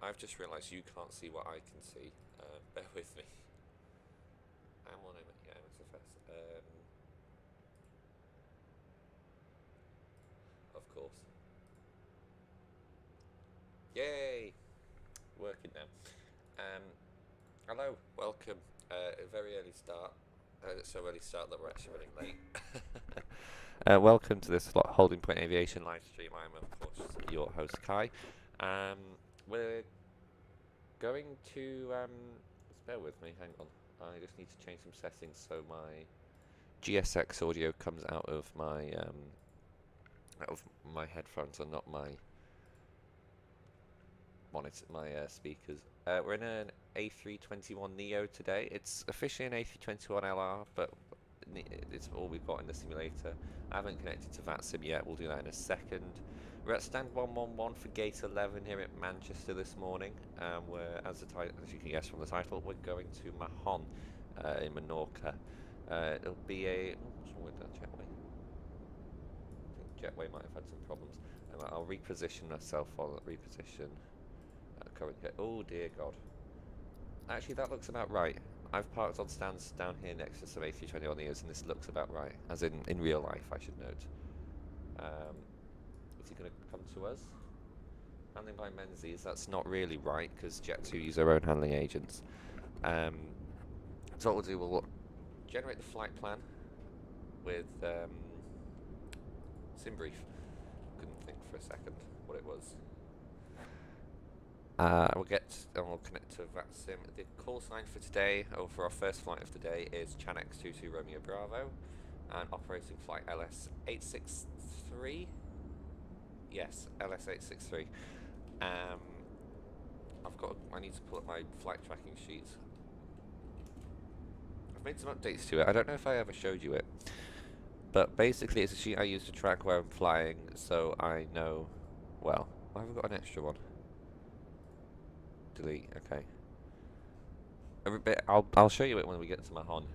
I've just realised you can't see what I can see. Bear with me. I'm on MSFS. Of course. Yay! Working now. Hello, welcome. A very early start. So early start that we're actually running late. Welcome to this Holding Point Aviation live stream. I'm, of course, your host, Kai. We're going to... bear with me, hang on. I just need to change some settings so my GSX audio comes out of my headphones and not my monitor, my speakers. We're in an A321neo today. It's officially an A321LR, but it's all we've got in the simulator. I haven't connected to VATSIM yet. We'll do that in a second. We're at stand 111 for gate 11 here at Manchester this morning. We're, as you can guess from the title, we're going to Mahon in Menorca. It'll be a... what's wrong with that Jetway? I think Jetway might have had some problems. I'll reposition myself on reposition. Current gate. Oh dear God. Actually, that looks about right. I've parked on stands down here next to some A321neos, and this looks about right. As in real life, I should note. Is he going to come to us? Handling by Menzies. That's not really right, because Jet2 use their own handling agents. So what we'll do, we'll generate the flight plan with SimBrief. Couldn't think for a second what it was. We'll connect to VATSIM. The call sign for today, or for our first flight of the day, is Chanex22 Romeo Bravo, and operating flight LS863. Yes, LS863. I need to pull up my flight tracking sheet. I've made some updates to it. I don't know if I ever showed you it, but basically it's a sheet I use to track where I'm flying, so I know. Well, why have I got an extra one? Delete. Okay. I'll show you it when we get to Mahon,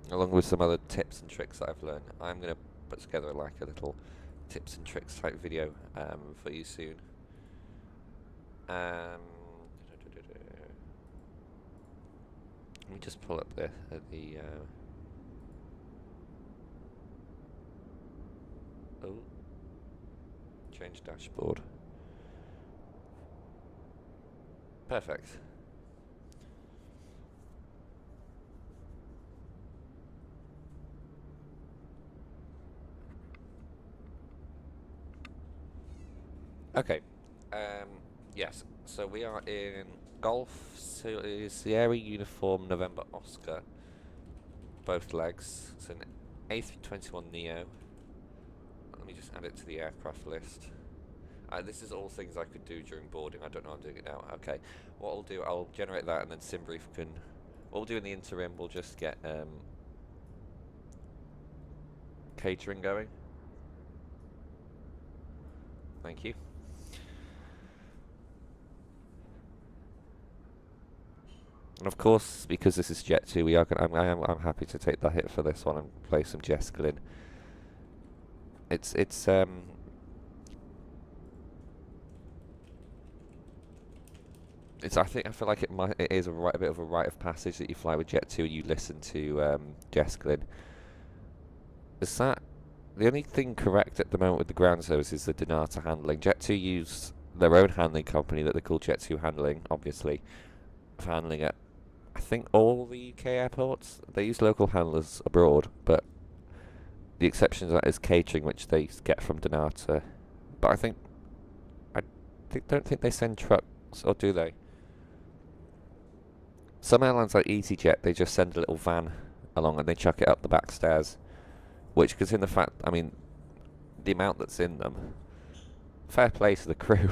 along with some other tips and tricks that I've learned. I'm gonna put together like a little tips and tricks type video for you soon. Let me just pull up the oh, change dashboard. Perfect. Okay. Yes. So we are in Golf Sierra Uniform November Oscar. Both legs. It's an A321neo. Let me just add it to the aircraft list. This is all things I could do during boarding. I don't know I'm doing it now. Okay. What I'll do, I'll generate that, and then SimBrief can... What we'll do in the interim, we'll just get catering going. Thank you. And of course, because this is Jet2, we are I'm happy to take the hit for this one and play some Jeskel in. I feel like it is a bit of a rite of passage that you fly with Jet2 and you listen to Jeskel. Is that the only thing correct at the moment with the ground service is the Donata handling? Jet2 use their own handling company that they call Jet2 Handling, obviously, for handling at I think all the UK airports. They use local handlers abroad, but the exception to that is catering, which they get from Donata. But I don't think they send trucks, or do they? Some airlines like EasyJet, they just send a little van along and they chuck it up the back stairs, which, considering the fact, I mean, the amount that's in them, fair play to the crew.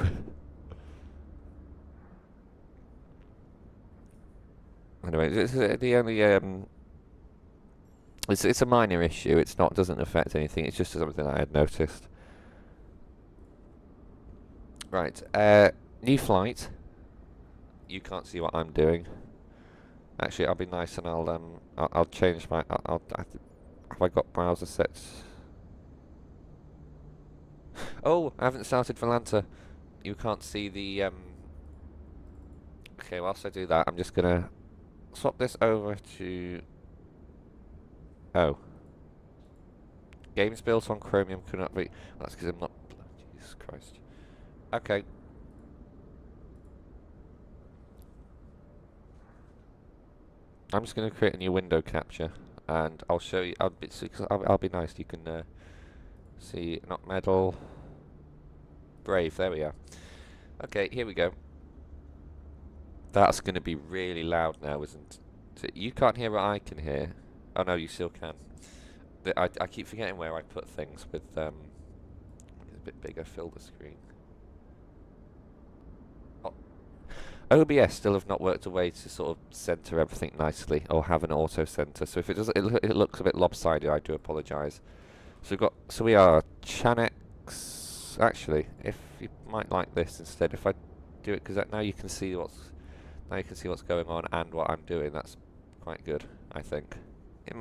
Anyway, it's the only it's a minor issue. It's not, doesn't affect anything. It's just something I had noticed. Right, new flight. You can't see what I'm doing. Actually, I'll be nice and I'll change my. Have I got browser sets? Oh, I haven't started Volanta. You can't see the Okay, whilst I do that, I'm just gonna swap this over to... Oh. Games built on Chromium cannot be... Well, that's because I'm not... Jesus Christ. Okay. I'm just going to create a new window capture, and I'll show you... I'll be nice, you can see... Not metal... Brave, there we are. Okay, here we go. That's going to be really loud now, isn't it? You can't hear what I can hear. Oh no, you still can. I keep forgetting where I put things with... It's a bit bigger, fill the screen. OBS still have not worked a way to sort of center everything nicely, or have an auto center. So if it does, it looks a bit lopsided. I do apologise. So we are Chanex. Actually, if you might like this instead, if I do it, because now you can see what's going on and what I'm doing. That's quite good, I think.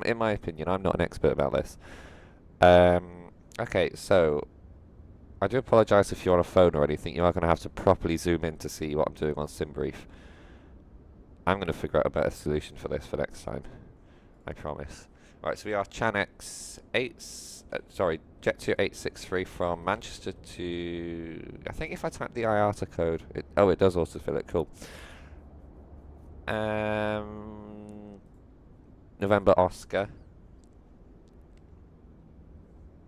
In my opinion, I'm not an expert about this. Okay, so I do apologise if you're on a phone or anything. You are going to have to properly zoom in to see what I'm doing on SimBrief. I'm going to figure out a better solution for this for next time. I promise. Right, so we are Chanex Jet2 A321neo from Manchester to... I think if I type the IATA code... it does autofill it, cool. November Oscar.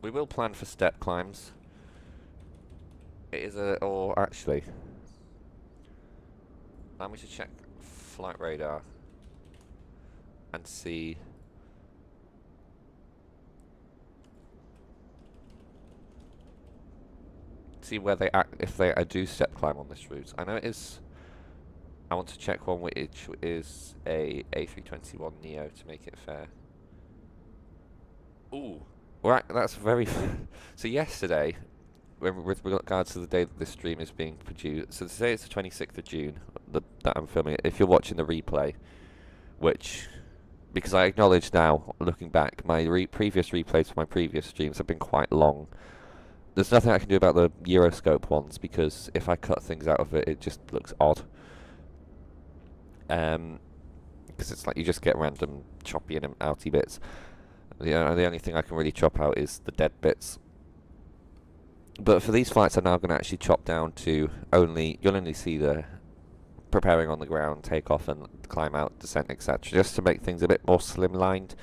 We will plan for step climbs. It is or actually, allow me to check flight radar and see. See where they if they do step climb on this route. I know it is. I want to check one which is a A321neo to make it fair. Ooh, right. That's very. So yesterday, with regards to the day that this stream is being produced, so today is the 26th of June that I'm filming it. If you're watching the replay, which, because I acknowledge now, looking back, my previous replays for my previous streams have been quite long. There's nothing I can do about the Euroscope ones, because if I cut things out of it, it just looks odd. Because it's like you just get random choppy and outy bits. The only thing I can really chop out is the dead bits. But for these flights, I'm now going to actually chop down to you'll only see the preparing on the ground, take off and climb out, descent, etc. Just to make things a bit more slimlined.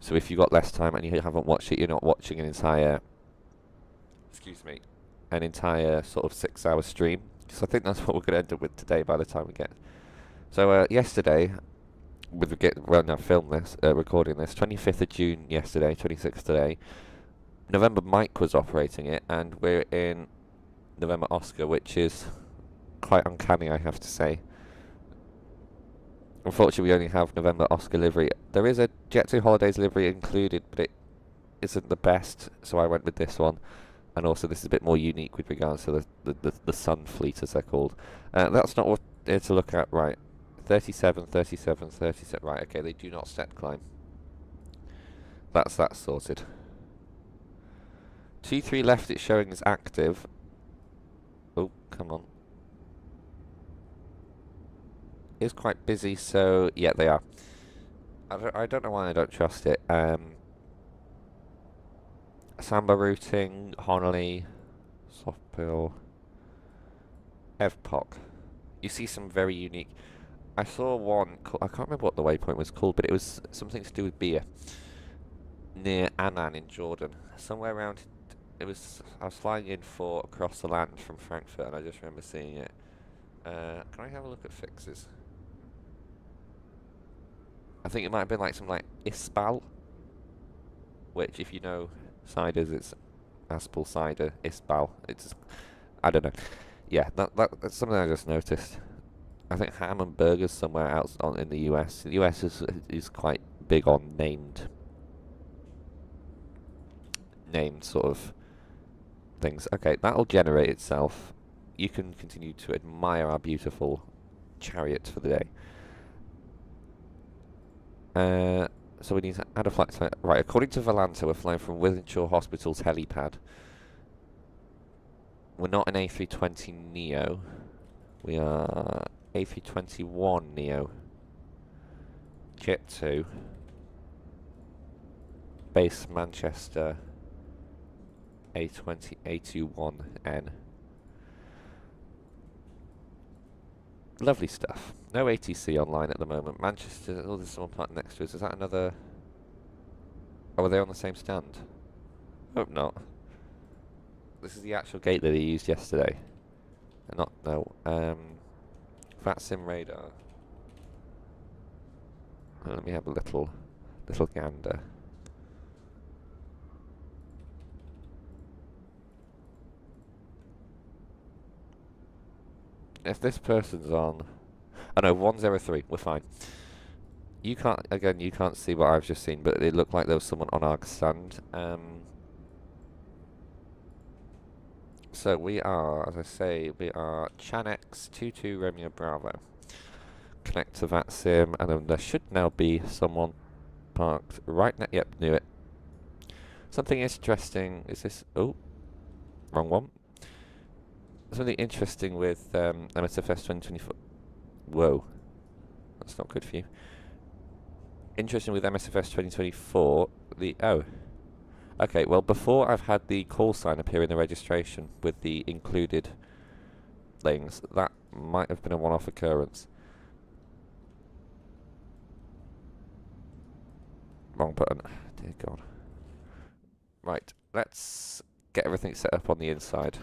So if you've got less time and you haven't watched it, you're not watching an entire, an entire sort of 6-hour stream. So I think that's what we're going to end up with today by the time we get. So yesterday, recording this, 25th of June yesterday, 26th today, November Mike was operating it, and we're in November Oscar, which is quite uncanny, I have to say. Unfortunately, we only have November Oscar livery. There is a Jet2 Holidays livery included, but it isn't the best, so I went with this one. And also, this is a bit more unique with regards to the Sun Fleet, as they're called. That's not what we're to look at, right. 37, 37, 37. Right, okay, they do not step climb. That's that sorted. T3 left, it's showing as active. Oh, come on. It's quite busy, so yeah, they are. I don't know why I don't trust it. Samba routing, Honolly, Softbill, Evpoc. You see some very unique. I saw one. I can't remember what the waypoint was called, but it was something to do with beer near Annan in Jordan, somewhere around. I was flying in for across the land from Frankfurt, and I just remember seeing it. Can I have a look at fixes? I think it might have been like something like Isbal, which, if you know ciders, it's Aspel cider, Isbal. It's, I don't know. Yeah, that's something I just noticed. I think ham and burgers somewhere else in the US. The US is quite big on named sort of things. Okay, that'll generate itself. You can continue to admire our beautiful chariot for the day. So we need to add a flight time. Right, according to Volanta, we're flying from Wythenshawe Hospital's helipad. We're not an A320neo. We are A321neo. Jet2. Base Manchester. A21N. Lovely stuff. No ATC online at the moment. Manchester, oh, there's someone parked next to us. Is that another... Oh, are they on the same stand? Hope not. This is the actual gate that he used yesterday. Not, no. VATSIM radar. Let me have a little gander. If this person's on... Oh no, 103, we're fine. You can't, again, you can't see what I've just seen, but it looked like there was someone on our stand. So we are, as I say, we are Chanex 22 Romeo Bravo. Connect to VATSIM, and then there should now be someone parked right next... Yep, knew it. Something interesting, is this... Oh, wrong one. Something interesting with MSFS 2024... Whoa, that's not good for you. Interesting with MSFS 2024, the... Oh. Okay, well, before I've had the call sign appear in the registration with the included things, that might have been a one-off occurrence. Wrong button. Dear God. Right, let's get everything set up on the inside.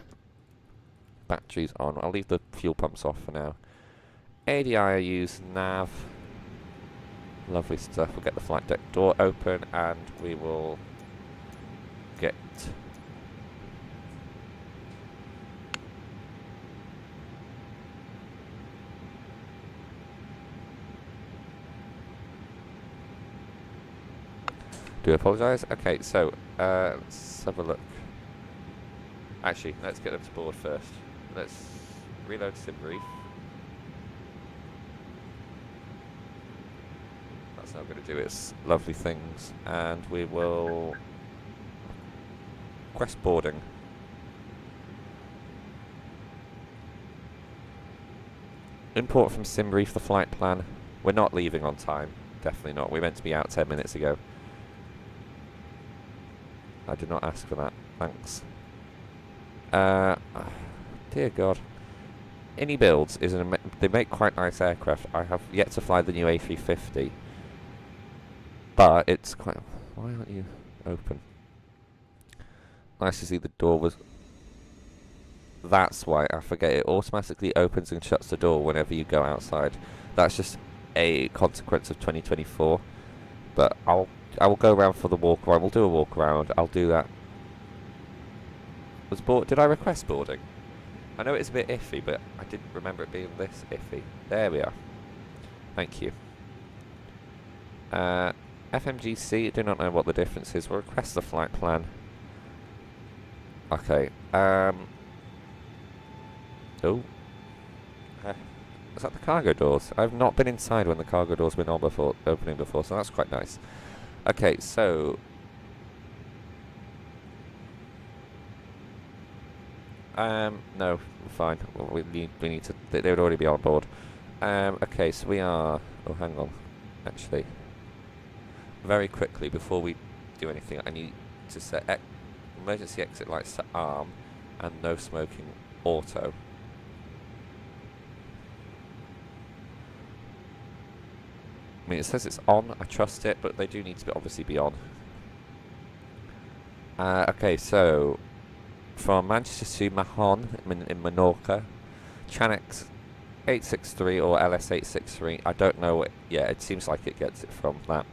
Batteries on. I'll leave the fuel pumps off for now. ADI I use nav. Lovely stuff. We'll get the flight deck door open and we will get do apologise. Okay, so let's have a look. Actually, let's get them to board first. Let's reload sim brief. That's not going to do its lovely things, and we will request boarding. Import from sim brief the flight plan. We're not leaving on time. Definitely not. We meant to be out 10 minutes ago. I did not ask for that. Thanks. Dear God. Any Builds is they make quite nice aircraft. I have yet to fly the new A350, but it's quite... Why aren't you open? Nice to see the door was... That's why I forget it automatically opens and shuts the door whenever you go outside. That's just a consequence of 2024. But I will go around for the walk around. We'll do a walk around. I'll do that. Did I request boarding? I know it's a bit iffy, but I didn't remember it being this iffy. There we are. Thank you. FMGC, I do not know what the difference is. We'll request the flight plan. Okay. Oh. Is that the cargo doors? I've not been inside when the cargo doors been on before, opening before, so that's quite nice. Okay, so... no, fine. We need to... They would already be on board. Okay, so we are... Oh, hang on. Actually. Very quickly, before we do anything, I need to set emergency exit lights to arm and no smoking auto. I mean, it says it's on. I trust it, but they do need to obviously be on. Okay, so... From Manchester to Mahon in Menorca, Chanex 863 or LS 863. I don't know what. Yeah, it seems like it gets it from that.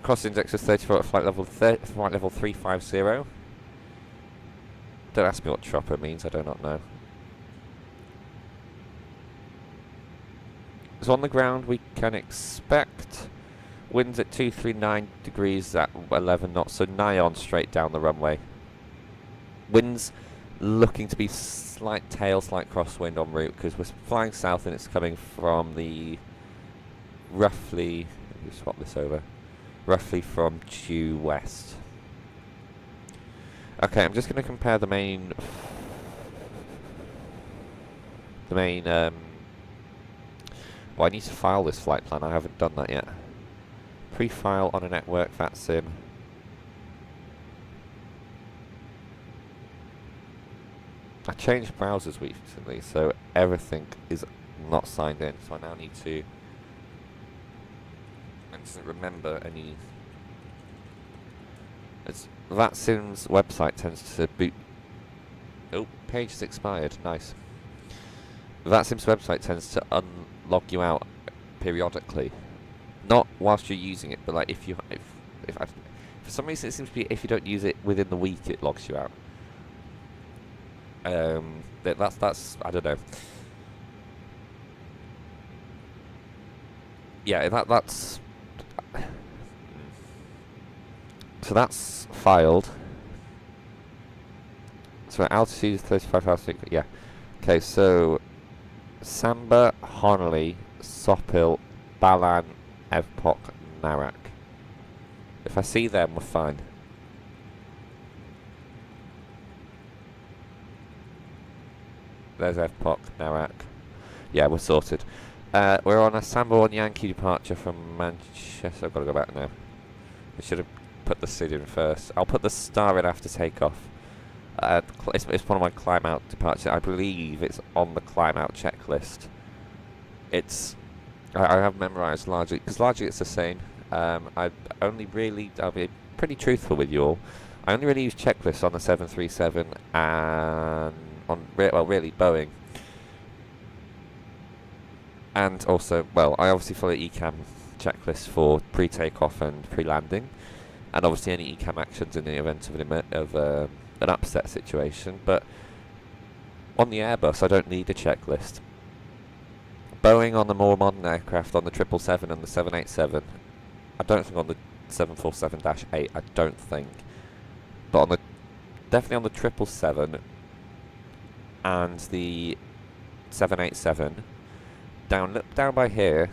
Cross index is 34 at flight level 350. Don't ask me what chopper means. I do not know. So on the ground we can expect winds at 239 degrees at 11 knots. So nigh on straight down the runway. Winds looking to be slight tail, slight crosswind en route because we're flying south and it's coming from the roughly, let me swap this over, roughly from due west. Okay, I'm just going to compare the main Well, I need to file this flight plan. I haven't done that yet. Pre-file on a network, VATSIM. I changed browsers recently, so everything is not signed in. So I now need to... I just remember any... VATSIM's website tends to boot... Oh, page is expired. Nice. VATSIM's website tends to unlog you out periodically. Not whilst you're using it, but like if for some reason it seems to be if you don't use it within the week, it logs you out. That's I don't know. Yeah, that's so that's filed. So altitude is 35,000. Yeah. Okay, so Samba, Honolly, Sopil, Balan, Evpok, Narak. If I see them, we're fine. There's Evpok, Narak. Yeah, we're sorted. We're on a Samba 1 Yankee departure from Manchester. I've got to go back now. I should have put the SID in first. I'll put the star in after takeoff. It's one of my climb out departures. I believe it's on the climb out checklist. I have memorised largely, because largely it's the same. I'll be pretty truthful with you all. I only really use checklists on the 737 and on, really Boeing. And also, I obviously follow ECAM checklists for pre-takeoff and pre-landing. And obviously any ECAM actions in the event of an upset situation. But on the Airbus, I don't need a checklist. Boeing on the more modern aircraft, on the 777 and the 787, I don't think on the 747-8, I don't think. But definitely on the 777 and the 787, down by here,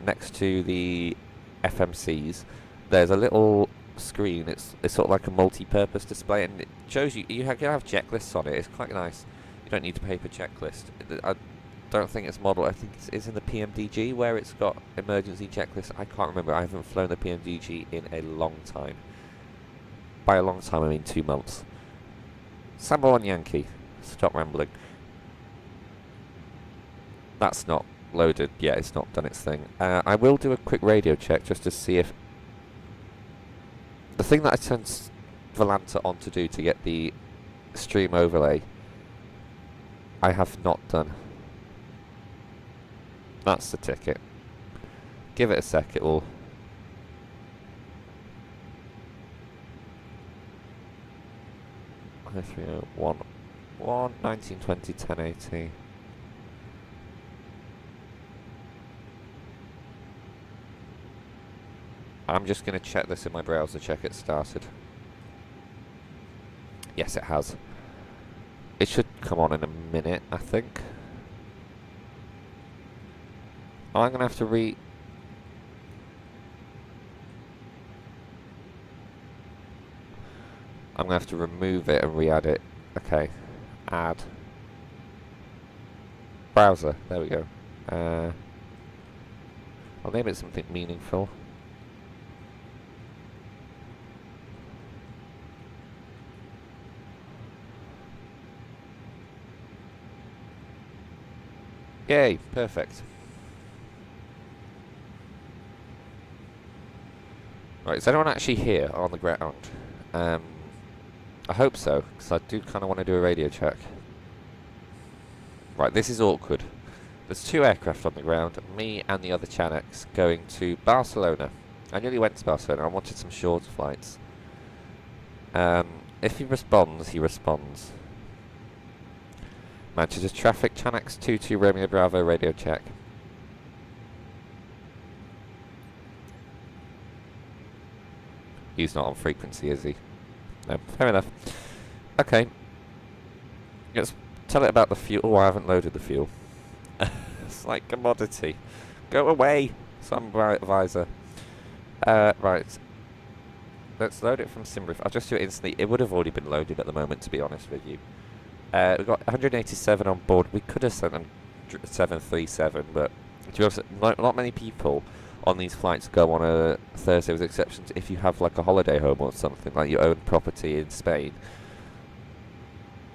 next to the FMCs, there's a little screen. It's sort of like a multi-purpose display, and it shows you can have checklists on it. It's quite nice. You don't need a paper checklist. I don't think it's model. I think it's in the PMDG where it's got emergency checklists. I can't remember. I haven't flown the PMDG in a long time. By a long time, I mean 2 months. Samba 1 Yankee. Stop rambling. That's not loaded. Yeah, it's not done its thing. I will do a quick radio check just to see if... The thing that I turned Volanta on to do to get the stream overlay, I have not done. That's the ticket. Give it a sec, it will... 301 1920 1080. I'm just going to check this in my browser, check it started. Yes, it has. It should come on in a minute, I think. I'm going to have to I'm going to have to remove it and re-add it. Okay. Add. Browser. There we go. I'll name it something meaningful. Yay, perfect. Right, is anyone actually here on the ground? I hope so, because I do kind of want to do a radio check. Right, this is awkward. There's 2 aircraft on the ground, me and the other Chanex going to Barcelona. I nearly went to Barcelona, I wanted some short flights. If he responds, he responds. Manchester traffic, Chanex 22 Romeo Bravo, radio check. He's not on frequency, is he? No, fair enough. Okay. Let's tell it about the fuel. Oh, I haven't loaded the fuel. It's like commodity. Go away, some visor. Right. Let's load it from SimBrief. I'll just do it instantly. It would have already been loaded at the moment, to be honest with you. We've got 187 on board. We could have sent them 737, but Do you have not many people on these flights go on a Thursday, with exceptions if you have like a holiday home or something, like your own property in Spain.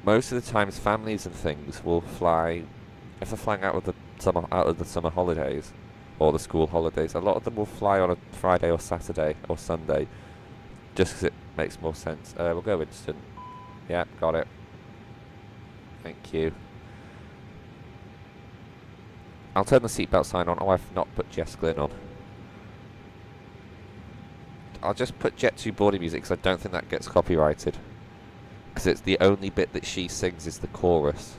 Most of the times, families and things will fly if they're flying out of the summer holidays or the school holidays. A lot of them will fly on a Friday or Saturday or Sunday, just because it makes more sense. We'll go instant. Yeah, got it. Thank you. I'll turn the seatbelt sign on. Oh, I've not put Jess Glynn on. I'll just put Jet2 boarding music because I don't think that gets copyrighted. Because it's the only bit that she sings is the chorus.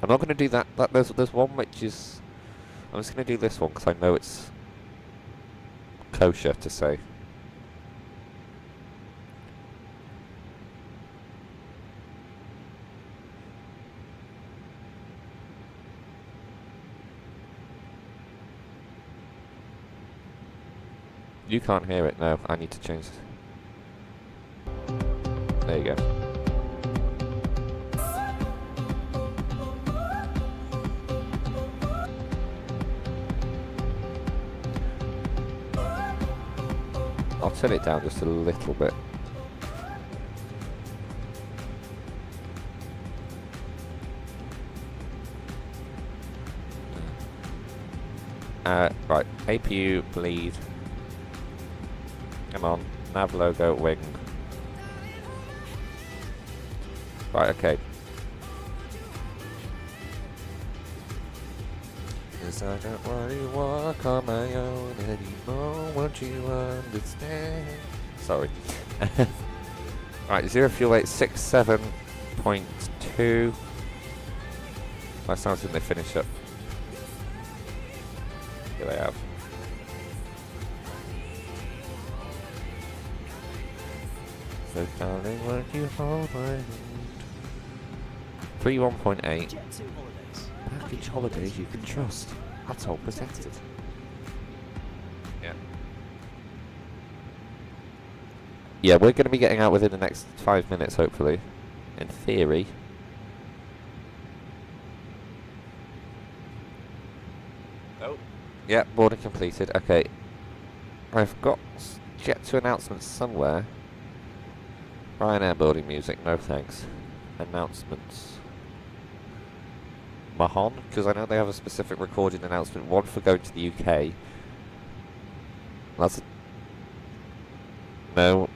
I'm not going to do that. There's one which is... I'm just going to do this one because I know it's kosher to say. You can't hear it, no. I need to change it. There you go. I'll turn it down just a little bit. Right, APU bleed. Come on, nav logo, wing. Right, okay. Cause I don't want to walk on my own anymore, won't you understand? Sorry. Right, 0 fuel weight 67.2. My sounds when they finish up. Here they have. So darling, won't you hold my hand? 31.8. Jet2 Holidays. Package holidays you can trust. That's all protected. Yeah. Yeah, we're going to be getting out within the next 5 minutes, hopefully. In theory. Oh. Yeah, boarding completed. Okay. I've got Jet2 announcements somewhere. Ryanair boarding music, no thanks. Announcements. Mahon, because I know they have a specific recorded announcement, one for going to the UK. That's no.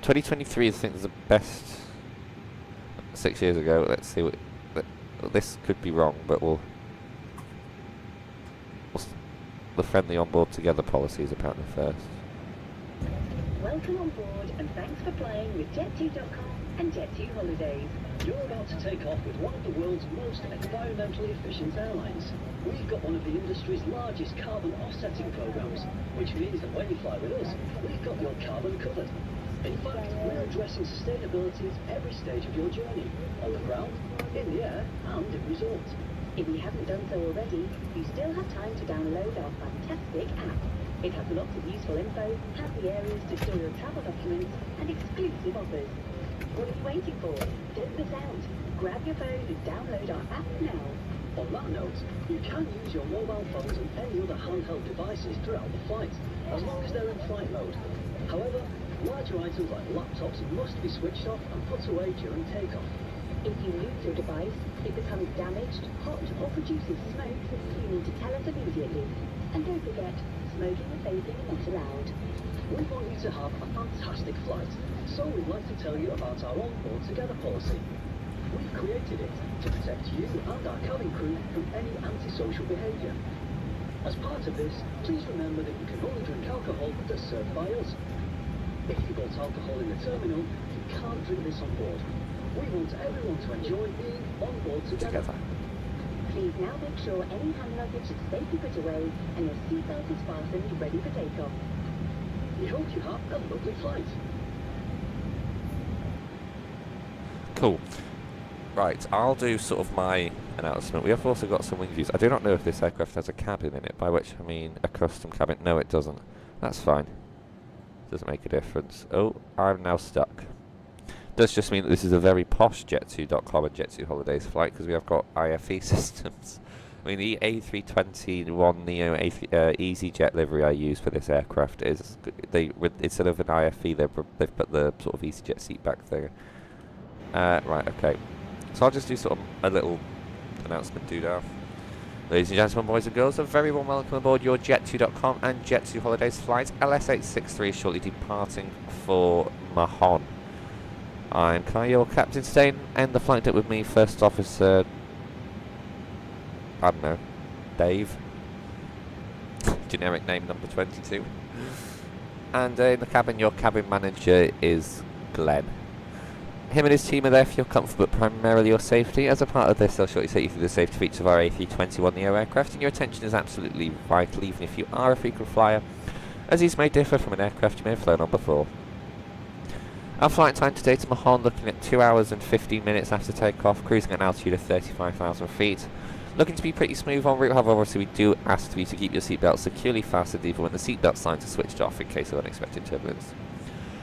2023 I think is the best 6 years ago. Let's see what this could be wrong, but we'll the friendly on board together policy is apparently first. Welcome on board and thanks for flying with Jet2.com and Jet2 Holidays. You're about to take off with one of the world's most environmentally efficient airlines. We've got one of the industry's largest carbon offsetting programs, which means that when you fly with us, we've got your carbon covered. In fact, we're addressing sustainability at every stage of your journey, on the ground, in the air, and in resorts. If you haven't done so already, you still have time to download our fantastic app. It has lots of useful info, happy areas to store your travel documents, and exclusive offers. What are you waiting for? Don't miss out. Grab your phone and download our app now. On that note, you can use your mobile phones and any other handheld devices throughout the flight, as long as they're in flight mode. However, larger items like laptops must be switched off and put away during takeoff. If you lose your device, it becomes damaged, hot, or produces smoke, you need to tell us immediately. And don't forget, smoking and vaping are not allowed. We want you to have a fantastic flight, so we'd like to tell you about our On-Board Together policy. We've created it to protect you and our cabin crew from any antisocial behaviour. As part of this, please remember that you can only drink alcohol that's served by us. If you bought alcohol in the terminal, you can't drink this on board. We want everyone to enjoy being on board together. Please now make sure any hand luggage is safely put away and your seatbelt is fastened ready for takeoff. We hope you have a lovely flight. Cool. Right, I'll do sort of my announcement. We have also got some wing views. I do not know if this aircraft has a cabin in it, by which I mean a custom cabin. No, it doesn't. That's fine. Doesn't make a difference. Oh, I'm now stuck. Does just mean that this is a very posh Jet2.com and Jet2 Holidays flight because we have got IFE systems. I mean, the A321neo EasyJet livery I use for this aircraft is instead of an IFE, they've put the sort of EasyJet seat back thing. Right, okay. So I'll just do sort of a little announcement doodah. Ladies and gentlemen, boys and girls, a very warm welcome aboard your Jet2.com and Jet2 Holidays flight. LS863 is shortly departing for Mahon. I'm Kai, your captain today, and the flight deck with me, First Officer, I don't know, Dave. Generic name number 22. And in the cabin, your cabin manager is Glenn. Him and his team are there for your comfort, but primarily your safety. As a part of this, they'll shortly take you through the safety features of our A321neo aircraft, and your attention is absolutely vital, even if you are a frequent flyer, as these may differ from an aircraft you may have flown on before. Our flight time today to Mahon, looking at 2 hours and 15 minutes after takeoff, cruising at an altitude of 35,000 feet. Looking to be pretty smooth en route, however, obviously we do ask you to keep your seatbelt securely fastened even when the seatbelt signs are switched off in case of unexpected turbulence.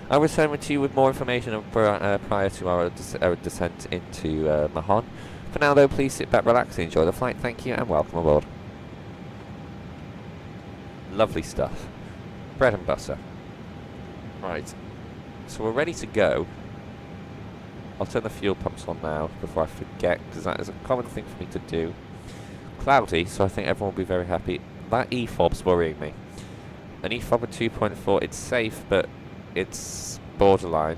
I'll return to you with more information prior to our descent into Mahon. For now though, please sit back, relax and enjoy the flight. Thank you and welcome aboard. Lovely stuff. Bread and butter. Right, so we're ready to go. I'll turn the fuel pumps on now before I forget, because that is a common thing for me to do. Cloudy, so I think everyone will be very happy. That EFOB's worrying me. An EFOB at 2.4, it's safe, but it's borderline.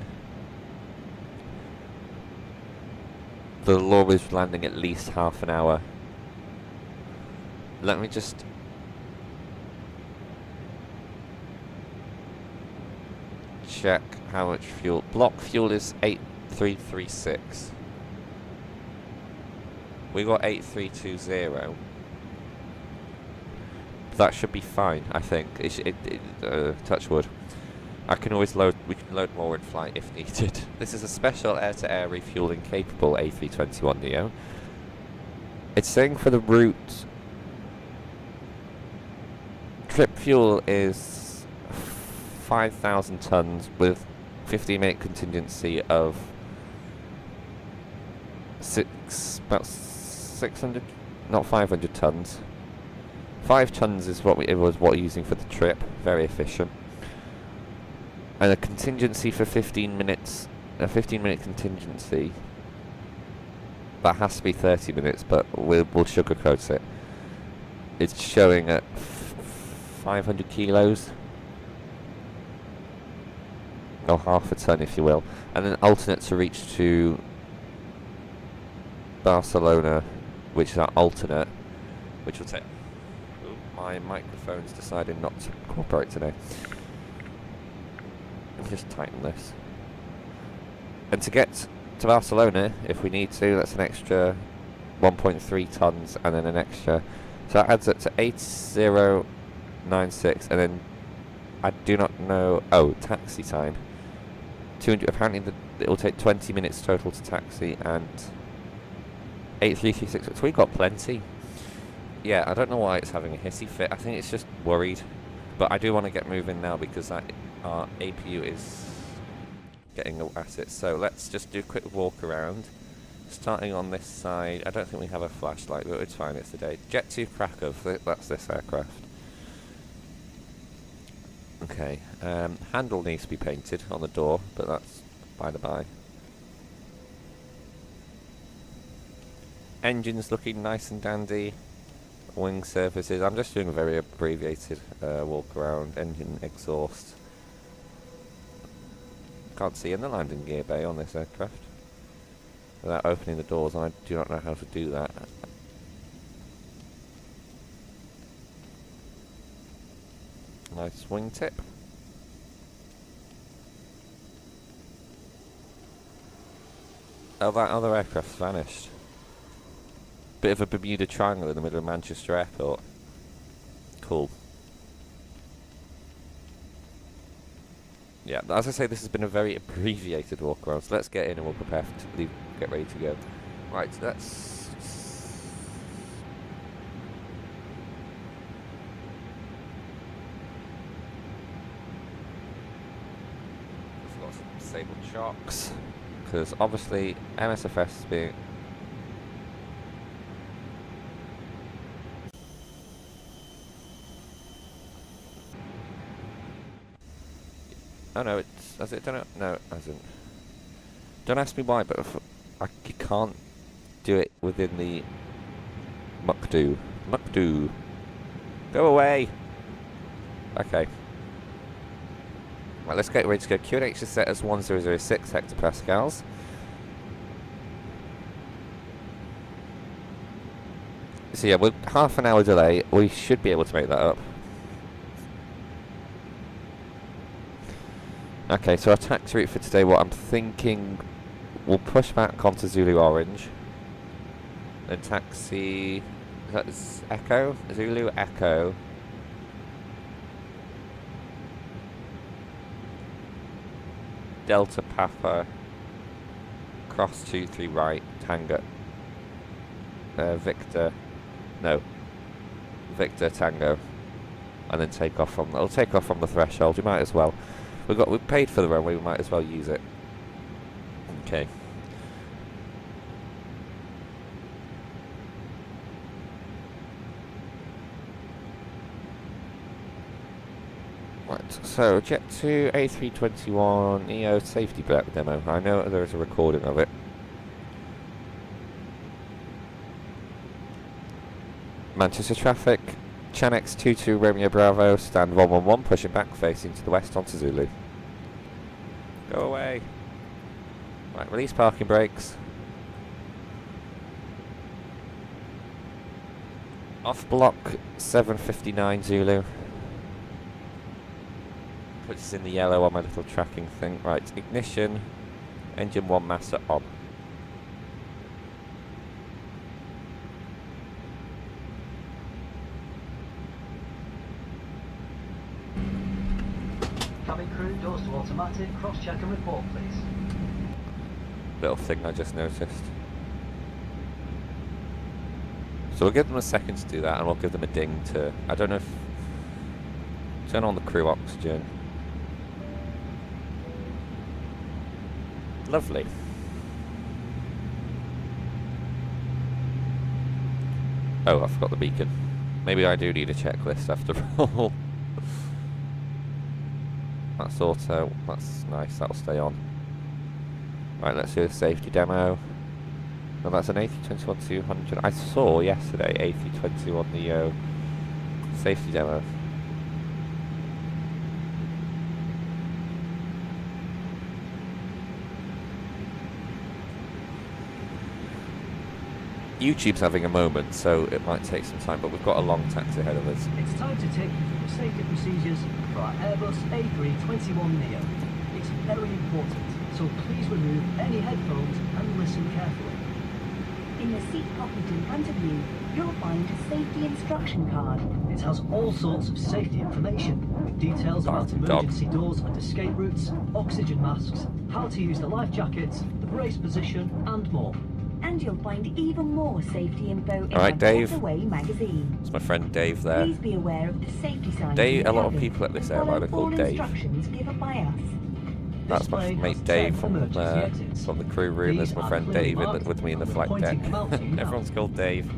The law is landing at least half an hour. Let me just... check how much fuel. Block fuel is 8336. We got 8320. That should be fine, I think. Touch wood. I can always load. We can load more in flight if needed. This is a special air-to-air refueling capable A321neo. It's saying for the route, trip fuel is 5,000 tons with 15-minute contingency of about 600, not 500 tons. 5 tons is what we're using for the trip. Very efficient. And a contingency for 15 minutes, a 15-minute contingency. That has to be 30 minutes, but we'll sugarcoat it. It's showing at 500 kilos. Or half a ton, if you will. And then alternate to reach to Barcelona, which is our alternate, which will take... Ooh, my microphone's decided not to cooperate today. Just tighten this. And to get to Barcelona, if we need to, that's an extra 1.3 tons and then an extra. So that adds up to 8096, and then I do not know. Oh, taxi time. 200. Apparently, it will take 20 minutes total to taxi, and 8336. So we got plenty. Yeah, I don't know why it's having a hissy fit. I think it's just worried. But I do want to get moving now because our APU is getting at it. So let's just do a quick walk around. Starting on this side, I don't think we have a flashlight, but it's fine, it's the day. Jet2 Krakow, that's this aircraft. Okay, handle needs to be painted on the door, but that's by the by. Engines looking nice and dandy. Wing surfaces, I'm just doing a very abbreviated walk around. Engine exhaust. Can't see in the landing gear bay on this aircraft without opening the doors, and I do not know how to do that. Nice wingtip. Oh, that other aircraft's vanished. Bit of a Bermuda Triangle in the middle of Manchester Airport. Cool. Yeah, as I say, this has been a very abbreviated walk around, so let's get in and we'll prepare to leave, get ready to go. Right, that's... We've got some disabled shocks. because obviously MSFS is being... Oh no, it's... Has it done it? No, it hasn't. Don't ask me why, but you can't do it within the Muckdo. Muckdo. Go away! Okay. Right, let's get ready to go. QNH is set as 1006 hectopascals. So yeah, with half an hour delay, we should be able to make that up. Okay, so our taxi route for today, what I'm thinking, we'll push back onto Zulu Orange. Then taxi... That's Echo? Zulu Echo. Delta Papa. Cross 23 right. Tango. Victor. No. Victor Tango. And then take off from... It'll take off from the threshold. We might as well. We've paid for the runway. We might as well use it. Okay. Right, so Jet2 A321neo safety demo. I know there is a recording of it. Manchester traffic, Chanex 22 Romeo Bravo, stand 111, pushing back, facing to the west onto Zulu. Go away. Right, release parking brakes. Off block 759 Zulu. Puts us in the yellow on my little tracking thing. Right, ignition, engine 1 master on. Cabin crew, doors to automatic, cross-check and report, please. Little thing I just noticed. So we'll give them a second to do that, and we'll give them a ding to... I don't know if... Turn on the crew oxygen. Lovely. Oh, I forgot the beacon. Maybe I do need a checklist after all. That's auto. That's nice. That'll stay on. Right, let's do the safety demo. Well, that's an A321-200. I saw yesterday A321neo safety demo. YouTube's having a moment, so it might take some time, but we've got a long taxi ahead of us. It's time to take you through the safety procedures for our Airbus A321neo. It's very important, so please remove any headphones and listen carefully. In the seat pocket in front of you, you'll find a safety instruction card. It has all sorts of safety information, with details about emergency doors and escape routes, oxygen masks, how to use the life jackets, the brace position, and more. And you'll find even more safety info in Alright, our Dave. Away magazine. It's my friend Dave there. Please be aware of the safety signs. Dave, in the a lot of cabin people at this and follow airline are called all Dave. instructions given by us. That's my mate Dave from the crew room. There's my friend Dave with me in the flight deck. Everyone's called Dave.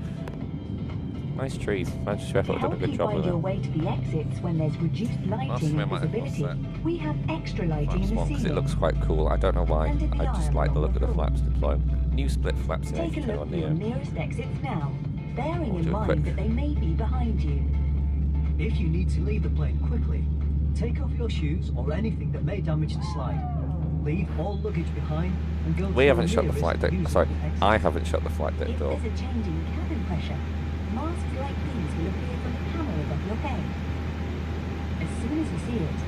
Nice trees. Manchester To have done a help good you job find with your it. way to the exits when there's reduced lighting and visibility, we have extra lighting in the Because it ceiling. looks quite cool. I don't know why. Under the I just aisle like the on look of the floor. flaps deploying. New split flaps in Take a look for your A321neo. nearest exits now, bearing We'll in do it mind quick. that they may be behind you. If you need to leave the plane quickly, take off your shoes or anything that may damage the slide. Leave all luggage behind and go We to haven't your shut the nearest flight deck. usable Sorry, exit. I haven't shut the flight deck If door. there's a change in cabin pressure, masks like these will appear from the panel above your head. As soon as you see it,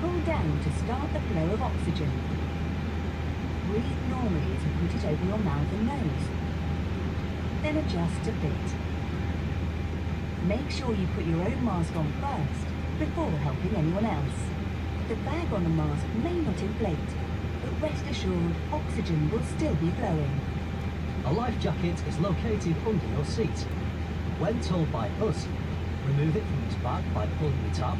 pull down to start the flow of oxygen. Breathe normally as you put it over your mouth and nose. Then adjust to fit. Make sure you put your own mask on first, before helping anyone else. The bag on the mask may not inflate, but rest assured oxygen will still be flowing. A life jacket is located under your seat. When told by us, remove it from its bag by pulling the tab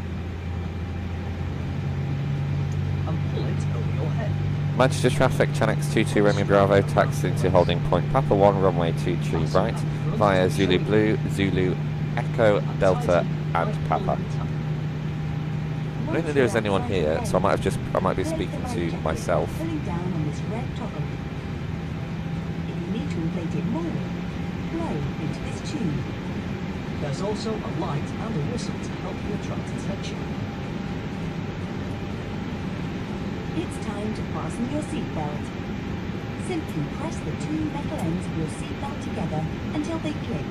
and pull it over your head. Manchester traffic, Channel 22 Romeo Bravo, taxi to holding point Papa 1, runway 23 right, via Zulu Blue, Zulu Echo, Delta and Papa. I don't think there's anyone here, so I might be speaking to myself. Pulling down on this red toggle. If you need to inflate it more, blow into this tube. There's also a light and a whistle to help you attract attention. It's time to fasten your seatbelt. Simply press the two metal ends of your seatbelt together until they click.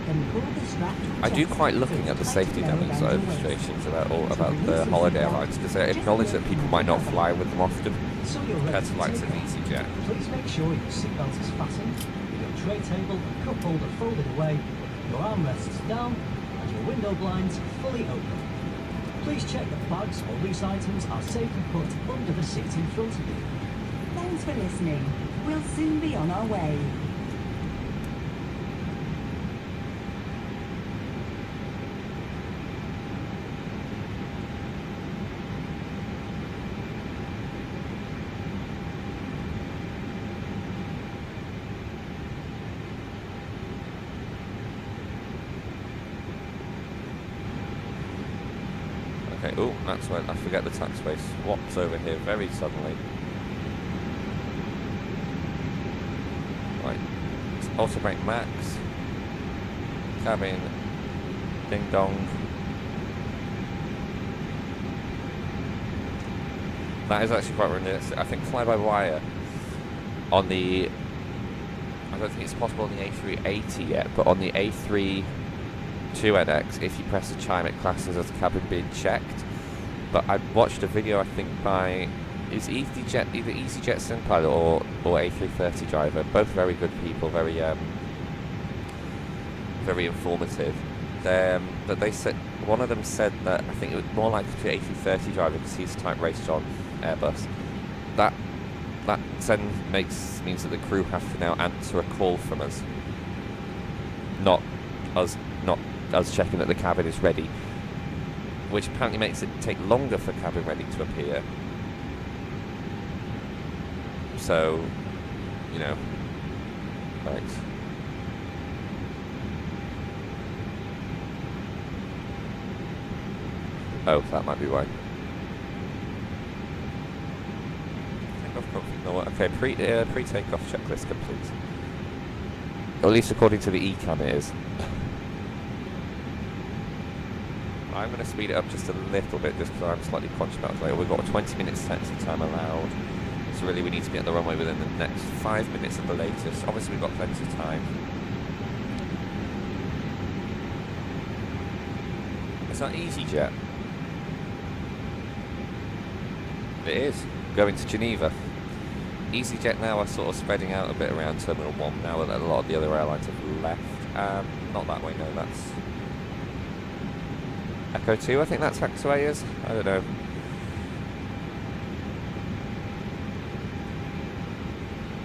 Then pull the strap to the I do chest quite so looking it's at the tight safety to roll around your waist. demonstrations about the holiday airlines, because they acknowledge that people might not fly with them often So you're compared ready to to likes take of off. EasyJet. Please make sure your seatbelt is fastened, with your tray table and cup holder folded away, your armrests down, and your window blinds fully open. Please check that bags or loose items are safely put under the seat in front of you. Thanks for listening. We'll soon be on our way. Okay, oh, that's when I forget the taxway swaps over here very suddenly. Right, it's auto brake max, cabin, ding dong. That is actually quite realistic. I think fly-by-wire on the, I don't think it's possible on the A380 yet, but on the A321neo, if you press the chime, it classes as cabin being checked. But I watched a video, I think, by either EasyJet sim pilot or A330 driver, both very good people, very informative. But they said, one of them said that I think it was more likely to be A330 driver because he's type raced on Airbus. That then means that the crew have to now answer a call from us, not us checking that the cabin is ready, which apparently makes it take longer for cabin ready to appear. So, you know, right. Oh, that might be why. Okay, pre-takeoff checklist complete. Or at least according to the ECAM it is. I'm going to speed it up just a little bit just because I'm slightly conscious about it later. We've got 20 minutes taxi time allowed. So really we need to be at the runway within the next 5 minutes at the latest. Obviously we've got plenty of time. It's not EasyJet. It is. Going to Geneva. EasyJet now are sort of spreading out a bit around Terminal 1 now that a lot of the other airlines have left. Not that way, no, that's Echo 2, I think that taxiway is. I don't know.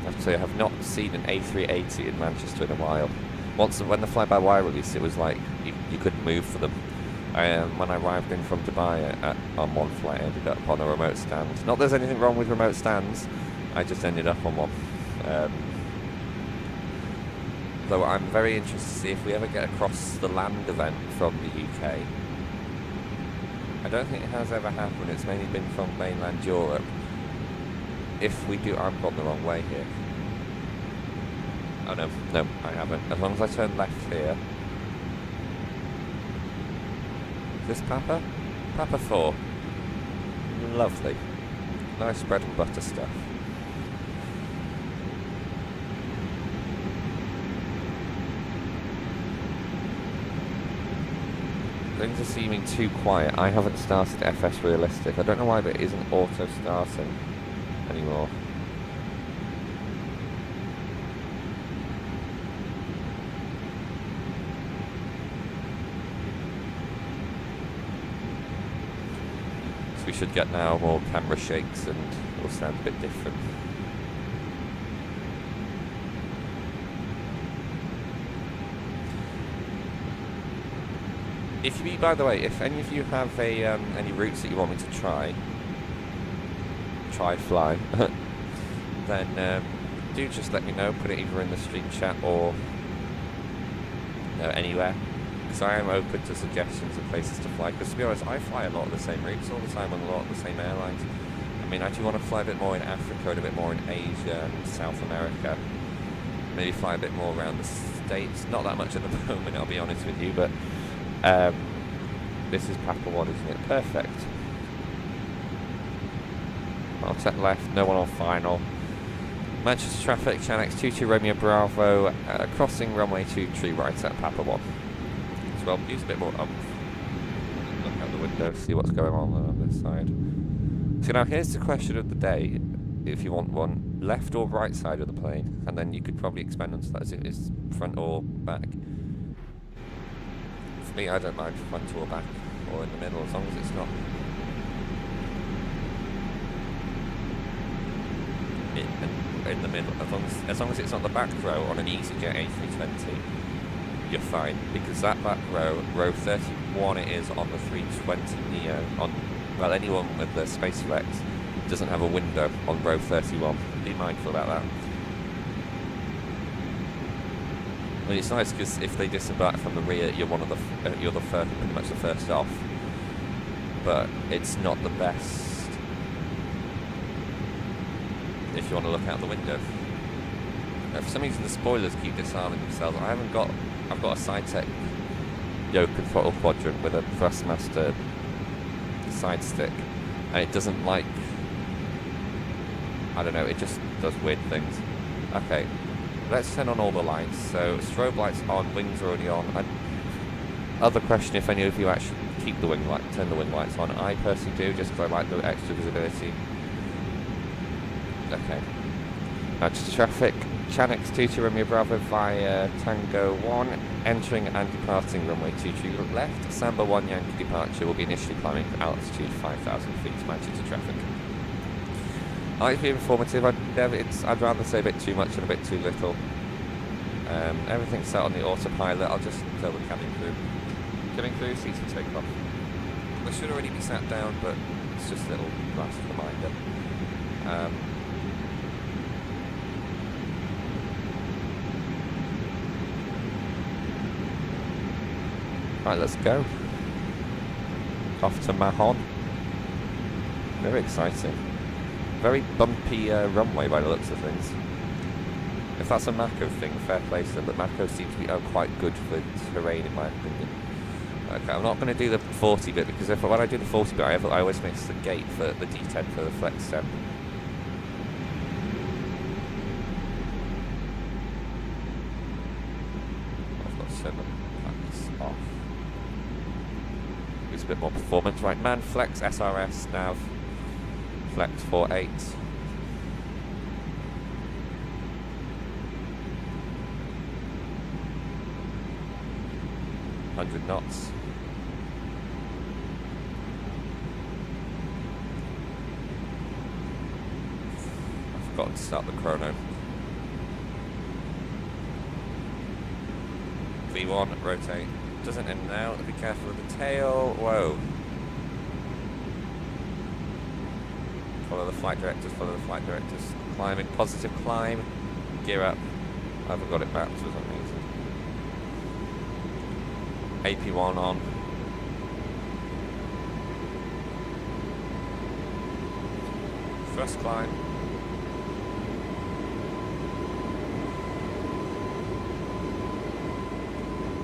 I have to say, I have not seen an A380 in Manchester in a while. When the fly-by-wire released, it was like you couldn't move for them. When I arrived in from Dubai on one flight, I ended up on a remote stand. Not that there's anything wrong with remote stands, I just ended up on one. Though I'm very interested to see if we ever get across the land event from the UK. I don't think it has ever happened, it's mainly been from mainland Europe. If we do, I've gone the wrong way here. Oh no, I haven't. As long as I turn left here. Is this Papa? Papa 4. Lovely. Nice bread and butter stuff. Things are seeming too quiet. I haven't started FS Realistic. I don't know why, but it isn't auto-starting anymore. So we should get now more camera shakes and it will sound a bit different. By the way, if any of you have any routes that you want me to try try fly, then do just let me know. Put it either in the stream chat or anywhere, because I am open to suggestions of places to fly. Because to be honest, I fly a lot of the same routes all the time on a lot of the same airlines. I mean, I do want to fly a bit more in Africa and a bit more in Asia and South America. Maybe fly a bit more around the States. Not that much at the moment, I'll be honest with you, but this is Papa 1, isn't it? Perfect. I'll take left, no one on final. Manchester traffic, Channel X22 Romeo Bravo, crossing runway 23 right at Papa 1. As well, use a bit more look out the window, see what's going on this side. So now here's the question of the day, if you want one, left or right side of the plane, and then you could probably expand on that as it is front or back. For me, I don't mind front or back, or in the middle, as long as it's not in the middle, as long as it's on the back row on an EasyJet A320, you're fine, because that back row 31 it is on the 320neo, on, well, anyone with the Space Flex doesn't have a window on row 31. Be mindful about that. I mean, it's nice because if they disembark from the rear, you're you're the first, pretty much the first off. But it's not the best if you want to look out the window. For some reason, the spoilers keep disarming themselves. I've got a side-tech yoke and throttle quadrant with a thrustmaster side stick, and it doesn't like, I don't know, it just does weird things. Okay, let's turn on all the lights. So strobe lights on, wings are already on. Other question, if any of you actually keep the turn the wing lights on. I personally do, just because I like the extra visibility. Okay. Manchester traffic, Channel X22 Romeo Bravo via Tango 1, entering and departing runway 23 left. Samba 1 Yankee departure will be initially climbing to altitude 5,000 feet. Manchester traffic. I like to be informative. I'd rather say a bit too much and a bit too little. Everything's set on the autopilot. I'll just tell the cabin crew. Cabin crew, seats to take off. They should already be sat down, but it's just a little last reminder. Right, let's go. Off to Mahon. Very exciting. Very bumpy runway by the looks of things. If that's a Mako thing, fair play to them, but Mako seems to be quite good for terrain in my opinion. Okay, I'm not going to do the 40 bit because when I do the 40 bit, I always miss the gate for the D10 for the flex stem. I've got 7 packs off. Gives a bit more performance. Right, man, flex, SRS, nav, flex 48. $100 knots. I've forgotten to start the chrono. V1, rotate. Doesn't end now. Be careful of the tail. Whoa. Follow the flight directors, follow the flight directors. Climbing, positive climb. Gear up. I haven't got it mapped for some reason. AP1 on. Thrust climb.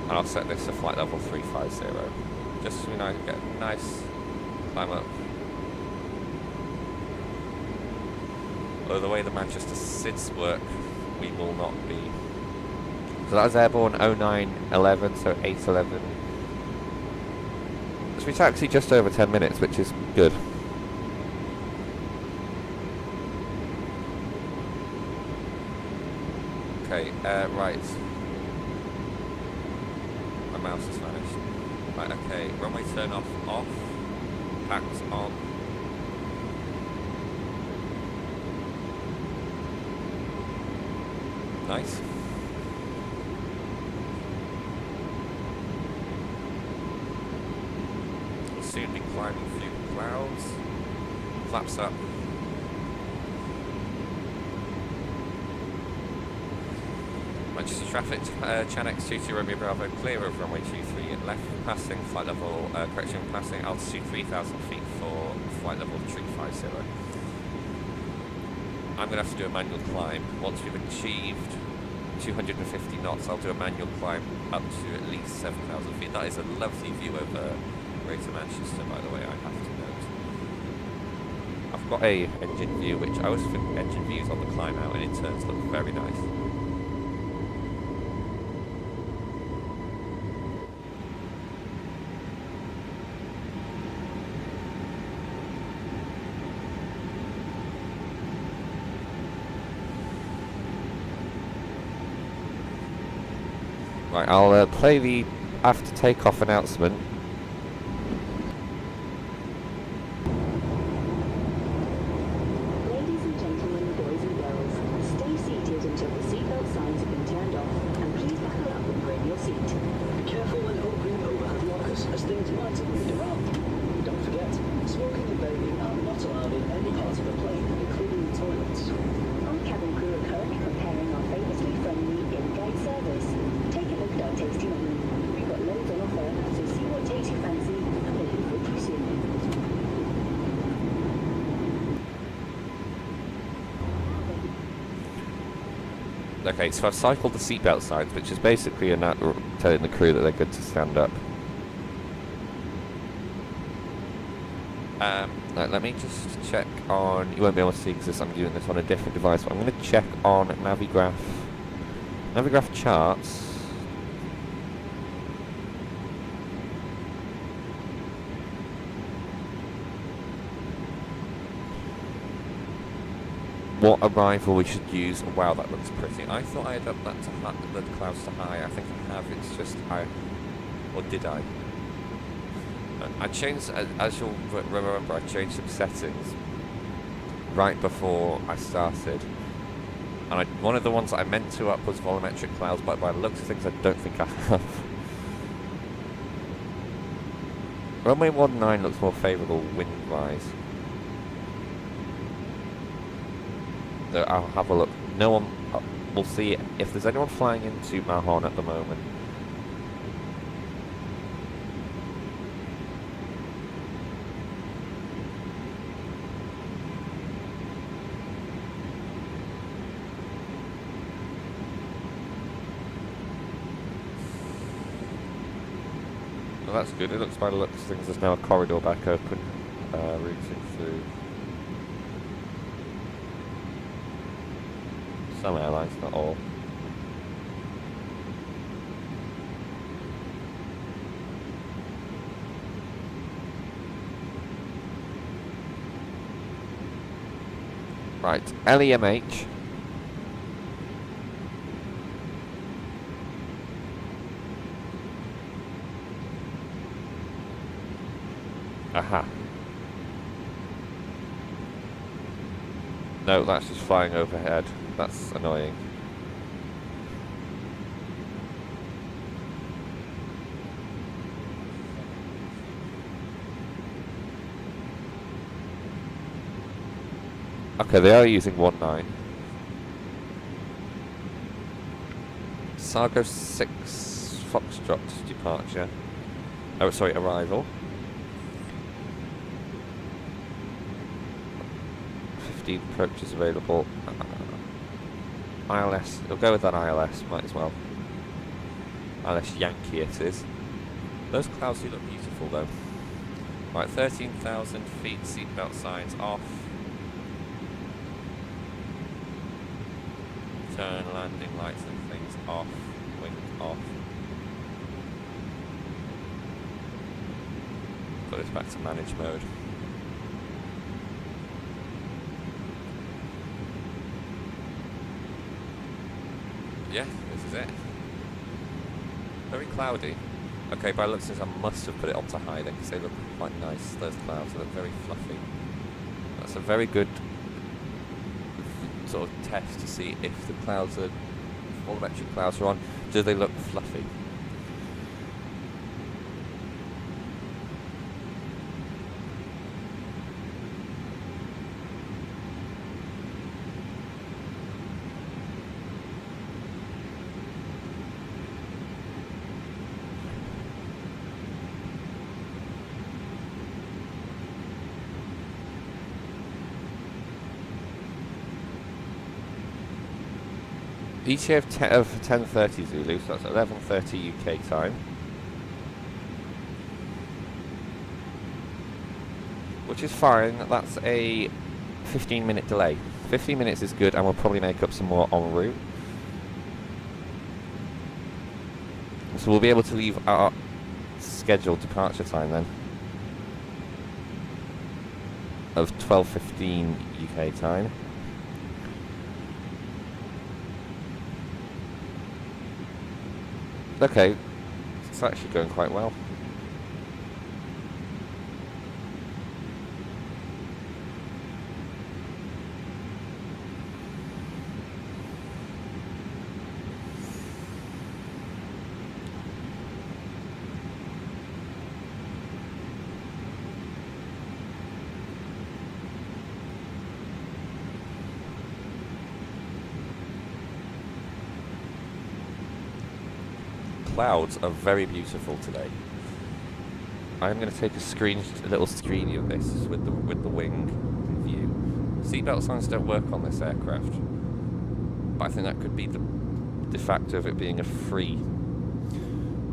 And I'll set this to flight level 350. Just so we get a nice climb up. Although the way the Manchester SIDS work, we will not be. So that was airborne 0911, so 811. So it's actually just over 10 minutes, which is good. Okay, right. My mouse has vanished. Right, okay, runway turn off, packs on. Nice. We'll soon be climbing through the clouds. Flaps up. Manchester traffic, Chanex 22 Romeo Bravo, clear of runway 23, left passing, flight level, correction, passing altitude 3,000 feet for flight level 350. I'm going to have to do a manual climb. Once we've achieved 250 knots, I'll do a manual climb up to at least 7,000 feet. That is a lovely view over Greater Manchester, by the way, I have to note. I've got a engine view, which I always think engine views on the climb out, and in turns look very nice. Right, I'll play the after takeoff announcement. Ladies and gentlemen, boys and girls, stay seated until the seatbelt signs have been turned off, and please buckle up when you're in your seat. Be careful when opening overhead lockers, as things might have moved around. Don't forget, smoking and vaping are not allowed in any part of the plane, including the toilets. Our cabin crew are currently preparing our famously friendly in-flight service. Take a look at our tasty menu. We've got loads on offer, so see what takes your fancy, and we'll be with you soon. Okay, so I've cycled the seatbelt signs, which is basically a note telling the crew that they're good to stand up. Let me just check on, you won't be able to see because I'm doing this on a different device, but I'm going to check on Navigraph charts. What arrival we should use. Wow, that looks pretty. I thought I had up that to the clouds to high. I think I have. It's just or did I? I changed, as you'll remember, I changed some settings right before I started. And one of the ones that I meant to up was volumetric clouds, but by the looks of things, I don't think I have. Runway 19 looks more favourable wind-wise. So I'll have a look. No one, we'll see if there's anyone flying into Mahon at the moment. Well, that's good. It looks by the looks of things there's now a corridor back open, routing through some airlines, not all. Right, LEMH. Aha. No, that's just flying overhead. That's annoying. Okay, they are using 19. Sargo 6 Foxtrot departure. Oh, sorry, arrival. 15 approaches available. ILS, we'll go with that ILS, might as well. ILS Yankee it is. Those clouds do look beautiful though. Right, 13,000 feet, seatbelt signs off. Turn landing lights and things off. Wing off. Put this back to manage mode. Yeah, this is it. Very cloudy. Okay, by the looks of this, I must have put it onto high then, because they look quite nice, those clouds. They look very fluffy. That's a very good sort of test to see if the clouds are, volumetric clouds are on, do they look fluffy? ETA of 10:30 Zulu, so that's 11:30 UK time. Which is fine, that's a 15-minute delay. 15 minutes is good, and we'll probably make up some more en route. So we'll be able to leave our scheduled departure time then of 12:15 UK time. Okay, it's actually going quite well. Clouds are very beautiful today. I'm going to take a little screeny of this with the wing view. Seatbelt signs don't work on this aircraft, but I think that could be the de facto of it being a free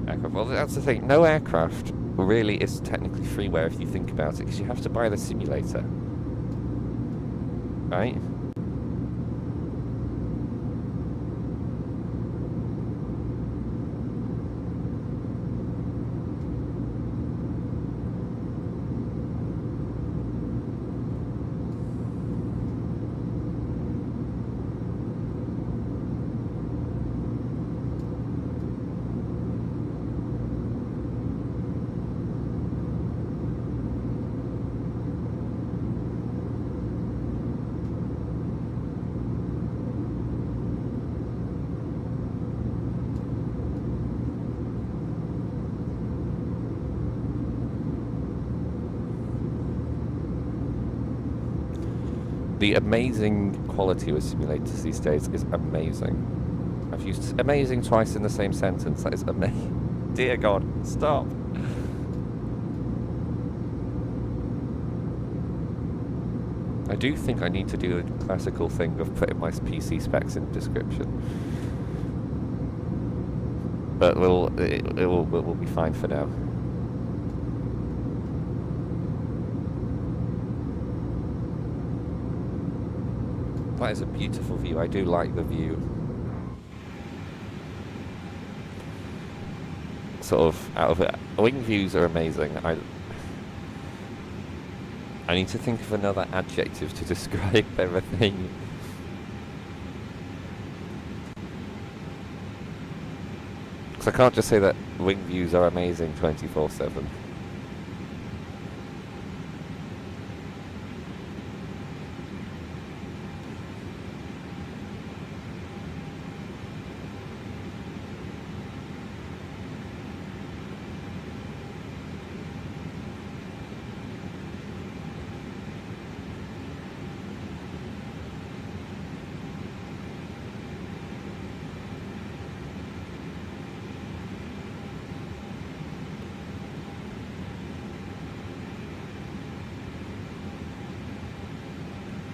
aircraft. Well, that's the thing. No aircraft really is technically freeware if you think about it, because you have to buy the simulator, right? The amazing quality with simulators these days is amazing. I've used amazing twice in the same sentence. That is amazing. Dear God, stop. I do think I need to do the classical thing of putting my PC specs in the description. But we'll be fine for now. That is a beautiful view. I do like the view. Sort of out of it. Wing views are amazing. I need to think of another adjective to describe everything. Because I can't just say that wing views are amazing 24/7.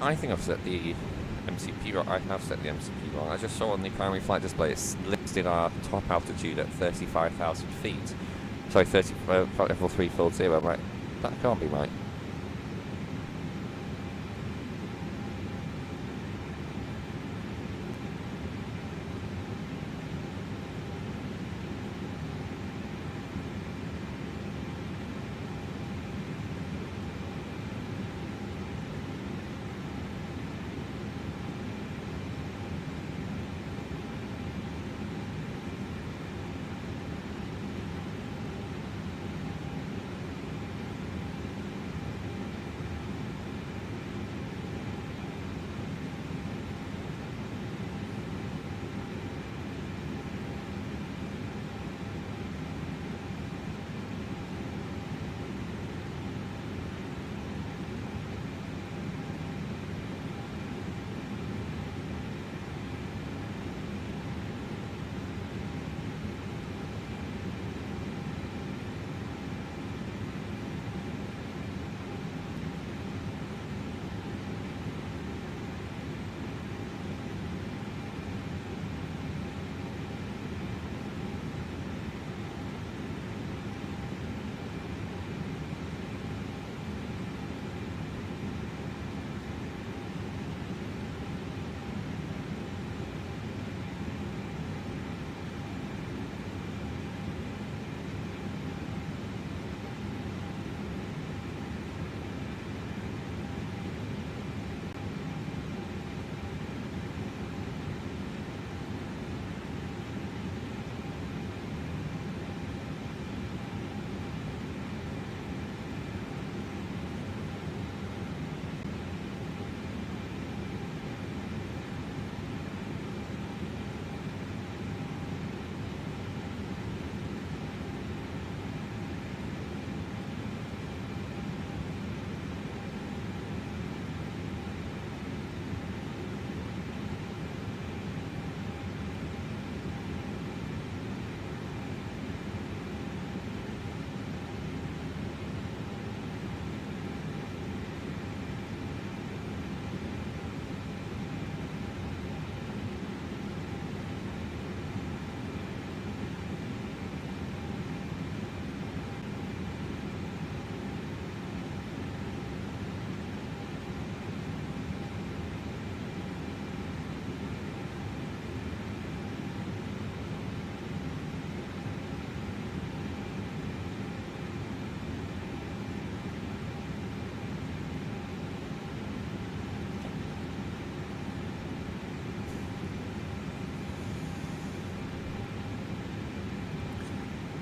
I think I've set the MCP wrong. I have set the MCP wrong. I just saw on the primary flight display it's listed our top altitude at 35,000 feet. Sorry, level 340. I'm like, that can't be right.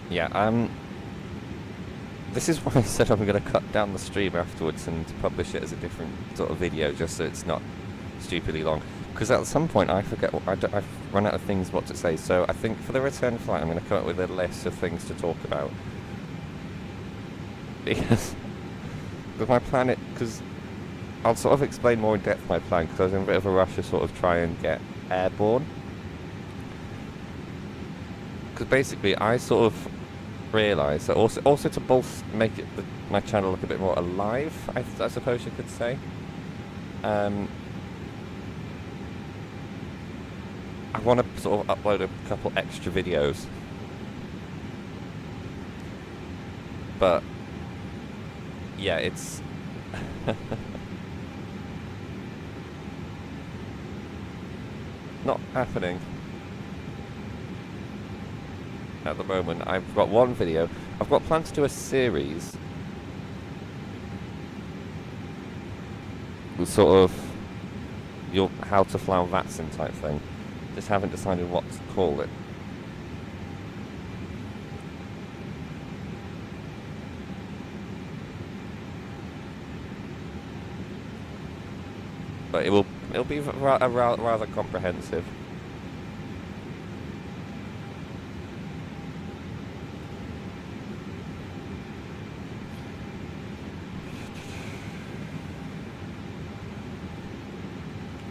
Yeah, this is why I said I'm going to cut down the stream afterwards and publish it as a different sort of video, just so it's not stupidly long. Because at some point I forget, I've run out of things what to say, so I think for the return flight I'm going to come up with a list of things to talk about. Because with my plan, because I'll sort of explain more in depth my plan, because I was in a bit of a rush to sort of try and get airborne. Because basically I sort of realised that also to both make it my channel look a bit more alive, I suppose you could say. I want to sort of upload a couple extra videos, but yeah, it's not happening at the moment. I've got one video. I've got planned to do a series with sort of your how to fly on Vatsim type thing. Just haven't decided what to call it. But it'll be rather comprehensive.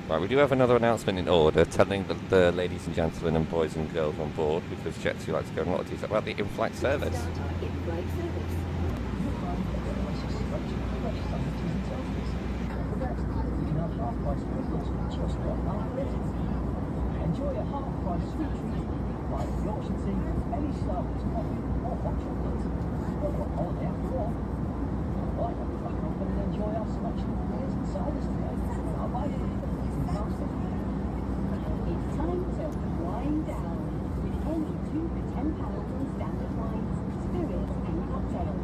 Right, we do have another announcement in order, telling the ladies and gentlemen and boys and girls on board, because Jet2 likes to go in a lot of detail about the in-flight service. In-flight service. Enjoy a half-price sweet treat like Yorkshire tea, any Starbucks coffee, or hot chocolate. Well, on holiday after all. Why not be back open and enjoy our selection of beers and ciders today? I'll buy it. It's time to wind down with any 2 for £10 on standard wines, spirits and cocktails.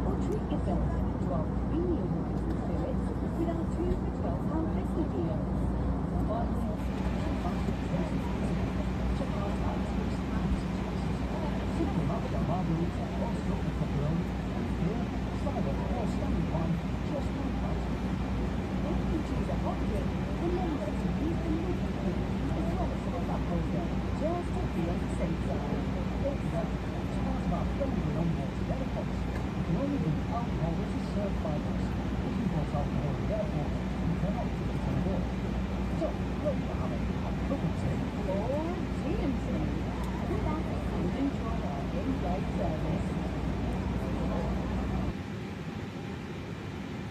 Or treat yourself to our premium wines and spirits with our 2 for £12 festival deal.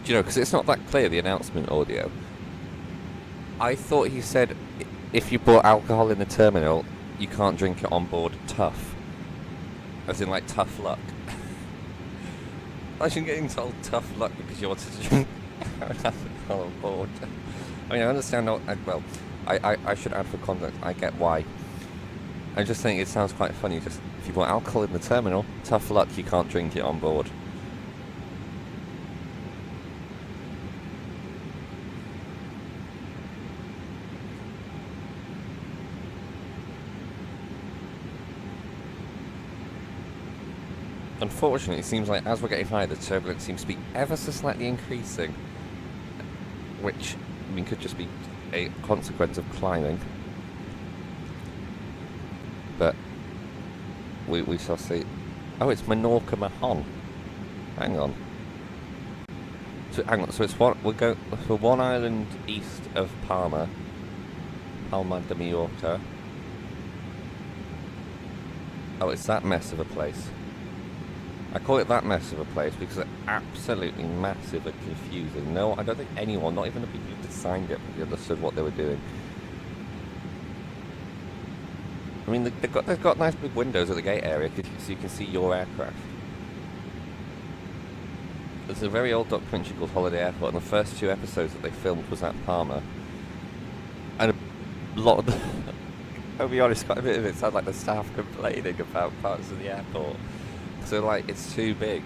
You know, because it's not that clear, the announcement audio. I thought he said if you bought alcohol in the terminal, you can't drink it on board. Tough. As in, like, tough luck. Imagine getting told tough luck because you wanted to drink alcohol on board. I mean, I understand, well, I should add for context, I get why. I just think it sounds quite funny, just, if you bought alcohol in the terminal, tough luck, you can't drink it on board. Unfortunately, it seems like as we're getting higher, the turbulence seems to be ever so slightly increasing, which, I mean, could just be a consequence of climbing. But we shall see. Oh, it's Menorca-Mahon. Hang on. So hang on. So it's we're going for one island east of Palma de Mallorca. Oh, it's that mess of a place. I call it that mess of a place because it's absolutely massive and confusing. No, I don't think anyone, not even the people who designed it, really understood what they were doing. I mean, they've got nice big windows at the gate area so you can see your aircraft. There's a very old documentary called Holiday Airport, and the first 2 episodes that they filmed was at Palma. And a lot of the... I'll be honest, quite a bit of it sounded like the staff complaining about parts of the airport. So, like, it's too big.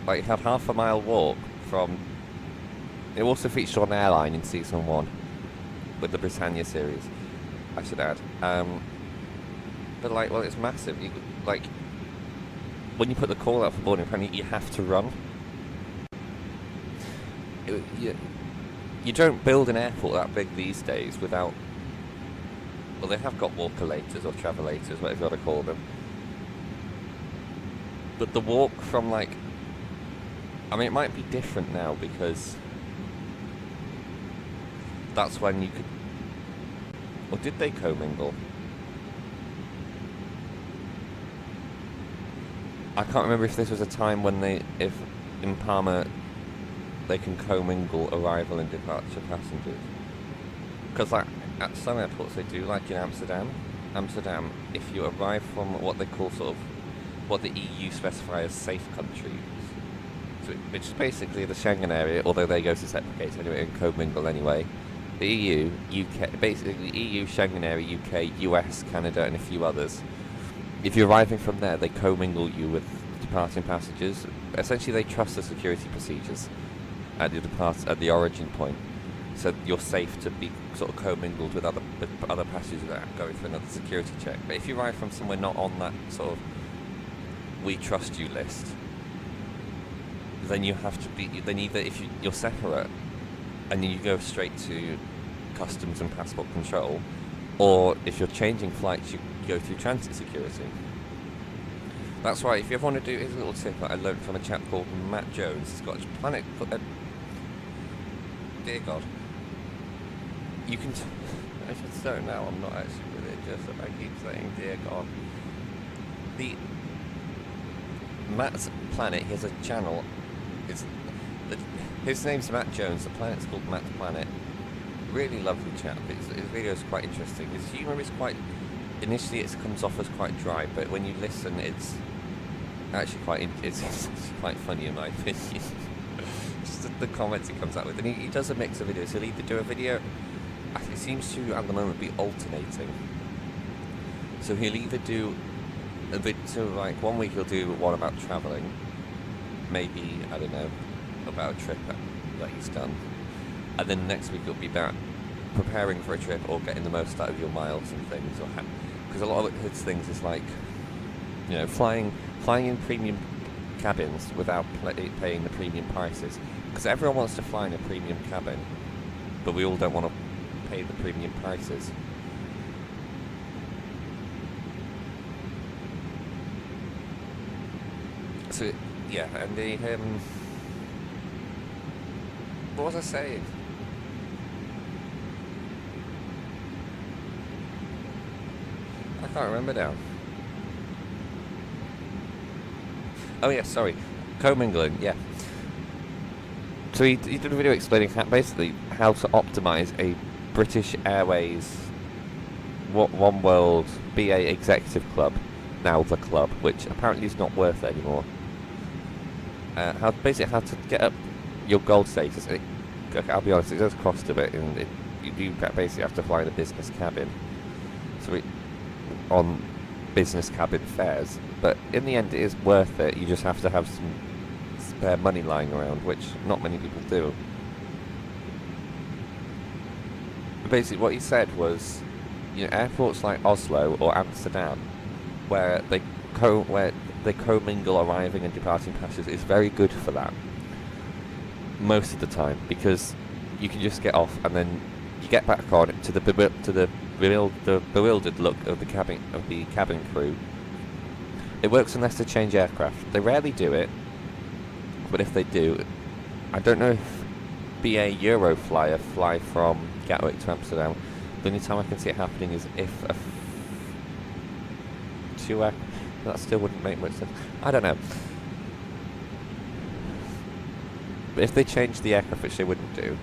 Like, you had half a mile walk from... It also featured on Airline in Season 1 with the Britannia series, I should add. But, like, well, it's massive. when you put the call out for boarding, apparently you have to run. You don't build an airport that big these days without... Well, they have got walker-laters or travel-laters, whatever you want to call them. But the walk from, like... I mean, it might be different now because... That's when you could... Or did they commingle? I can't remember if this was a time when if in Palma they can commingle arrival and departure passengers. Because like at some airports they do, like in Amsterdam. Amsterdam, if you arrive from what they call sort of what the EU specify as safe countries, so which is basically the Schengen area, although they go to separate gates anyway and commingle anyway. The EU, UK, basically EU, Schengen area, UK, US, Canada, and a few others. If you're arriving from there, they commingle you with departing passengers. Essentially, they trust the security procedures at the origin point, so you're safe to be sort of commingled with other passengers that are going through another security check. But if you arrive from somewhere not on that sort of "we trust you" list, then you have to be. Then either if you're separate, and then you go straight to customs and passport control, or if you're changing flights, you go through transit security. That's why if you ever want to do, here's a little tip that I learned from a chap called Matt Jones, the Scottish Planet. Dear God, you can. I just don't know. I'm not actually religious, if I keep saying dear God. Matt's Planet. He has a channel. His name's Matt Jones. The planet's called Matt's Planet. Really lovely chap. His video is quite interesting. His humour is quite... Initially it comes off as quite dry, but when you listen it's actually quite... It's quite funny in my opinion. Just the comments he comes out with. And he does a mix of videos. He'll either do a video... It seems to, at the moment, be alternating. So he'll either do... So like, one week he'll do one about travelling. Maybe, I don't know, about a trip that he's done. And then next week it'll be about preparing for a trip or getting the most out of your miles and things. Because a lot of his things is like, you know, flying in premium cabins without paying the premium prices. Because everyone wants to fly in a premium cabin, but we all don't want to pay the premium prices. So, yeah, and the, what was I saying? I can't remember now. Oh yeah, sorry. Commingling, yeah. So he did a video explaining basically how to optimise a British Airways One World BA Executive Club, now the club, which apparently is not worth it anymore. How to get up your gold status. I'll be honest, it does cost a bit, and you do basically have to fly in a business cabin. So on business cabin fares, but in the end it is worth it. You just have to have some spare money lying around, which not many people do. Basically what he said was, you know, airports like Oslo or Amsterdam, where they commingle arriving and departing passengers, is very good for that most of the time, because you can just get off and then you get back on to the bewildered look of the cabin crew. It works unless they change aircraft. They rarely do it, but if they do, I don't know if BA Euroflyer fly from Gatwick to Amsterdam. The only time I can see it happening is if that still wouldn't make much sense. I don't know. But if they change the aircraft, which they wouldn't do,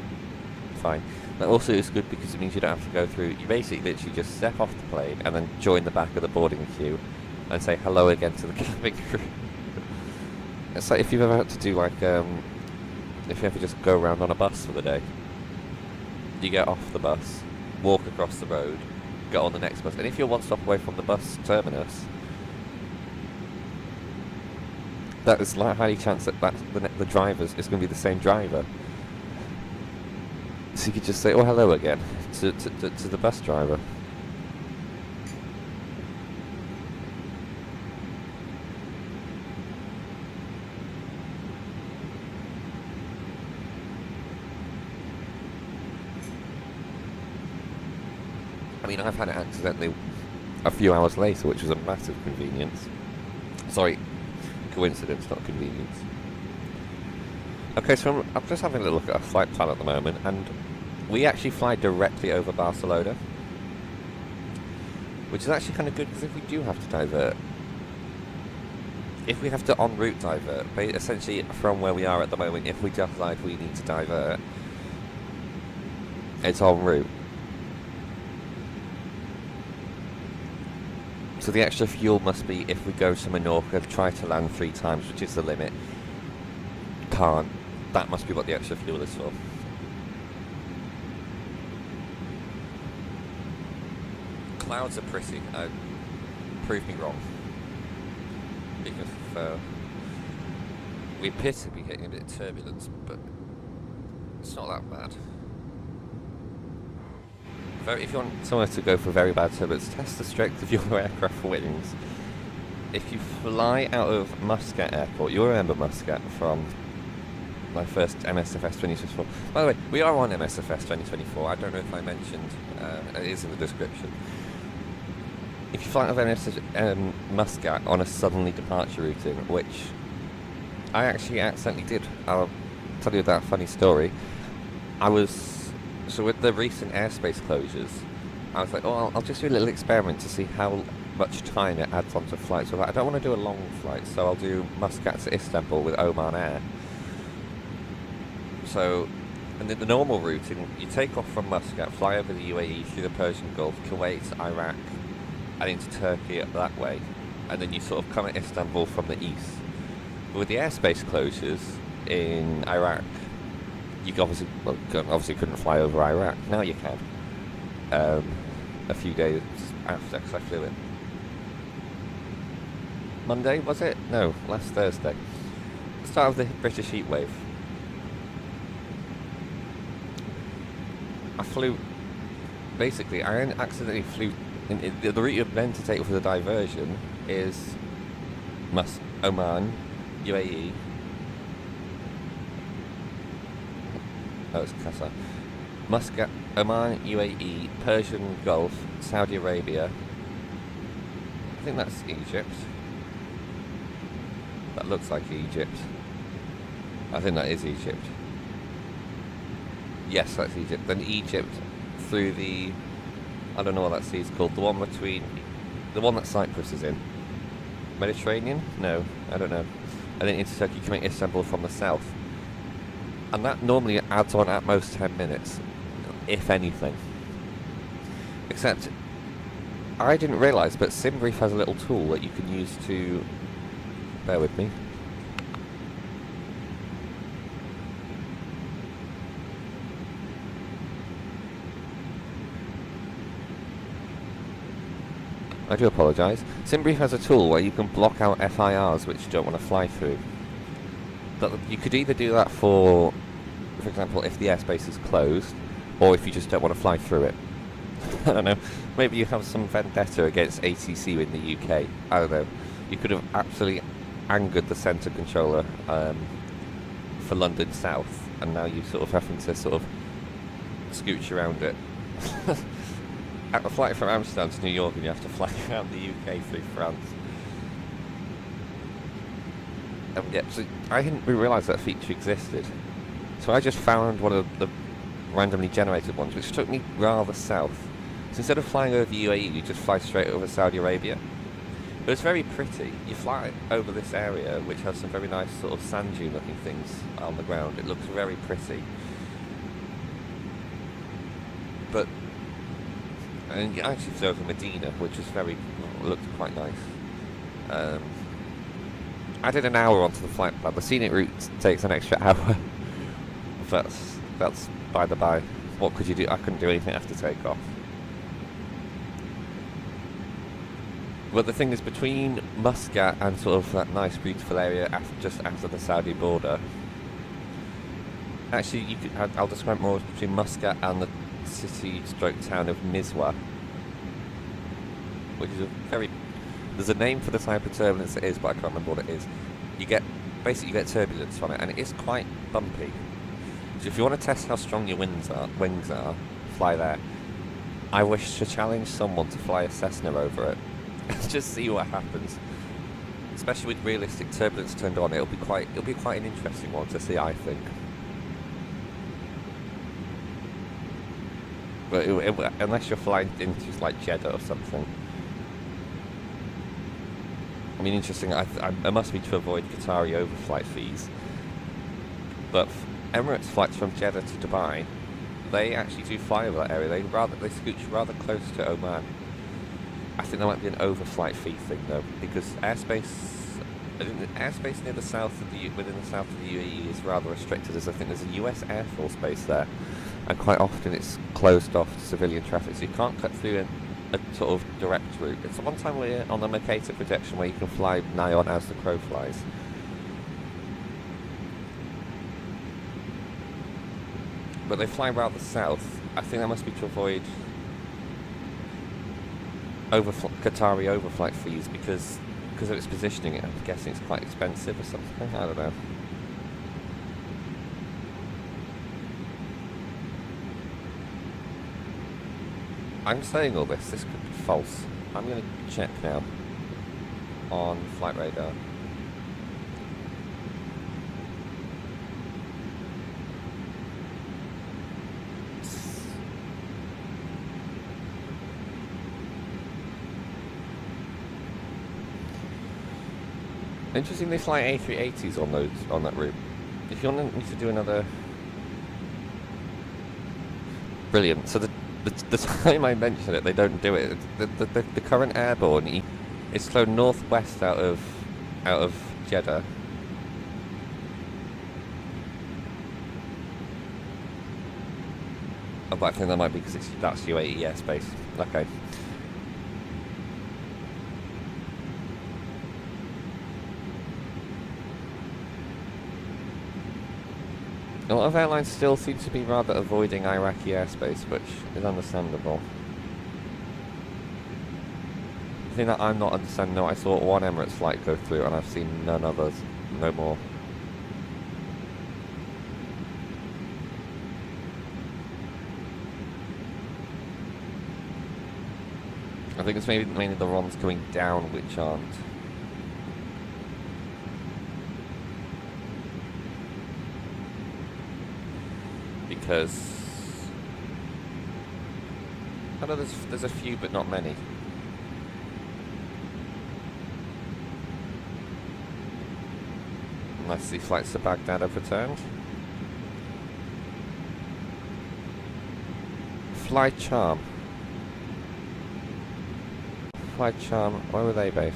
fine. That also is good because it means you don't have to go through. You basically literally just step off the plane and then join the back of the boarding queue and say hello again to the cabin crew. It's like if you've ever had to do like if you ever just go around on a bus for the day. You get off the bus, walk across the road, get on the next bus, and if you're one stop away from the bus terminus, that is like highly chance that the driver's is going to be the same driver. So you could just say, "Oh, hello again," to the bus driver. I mean, I've had it accidentally a few hours later, which was a massive convenience. Sorry, coincidence, not convenience. Okay, so I'm just having a look at our flight plan at the moment, and we actually fly directly over Barcelona, which is actually kind of good, because if we do have to divert, if we have to en route divert, essentially from where we are at the moment, if we decide we need to divert, it's en route. So the extra fuel must be if we go to Menorca, try to land 3 times, which is the limit. Can't. That must be what the extra fuel is for. Clouds are pretty. Prove me wrong. Because we appear to be getting a bit of turbulence, but it's not that bad. If you want somewhere to go for very bad turbulence, test the strength of your aircraft wings. If you fly out of Muscat Airport, you'll remember Muscat from my first MSFS 2024. By the way, we are on MSFS 2024. I don't know if I mentioned, it is in the description. If you fly out of Muscat on a southerly departure routing, which I actually accidentally did, I'll tell you that funny story. So with the recent airspace closures, I was like, oh, I'll just do a little experiment to see how much time it adds onto flights. So I don't want to do a long flight, so I'll do Muscat to Istanbul with Oman Air. So, and in the normal routing, you take off from Muscat, fly over the UAE, through the Persian Gulf, Kuwait, Iraq, and into Turkey that way. And then you sort of come at Istanbul from the east. But with the airspace closures in Iraq, you obviously couldn't fly over Iraq. Now you can. A few days after, because I flew it. Monday, was it? No, last Thursday. Start of the British heatwave. I flew. Basically, I accidentally flew. The route you're meant to take for the diversion is Oman, UAE. Oh, it's Qatar. Muscat, Oman, UAE, Persian Gulf, Saudi Arabia. I think that's Egypt. That looks like Egypt. I think that is Egypt. Yes, that's Egypt. Then Egypt through the, I don't know what that sea is called, the one that Cyprus is in. Mediterranean? No, I don't know. And then into Turkey, coming Istanbul from the south. And that normally adds on at most 10 minutes, if anything. Except, I didn't realise, but SimBrief has a little tool that you can use to... Bear with me. I do apologise. SimBrief has a tool where you can block out FIRs which you don't want to fly through. But you could either do that for example, if the airspace is closed, or if you just don't want to fly through it. I don't know. Maybe you have some vendetta against ATC in the UK. I don't know. You could have absolutely angered the centre controller for London South, and now you're sort of having to sort of scooch around it. At a flight from Amsterdam to New York, and you have to fly around the UK through France. Yeah, so I didn't realise that feature existed. So I just found one of the randomly generated ones, which took me rather south. So instead of flying over the UAE, you just fly straight over Saudi Arabia. But it's very pretty. You fly over this area, which has some very nice sort of sand dune looking things on the ground. It looks very pretty. And you actually flew over Medina, which is looked quite nice. I did an hour onto the flight plan. The scenic route takes an extra hour. That's by the by. What could you do? I couldn't do anything after takeoff. But the thing is, between Muscat and sort of that nice, beautiful area just after the Saudi border, actually, I'll describe more between Muscat and the city/town of Nizwa, which is there's a name for the type of turbulence it is, but I can't remember what it is. You get turbulence from it, and it is quite bumpy. So if you want to test how strong your wings are, fly there. I wish to challenge someone to fly a Cessna over it. Just see what happens. Especially with realistic turbulence turned on, it'll be quite an interesting one to see, I think. But unless you're flying into like Jeddah or something. I mean, interesting. I must be to avoid Qatari overflight fees. But Emirates flights from Jeddah to Dubai, they actually do fly over that area. They scooch rather close to Oman. I think there might be an overflight fee thing though, because airspace near the south of within the south of the UAE is rather restricted, as I think there's a US Air Force base there, and quite often it's closed off to civilian traffic, so you can't cut through a sort of direct route. It's one time we're on the Mercator projection where you can fly nigh on as the crow flies. But they fly rather south. I think that must be to avoid Qatari overflight fees because of its positioning. I'm guessing it's quite expensive or something. I don't know. I'm saying all this could be false. I'm going to check now on flight radar. Interesting, they fly A380s on that route. If you want me to do another... Brilliant. So the time I mention it, they don't do it. The current airborne is flown northwest out of Jeddah. Oh, but I think that might be because that's UAE airspace. Okay. A lot of airlines still seem to be rather avoiding Iraqi airspace, which is understandable. The thing that I'm not understanding, though, I saw one Emirates flight go through and I've seen none others, no more. I think it's mainly the ones going down which aren't. Because I know there's a few, but not many. Unless the flights to Baghdad have returned. Fly Charm. Fly Charm. Where were they based?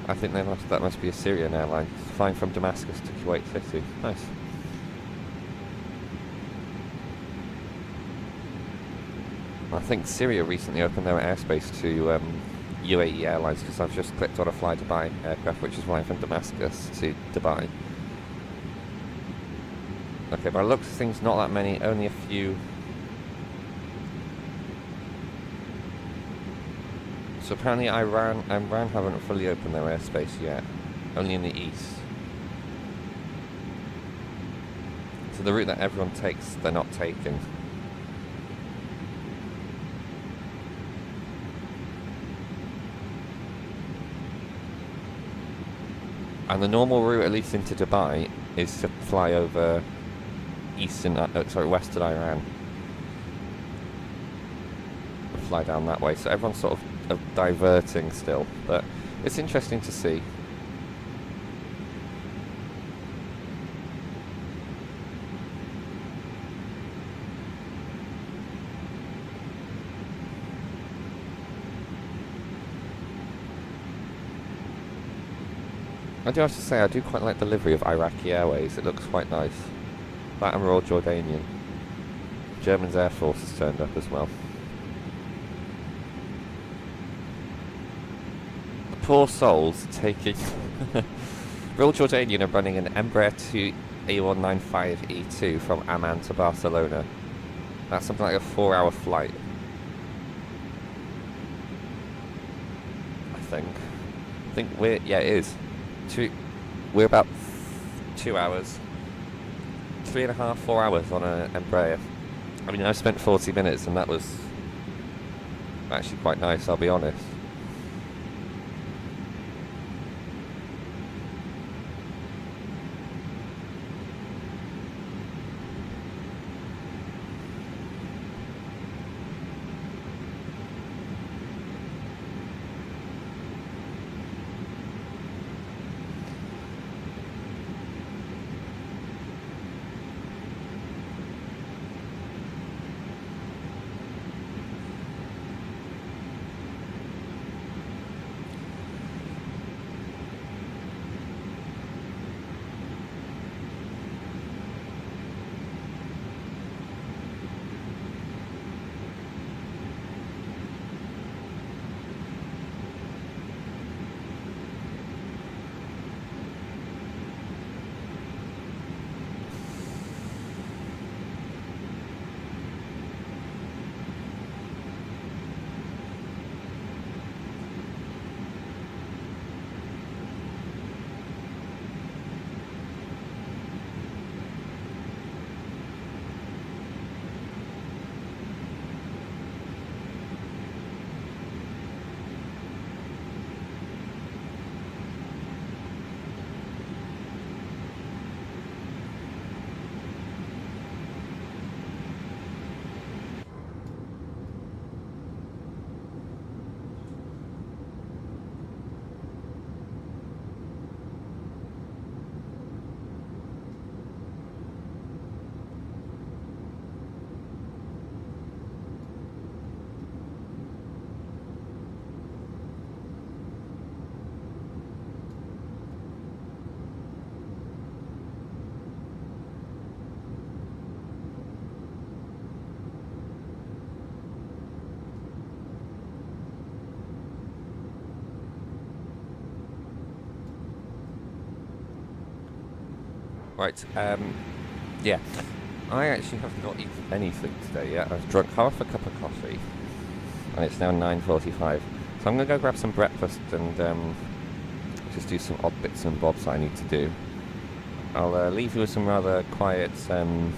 I think that must be a Syrian airline flying from Damascus to Kuwait City. Nice. I think Syria recently opened their airspace to UAE airlines, because I've just clicked on a Fly Dubai aircraft which is flying from Damascus to Dubai. Okay, by the looks of things, not that many, only a few. So apparently Iran haven't fully opened their airspace yet, only in the east. So the route that everyone takes, they're not taking. And the normal route, at least into Dubai, is to fly over western Iran. Fly down that way. So everyone's sort of diverting still, but it's interesting to see. I do have to say, I do quite like the livery of Iraqi Airways. It looks quite nice. That and Royal Jordanian. German's Air Force has turned up as well. The poor souls taking... Royal Jordanian are running an Embraer 2A195E2 from Amman to Barcelona. That's something like a 4-hour flight. I think yeah, it is. We're about 2 hours, 3.5, 4 hours on an Embraer. I mean, I spent 40 minutes and that was Actually quite nice, I'll be honest. Right, yeah. I actually have not eaten anything today yet. I've drunk half a cup of coffee, and it's now 9:45. So I'm going to go grab some breakfast and just do some odd bits and bobs I need to do. I'll leave you with some rather quiet, just some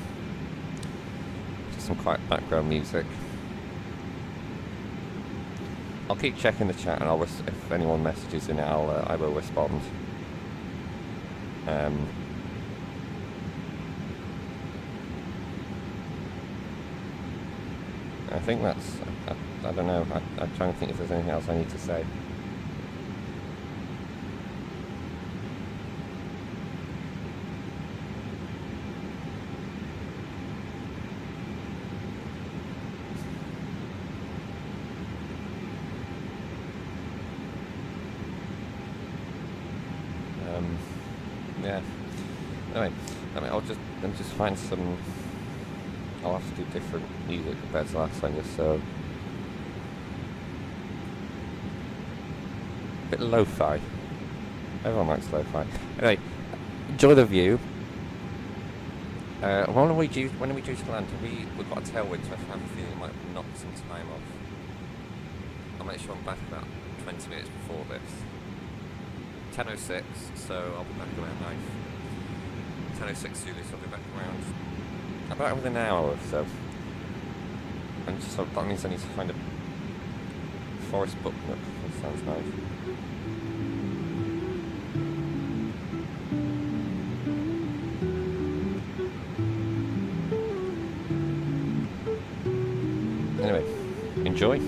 quiet background music. I'll keep checking the chat, and if anyone messages in it, I will respond. I think that's, I don't know, I'm trying to think if there's anything else I need to say. Yeah. Anyway, let me just find some. I'll have to do different music compared to last time, just so a bit lo-fi. Everyone likes lo-fi. Anyway, enjoy the view. When are we due to land? We've got a tailwind, so I have a feeling it might knock some time off. I'll make sure I'm back about 20 minutes before this. 10:06, so I'll be back around 9. 10:06 Zulu, so I'll be back around about within an hour or so. And just so that means I need to find a forest book nook. That sounds nice. Anyway, enjoy.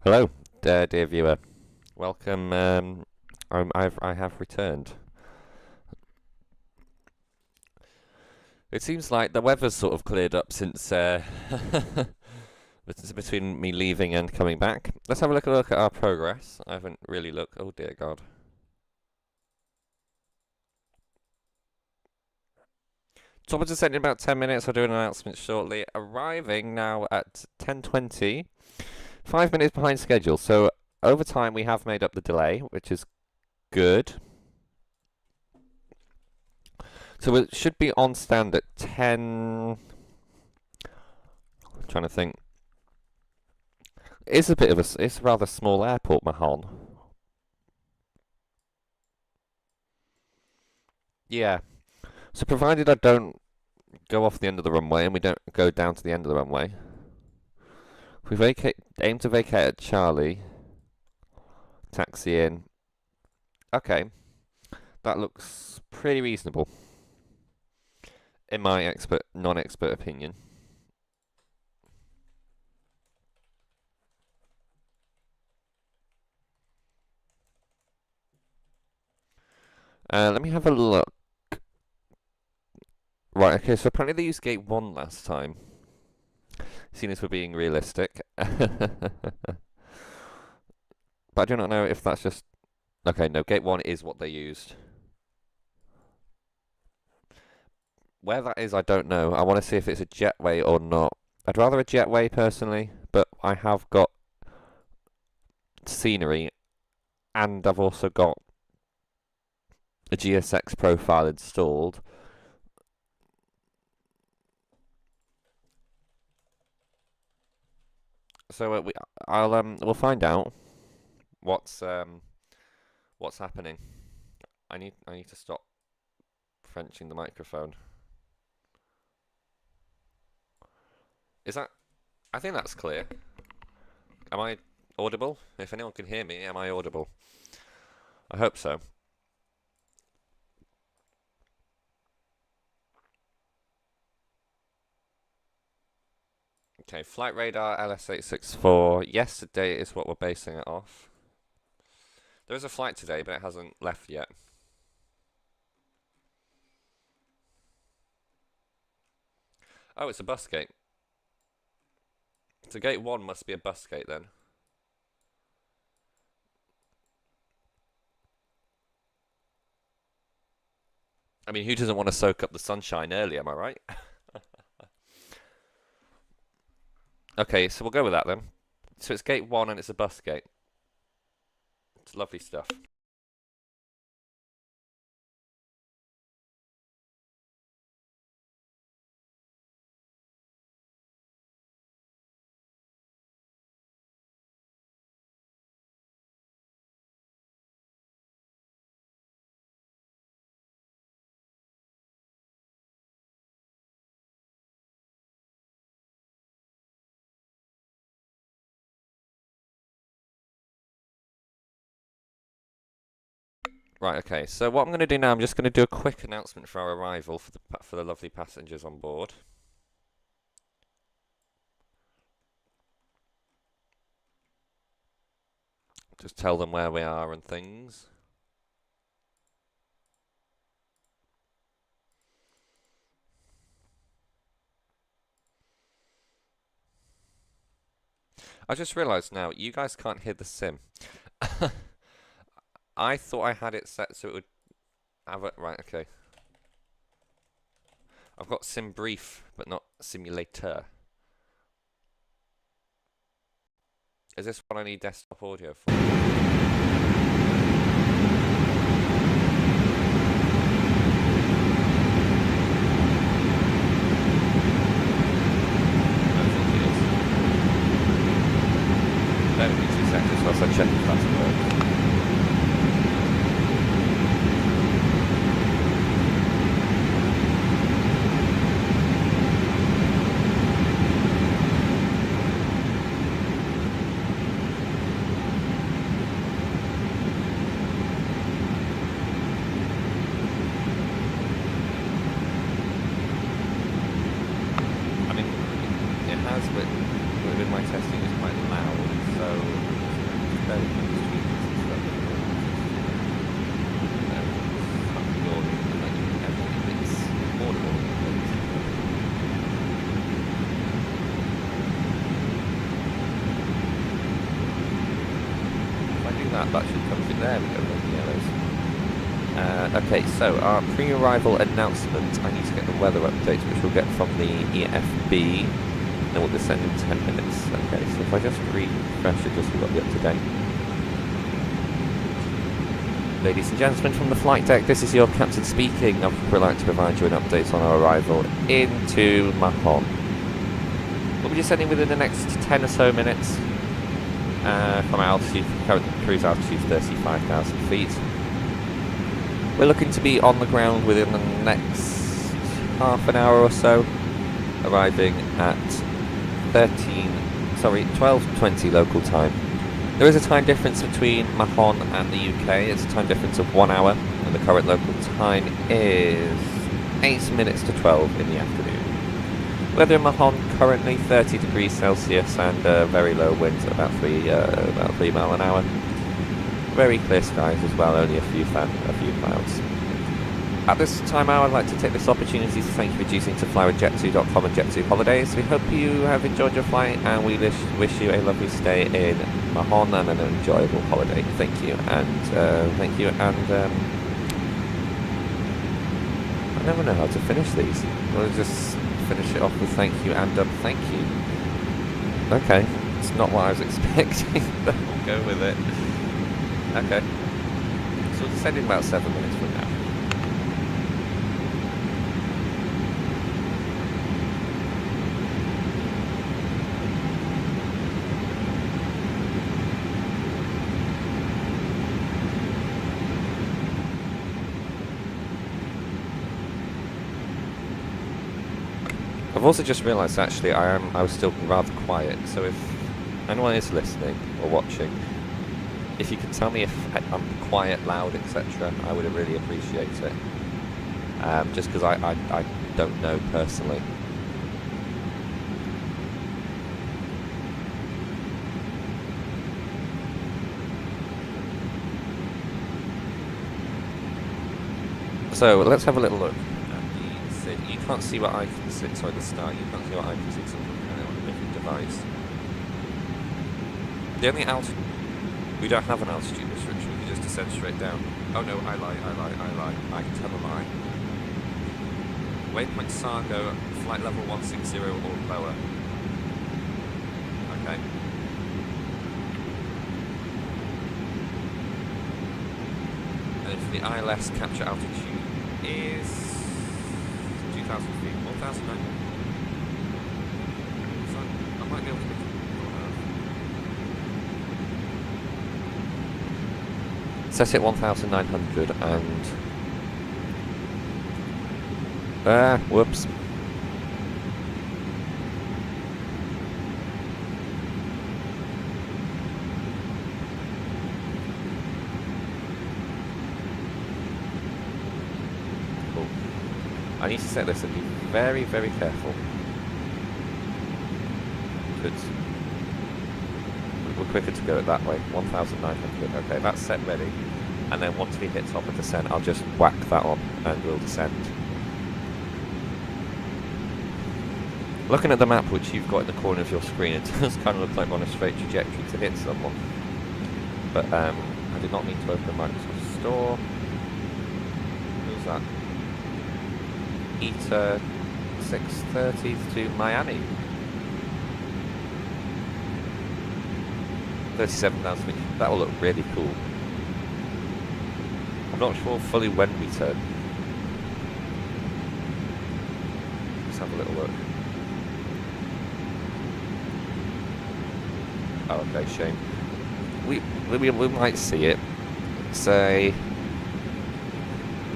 Hello, dear viewer. Welcome. I have returned. It seems like the weather's sort of cleared up since between me leaving and coming back. Let's have a look at our progress. I haven't really looked. Oh dear God. Top of descent in about 10 minutes. I'll do an announcement shortly. Arriving now at 10:20. 5 minutes behind schedule. So over time we have made up the delay, which is good. So it should be on stand at 10. I'm trying to think. It's it's a rather small airport, Mahon. Yeah. So provided I don't go off the end of the runway and we don't go down to the end of the runway, we aim to vacate at Charlie. Taxi in. Okay. That looks pretty reasonable. In my non-expert opinion. Let me have a look. Right, okay, so apparently they used gate 1 last time. Seeing as we're being realistic. But I do not know if that's just... Okay, no, gate 1 is what they used. Where that is, I don't know. I want to see if it's a jetway or not. I'd rather a jetway, personally, but I have got scenery, and I've also got a GSX profile installed. So we'll find out what's happening. I need to stop Frenching the microphone. Is that? I think that's clear. Am I audible? If anyone can hear me, am I audible? I hope so. Okay, flight radar LS864. Yesterday is what we're basing it off. There is a flight today, but it hasn't left yet. Oh, it's a bus gate. So gate 1 must be a bus gate then. I mean, who doesn't want to soak up the sunshine early, am I right? Okay, so we'll go with that then. So it's gate 1 and it's a bus gate. It's lovely stuff. Right, okay, so what I'm going to do now, I'm just going to do a quick announcement for our arrival for the lovely passengers on board. Just tell them where we are and things. I just realised now, you guys can't hear the sim. I thought I had it set so it would have it. Right, okay. I've got sim brief, but not simulator. Is this what I need desktop audio for? Bear with me 2 seconds whilst I check if that's worked. I mean, it has, but with my testing it's quite loud. So, very much that should come through. There we go, the yellows. Okay, so our pre-arrival announcement. I need to get the weather updates, which we'll get from the EFB. Then we'll descend in 10 minutes. Okay, so if I just refresh it, just so we've got the up-to-date. Ladies and gentlemen from the flight deck, this is your captain speaking. We'd like to provide you an update on our arrival into Mahon. We'll be descending within the next 10 or so minutes. From altitude, current cruise altitude 35,000 feet. We're looking to be on the ground within the next half an hour or so, arriving at 12:20 local time. There is a time difference between Mahon and the UK. It's a time difference of 1 hour, and the current local time is 8 minutes to 12 in the afternoon. Weather in Mahon currently 30 degrees Celsius and very low winds at about 3 miles an hour. Very clear skies as well, only a few clouds. At this time I would like to take this opportunity to thank you for choosing to fly with Jet2.com and Jet2 Holidays. We hope you have enjoyed your flight and we wish you a lovely stay in Mahon and an enjoyable holiday. Thank you and I never know how to finish these. We'll just finish it off with thank you and thank you. Okay, it's not what I was expecting, but we'll go with it. Okay, so we'll descend in about 7 minutes from now. I've also just realised actually I was still rather quiet, so if anyone is listening or watching, if you could tell me if I'm quiet, loud, etc., I would really appreciate it. Just because I don't know personally. So let's have a little look. You can't see what I can see. Sorry, the start. You can't see what I can see. So on a different device. The only altitude. We don't have an altitude restriction. We can just descend straight down. Oh no, I lie. I can tell a lie. Waypoint Sargo, flight level 160 or lower. Okay. And for the ILS capture altitude is 2,000 feet, 1,900. So I might be able to make it. Set it 1,900 and whoops. I need to set this and be very, very careful. We're quicker to go it that way. 1,900. Okay, that's set ready. And then once we hit top of descent, I'll just whack that on and we'll descend. Looking at the map which you've got in the corner of your screen, it does kind of look like we're on a straight trajectory to hit someone. But I did not need to open Microsoft Store. Who's that? ETA 630 to Miami. 37,000 feet. That will look really cool. I'm not sure fully when we turn. Let's have a little look. Oh, okay, shame. We might see it. Say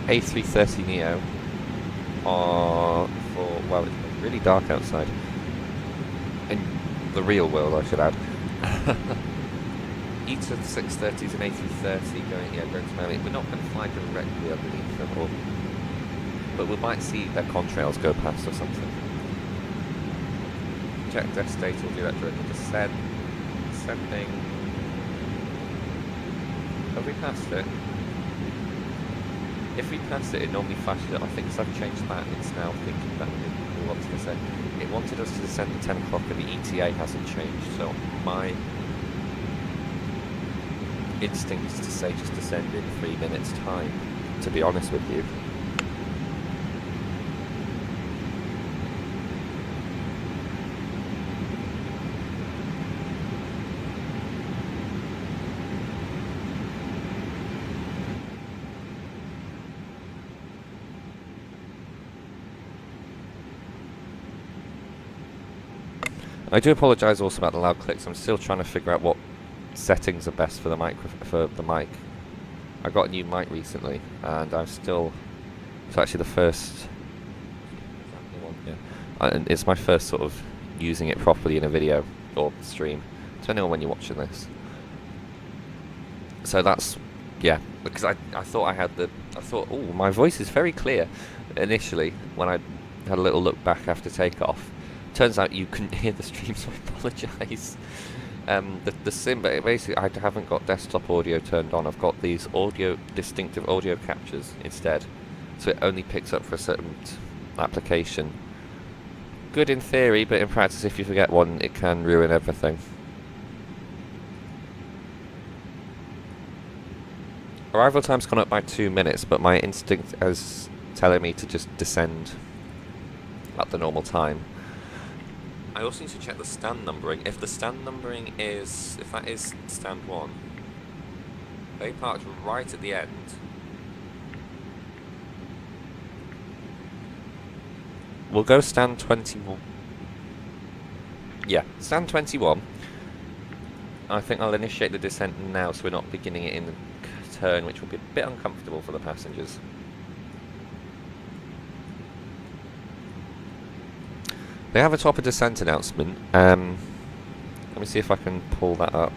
A330neo. Well, it's really dark outside. In the real world, I should add. ETA 630s and A330 going to Miami. We're not going to fly directly underneath them, but we might see their contrails go past or something. Check desk data, we'll do that during the descent. descending. Have we passed it? If we pass it, it normally flashes it. I think because I've changed that, it's now thinking that it wants to descend. It wanted us to descend at 10 o'clock, but the ETA hasn't changed, so my instinct is to say just descend in 3 minutes' time, to be honest with you. I do apologise also about the loud clicks. I'm still trying to figure out what settings are best for the mic. I got a new mic recently, and I'm still. It's actually the first. Yeah, and it's my first sort of using it properly in a video or stream, depending on when you're watching this. So that's yeah, because I thought I had the. I thought, oh, my voice is very clear initially when I had a little look back after takeoff. Turns out you couldn't hear the stream, so I apologise. The sim, but basically I haven't got desktop audio turned on. I've got these distinctive audio captures instead, so it only picks up for a certain application. Good in theory, but in practice, if you forget one, it can ruin everything. Arrival time's gone up by 2 minutes, but my instinct is telling me to just descend at the normal time. I also need to check the stand numbering. If the stand numbering is, if that is stand 1, they parked right at the end. We'll go stand 21. Yeah, stand 21. I think I'll initiate the descent now, so we're not beginning it in the turn, which will be a bit uncomfortable for the passengers. They have a top of descent announcement. Let me see if I can pull that up.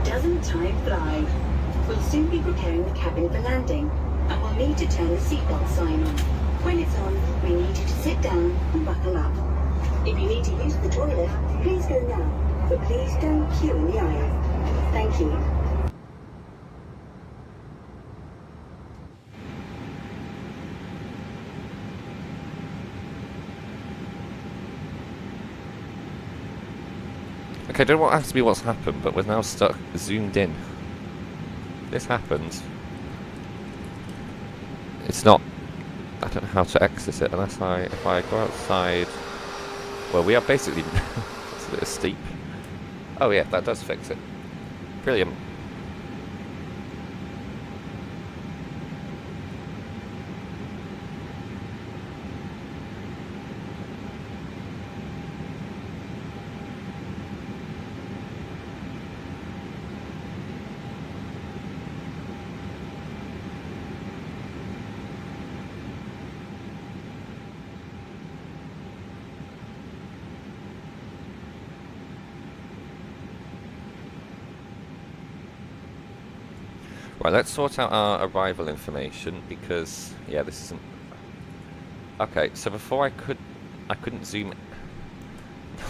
Doesn't time fly? We'll soon be preparing the cabin for landing, and we'll need to turn the seatbelt sign on. When it's on, we need you to sit down and buckle up. If you need to use the toilet, please go now, but please don't queue in the aisle. Thank you. Okay, I don't know what has to be what's happened, but we're now stuck zoomed in. This happens. It's not. I don't know how to exit it unless if I go outside. Well, we are basically. It's a bit steep. Oh yeah, that does fix it. Brilliant. Right, let's sort out our arrival information because yeah, this isn't. Okay, so before I couldn't zoom.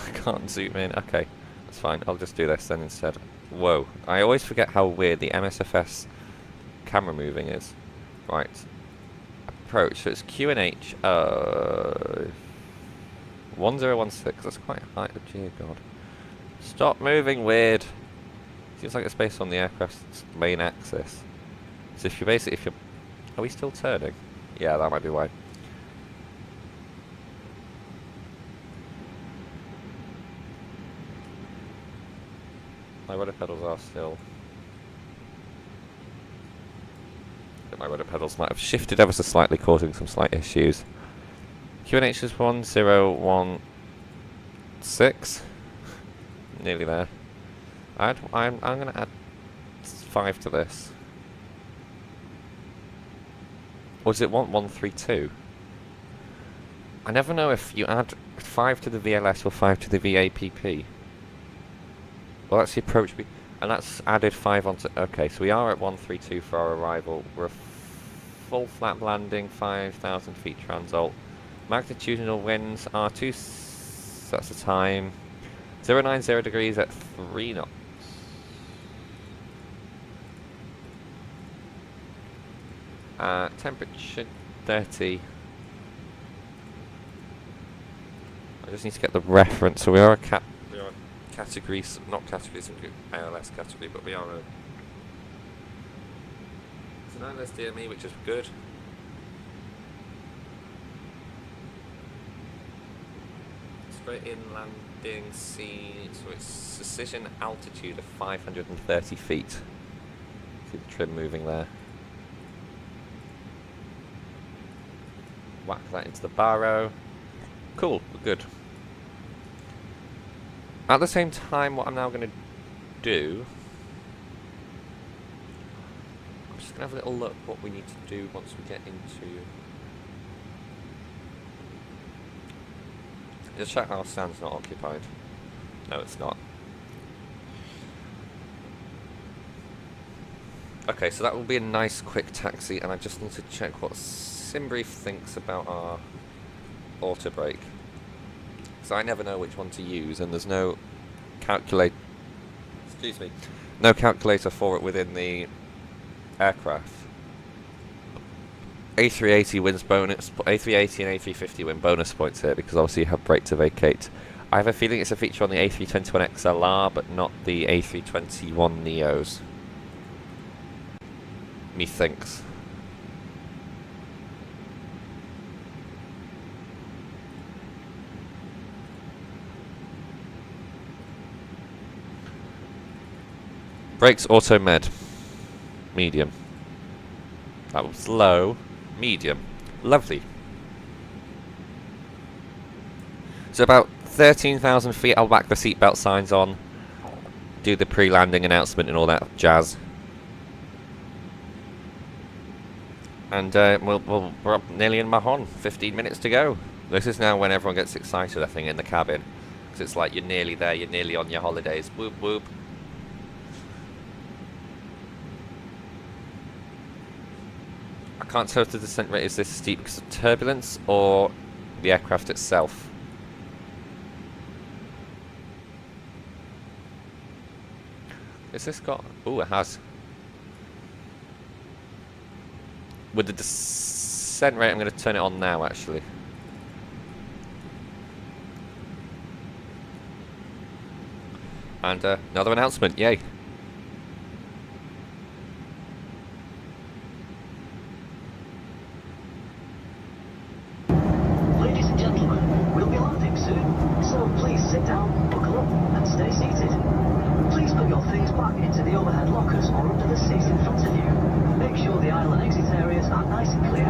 I can't zoom in. Okay, that's fine. I'll just do this then instead. Whoa! I always forget how weird the MSFS camera moving is. Right. Approach. So it's QNH 1016. That's quite high. Oh, dear God. Stop moving, weird. Seems like it's based on the aircraft's main axis. So if you're are we still turning? Yeah, that might be why. My rudder pedals are still. But my rudder pedals might have shifted ever so slightly, causing some slight issues. QNH is 1016. Nearly there. I'm gonna add. 5 to this? Or does it want 132? I never know if you add 5 to the VLS or 5 to the VAPP. Well, that's the approach. And that's added 5 onto... Okay, so we are at 132 for our arrival. We're a full flat landing, 5,000 feet transalt. Magnitudinal winds are 2... That's the time. 090 degrees at 3 knots. Temperature 30. I just need to get the reference. So we are a categories, not categories, ALS category, but we are a... It's an ALS DME, which is good. Straight in landing sea, so it's precision altitude of 530 feet. See the trim moving there. Whack that into the barrow. Cool, we're good. At the same time, what I'm now going to do, I'm just going to have a little look what we need to do once we get into... Just check our stand's not occupied. No, it's not. Okay, so that will be a nice quick taxi, and I just need to check what Simbrief thinks about our auto brake. So I never know which one to use, and there's no calculator. Excuse me, no calculator for it within the aircraft. A380 wins bonus. A380 and A350 win bonus points here because obviously you have brake to vacate. I have a feeling it's a feature on the A321XLR, but not the A321neos. Methinks. Brakes auto med. Medium. That was low. Medium. Lovely. So about 13,000 feet, I'll whack the seatbelt signs on, do the pre-landing announcement and all that jazz. And we're up nearly in Mahon, 15 minutes to go. This is now when everyone gets excited, I think, in the cabin. Because it's like you're nearly there, you're nearly on your holidays. Whoop, whoop. I can't tell if the descent rate is this steep because of turbulence or the aircraft itself. Has this got... Ooh, it has. With the descent rate, I'm going to turn it on now, actually. And another announcement, yay. Ladies and gentlemen, we'll be landing soon, so please sit down, buckle up, and stay seated. Please put your things back into the overhead lockers or under the seats in front of you. Make sure the aisle and exit areas are nice and clear.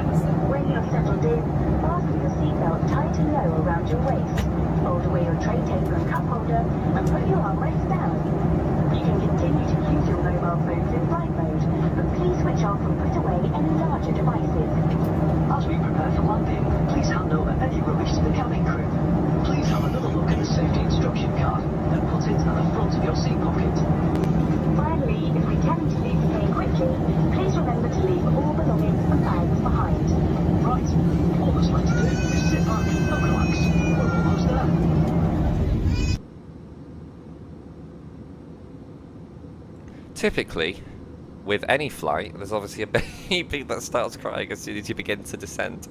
When you're settled in, fasten your seatbelt tight and low around your waist. Fold away your tray table and cup holder, and put your armrest down. You can continue to use your mobile phones in flight mode, but please switch off and put away any larger devices. As we prepare for landing, please hand over any rubbish to the cabin crew. Please have another look at the safety instruction card and put it at the front of your seat pocket. Finally, if we tell you to leave the plane quickly, please remember to leave all belongings and bags behind. Right, all that's left to do is sit back and relax. We're almost there. Typically, with any flight, there's obviously a baby that starts crying as soon as you begin to descend.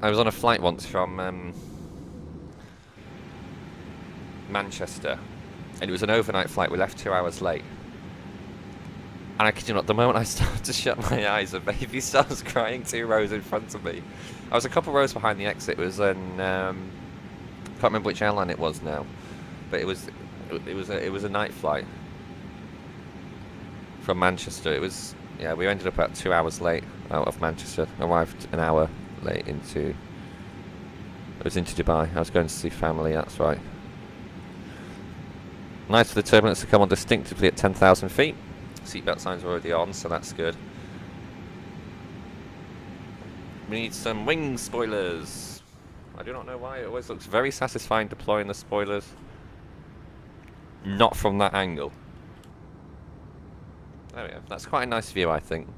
I was on a flight once from Manchester, and it was an overnight flight. We left 2 hours late. And I kid you not, the moment I started to shut my eyes, a baby starts crying 2 rows in front of me. I was a couple rows behind the exit. It was an can't remember which airline it was now, but it was a night flight from Manchester. It was, yeah, we ended up about 2 hours late out of Manchester. Arrived an hour late into, it was into Dubai. I was going to see family, that's right. Nice for the turbulence to come on distinctively at 10,000 feet. Seatbelt signs are already on, so that's good. We need some wing spoilers. I do not know why. It always looks very satisfying deploying the spoilers. Not from that angle. There we go. That's quite a nice view, I think.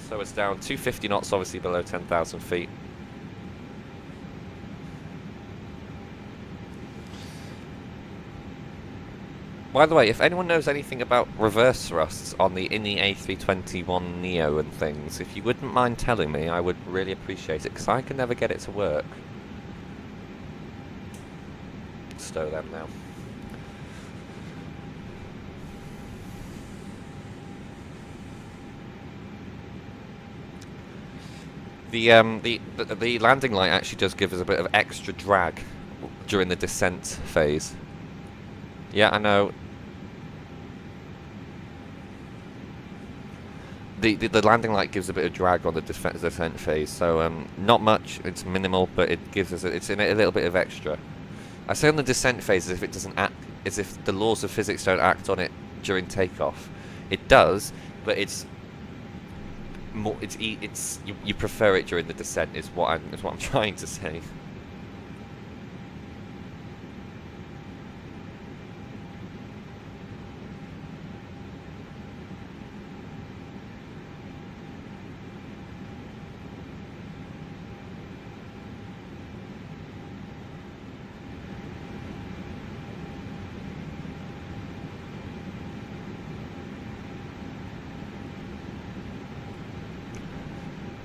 So it's down 250 knots, obviously below 10,000 feet. By the way, if anyone knows anything about reverse thrusts in the A321neo and things, if you wouldn't mind telling me, I would really appreciate it, because I can never get it to work. Stow them now. The landing light actually does give us a bit of extra drag during the descent phase. Yeah, I know. The landing light gives a bit of drag on the descent phase, so not much. It's minimal, but it gives us it's in it a little bit of extra. I say on the descent phase as if it doesn't act, as if the laws of physics don't act on it during takeoff. It does, but it's more. You prefer it during the descent. Is what I'm trying to say.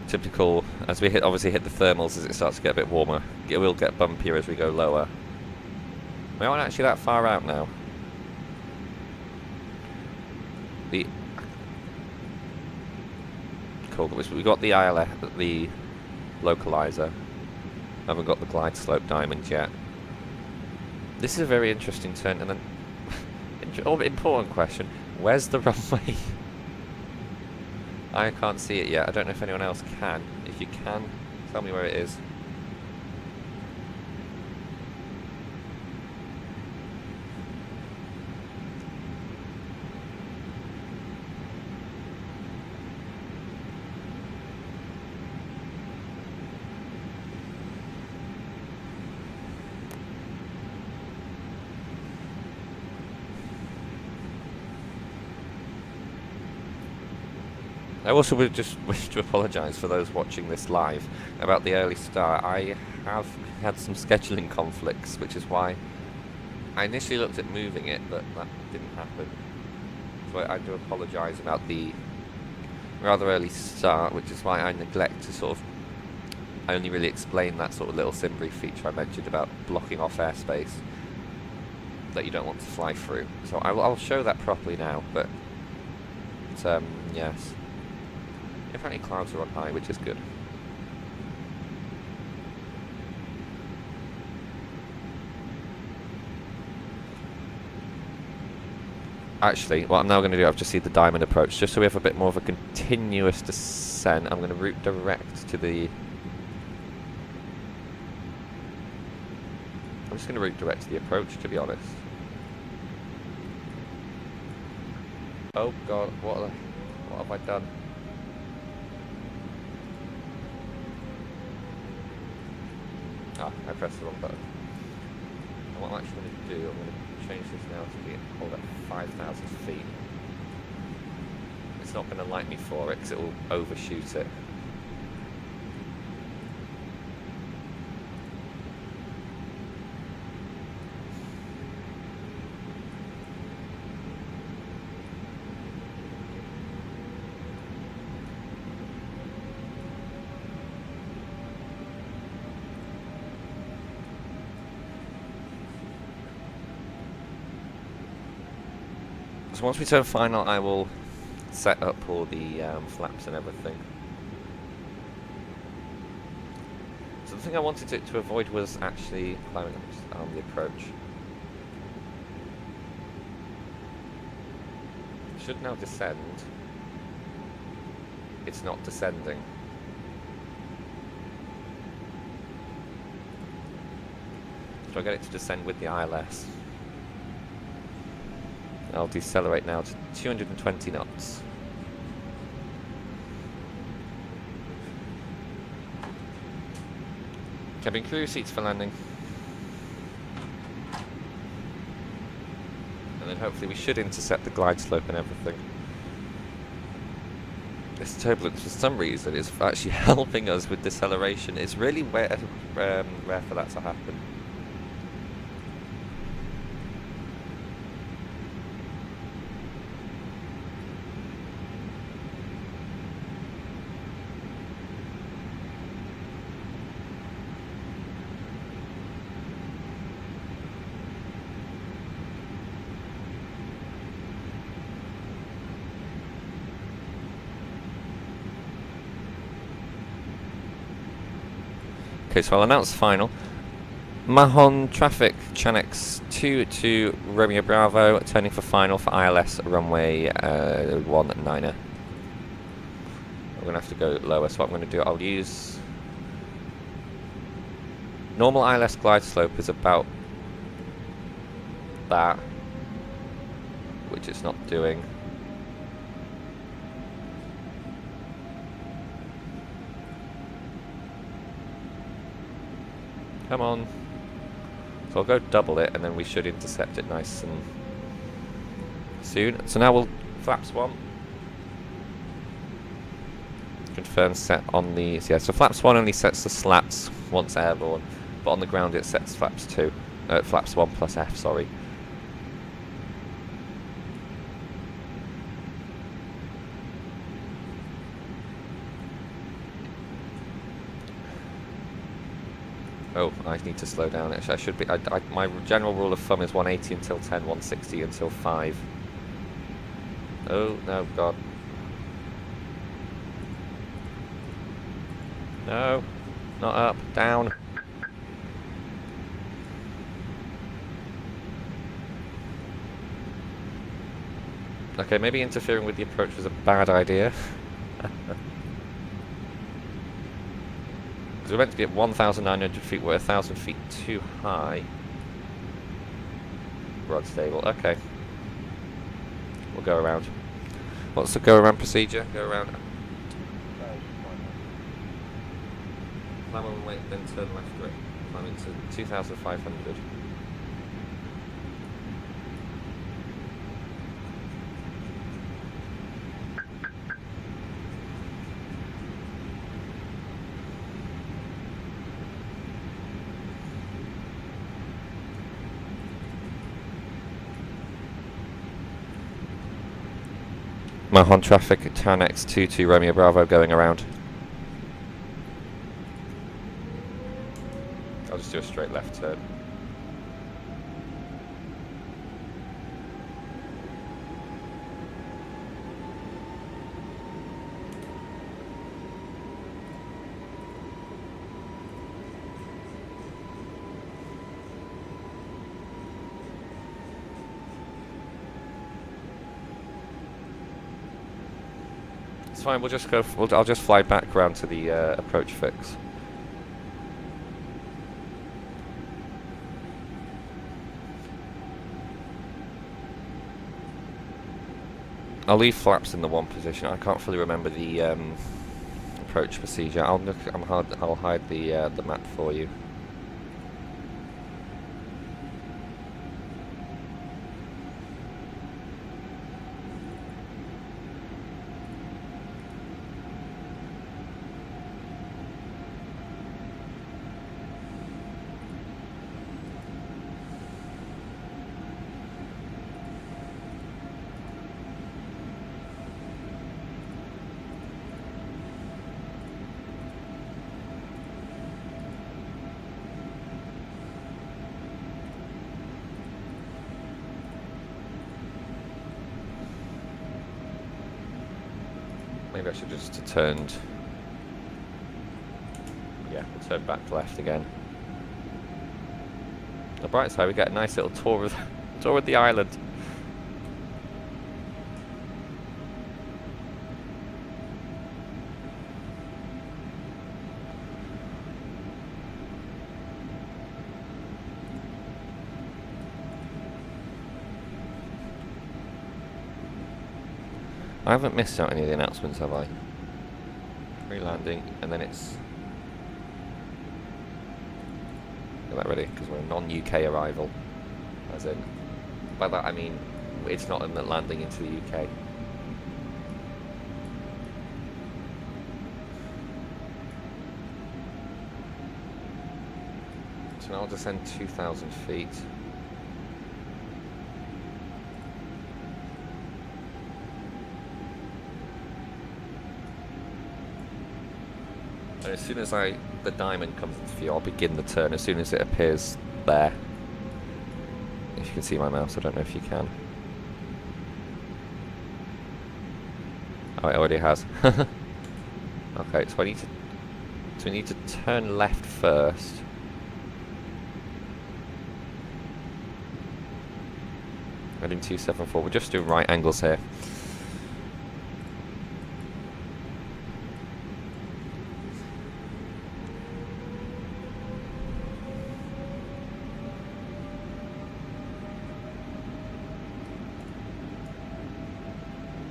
Typical, as we obviously hit the thermals as it starts to get a bit warmer. It will get bumpier as we go lower. We aren't actually that far out now. Cool. We got the ILS, the localizer. Haven't got the glide slope diamond yet. This is a very interesting turn, and then important question: where's the runway? I can't see it yet. I don't know if anyone else can. If you can, tell me where it is. I also would just wish to apologise for those watching this live about the early start. I have had some scheduling conflicts, which is why I initially looked at moving it, but that didn't happen. So I do apologise about the rather early start, which is why I neglect to sort of only really explain that sort of little sim brief feature I mentioned about blocking off airspace that you don't want to fly through. So I'll show that properly now, but yes. Apparently clouds are on high, which is good. Actually, what I'm now going to do, I've just seen the diamond approach, just so we have a bit more of a continuous descent. I'm going to route direct to the... I'm just going to route direct to the approach, to be honest. Oh god, what have I done? Ah, I pressed the wrong button. And what I'm actually going to do, I'm going to change this now to be hold at 5,000 feet. It's not going to like me for it because it will overshoot it. So once we turn final, I will set up all the flaps and everything. So the thing I wanted to avoid was actually climbing on the approach. It should now descend. It's not descending. Do I get it to descend with the ILS? I'll decelerate now to 220 knots. Cabin crew, seats for landing. And then hopefully we should intercept the glide slope and everything. This turbulence, for some reason, is actually helping us with deceleration. It's really rare for that to happen. Okay, so I'll announce the final. Mahon traffic, Chanex 2 to Romeo Bravo, turning for final for ILS runway 19er. We're going to have to go lower, so what I'm going to do, I'll use... Normal ILS glide slope is about that, which it's not doing. Come on. So I'll go double it and then we should intercept it nice and soon. So now we'll flaps 1. Confirm set on the... Yeah, so flaps 1 only sets the slats once airborne, but on the ground it sets flaps 2. Flaps 1 plus F, sorry. Oh, I need to slow down. Actually, I should be. My general rule of thumb is 180 until 10, 160 until 5. Oh no, God! No, not up, down. Okay, maybe interfering with the approach was a bad idea. Because we're meant to be at 1,900 feet, we're 1,000 feet too high. Rod stable, okay. We'll go around. What's the go around procedure? Go around. Climb over weight, then turn left grip. Climb into 2,500. Mahon traffic, Chanex 2 to Romeo Bravo going around. I'll just do a straight left turn. It's fine, we'll just go. I'll just fly back round to the approach fix. I'll leave flaps in the 1 position. I can't fully remember the approach procedure. I'll hide the map for you. Maybe I should just have turned. Yeah, we'll turn back left again. The bright side, we get a nice little tour of the island. I haven't missed out any of the announcements, have I? Pre-landing, and then it's... Get that ready, because we're a non-UK arrival. As in, by that I mean, it's not a landing into the UK. So now I'll descend 2,000 feet. And as soon as the diamond comes into view, I'll begin the turn as soon as it appears there. If you can see my mouse, I don't know if you can. Oh, it already has. Okay, so we need to turn left first. Heading 274. We're just doing right angles here.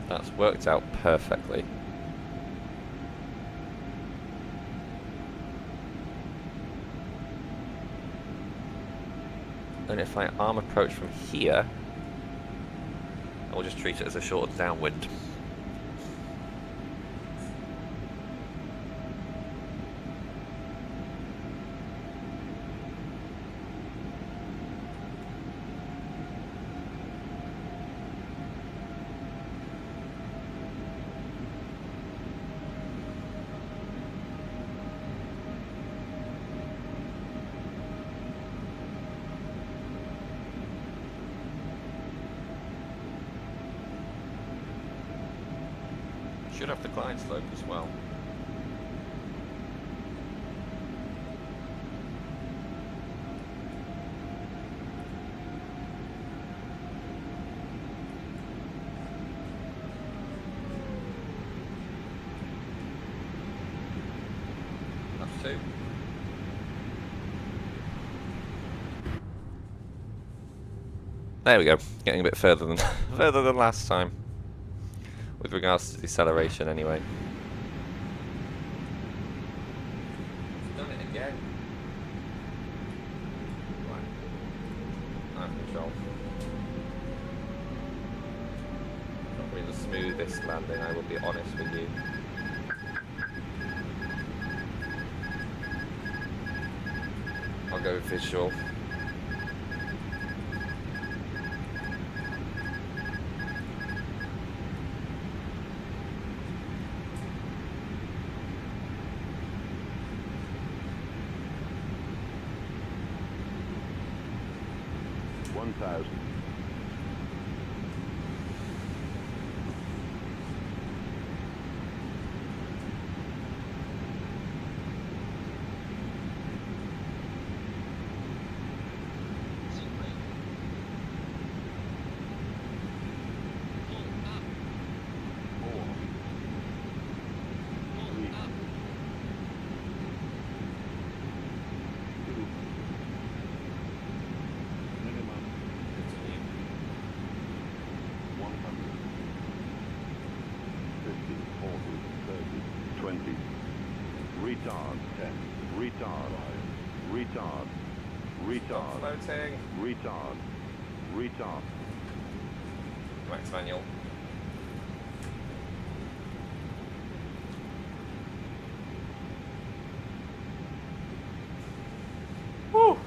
That's worked out perfectly. And if I arm approach from here, I will just treat it as a short downwind. Should have the glide slope as well. That's two. There we go. Getting a bit further than further than last time. With regards to deceleration, anyway. Done it again. Right. I have control. Not really the smoothest landing, I will be honest with you. I'll go visual. Retard, 10. Retard. Retard. Retard. Floating. Retard. Retard. Max manual. Woo!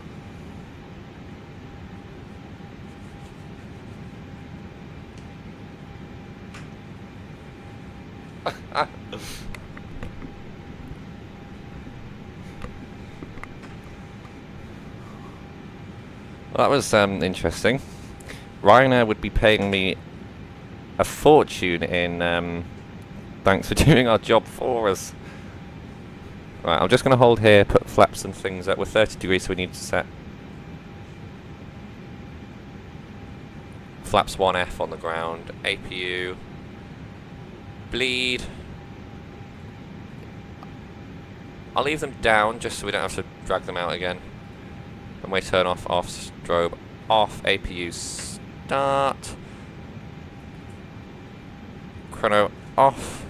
Well, that was interesting. Ryanair would be paying me a fortune in thanks for doing our job for us. Right, I'm just going to hold here, put flaps and things up. We're 30 degrees, so we need to set flaps 1F on the ground, APU, bleed. I'll leave them down just so we don't have to drag them out again. Runway turn off, off, strobe off, APU start. chrono off.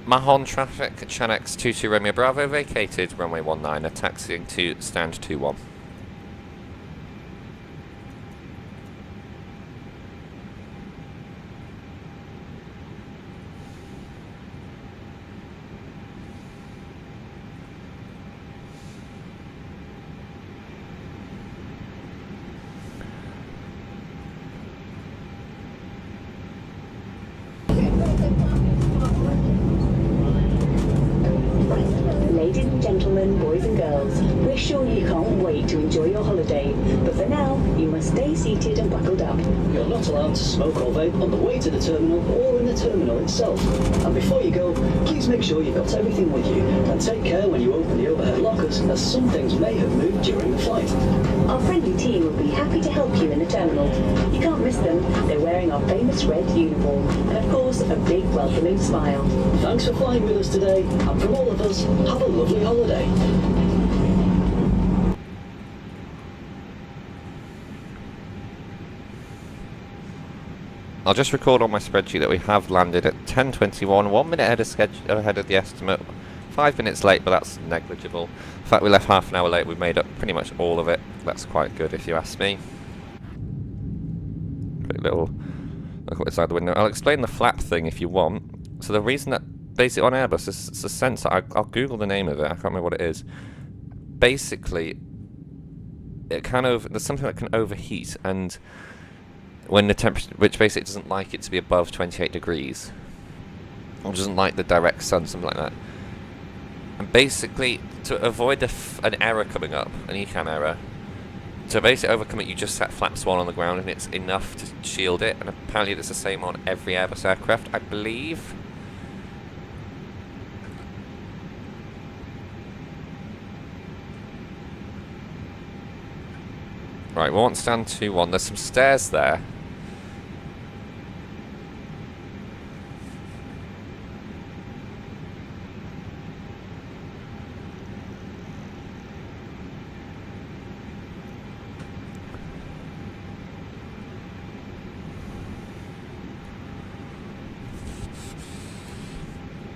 Mahon traffic, Chanex 22 Romeo Bravo vacated runway 19, taxiing to stand 21. Ladies and gentlemen, boys and girls, we're sure you can't wait to enjoy your holiday, but for now, you must stay seated and buckled up. You're not allowed to smoke or vape on the way to the terminal or in the terminal itself. And before you go, please make sure you've got everything with you and take care when you open the overhead lockers, as some things may have moved during the flight. Our friendly team will be happy to help you in the terminal. You can't miss them. They're wearing our famous red uniform and, of course, a big welcoming smile. Thanks for flying with us today, and from all of us, have a lovely holiday. I'll just record on my spreadsheet that we have landed at 10:21, 1 minute ahead of the estimate. 5 minutes late, but that's negligible. In fact, we left half an hour late. We made up pretty much all of it. That's quite good, if you ask me. Quick little look outside the window. I'll explain the flap thing if you want. So the reason that basically on Airbus, it's a sensor. I'll Google the name of it. I can't remember what it is. Basically, there's something that can overheat, and when the temperature, which basically doesn't like it to be above 28 degrees, or doesn't like the direct sun, something like that. And basically, to avoid an error coming up, an ECAM error, to basically overcome it, you just set flaps 1 on the ground, and it's enough to shield it. And apparently, it's the same on every Airbus aircraft, I believe. Right, we want stand 2-1. There's some stairs there.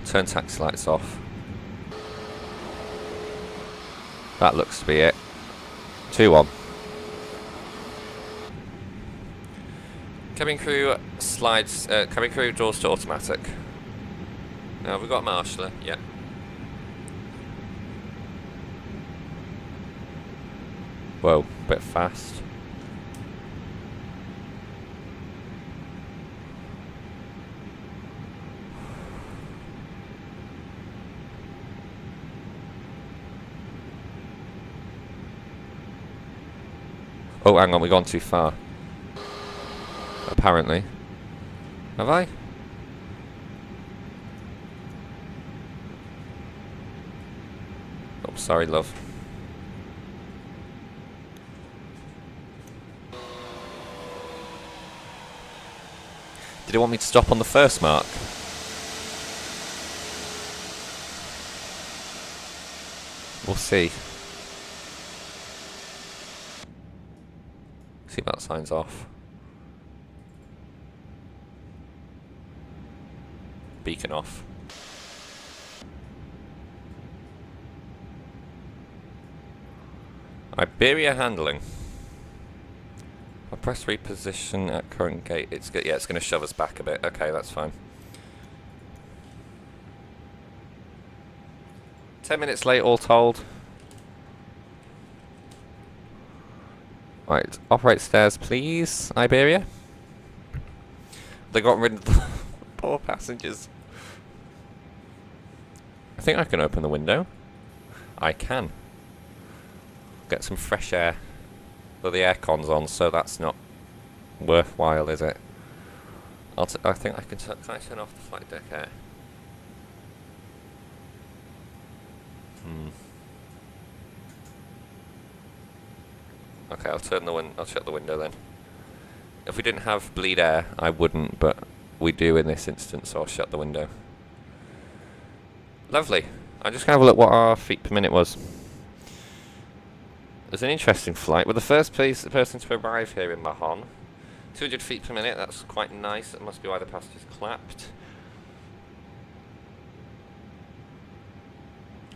Turn taxi lights off. That looks to be it. 2-1. Cabin crew slides. Cabin crew doors to automatic. Now we've got a marshaller. Yeah. Whoa, bit fast. Oh, hang on, we've gone too far. Apparently. Have I? Oh, sorry, love. Did it want me to stop on the first mark? We'll see. Seatbelt signs off. Beacon off. Iberia handling. I press reposition at current gate. It's good. Yeah, it's going to shove us back a bit. Okay, that's fine. 10 minutes late, all told. Right, operate stairs, please, Iberia. They got rid of the poor passengers. I think I can open the window. I can. Get some fresh air. But the aircon's on, so that's not worthwhile, is it? I think I can I turn off the flight deck air? Okay, I'll shut the window then. If we didn't have bleed air, I wouldn't, but we do in this instance, so I'll shut the window. Lovely. I'm just going to have a look what our feet per minute was. It's an interesting flight. We're the first person to arrive here in Mahon. 200 feet per minute, that's quite nice. That must be why the passengers clapped.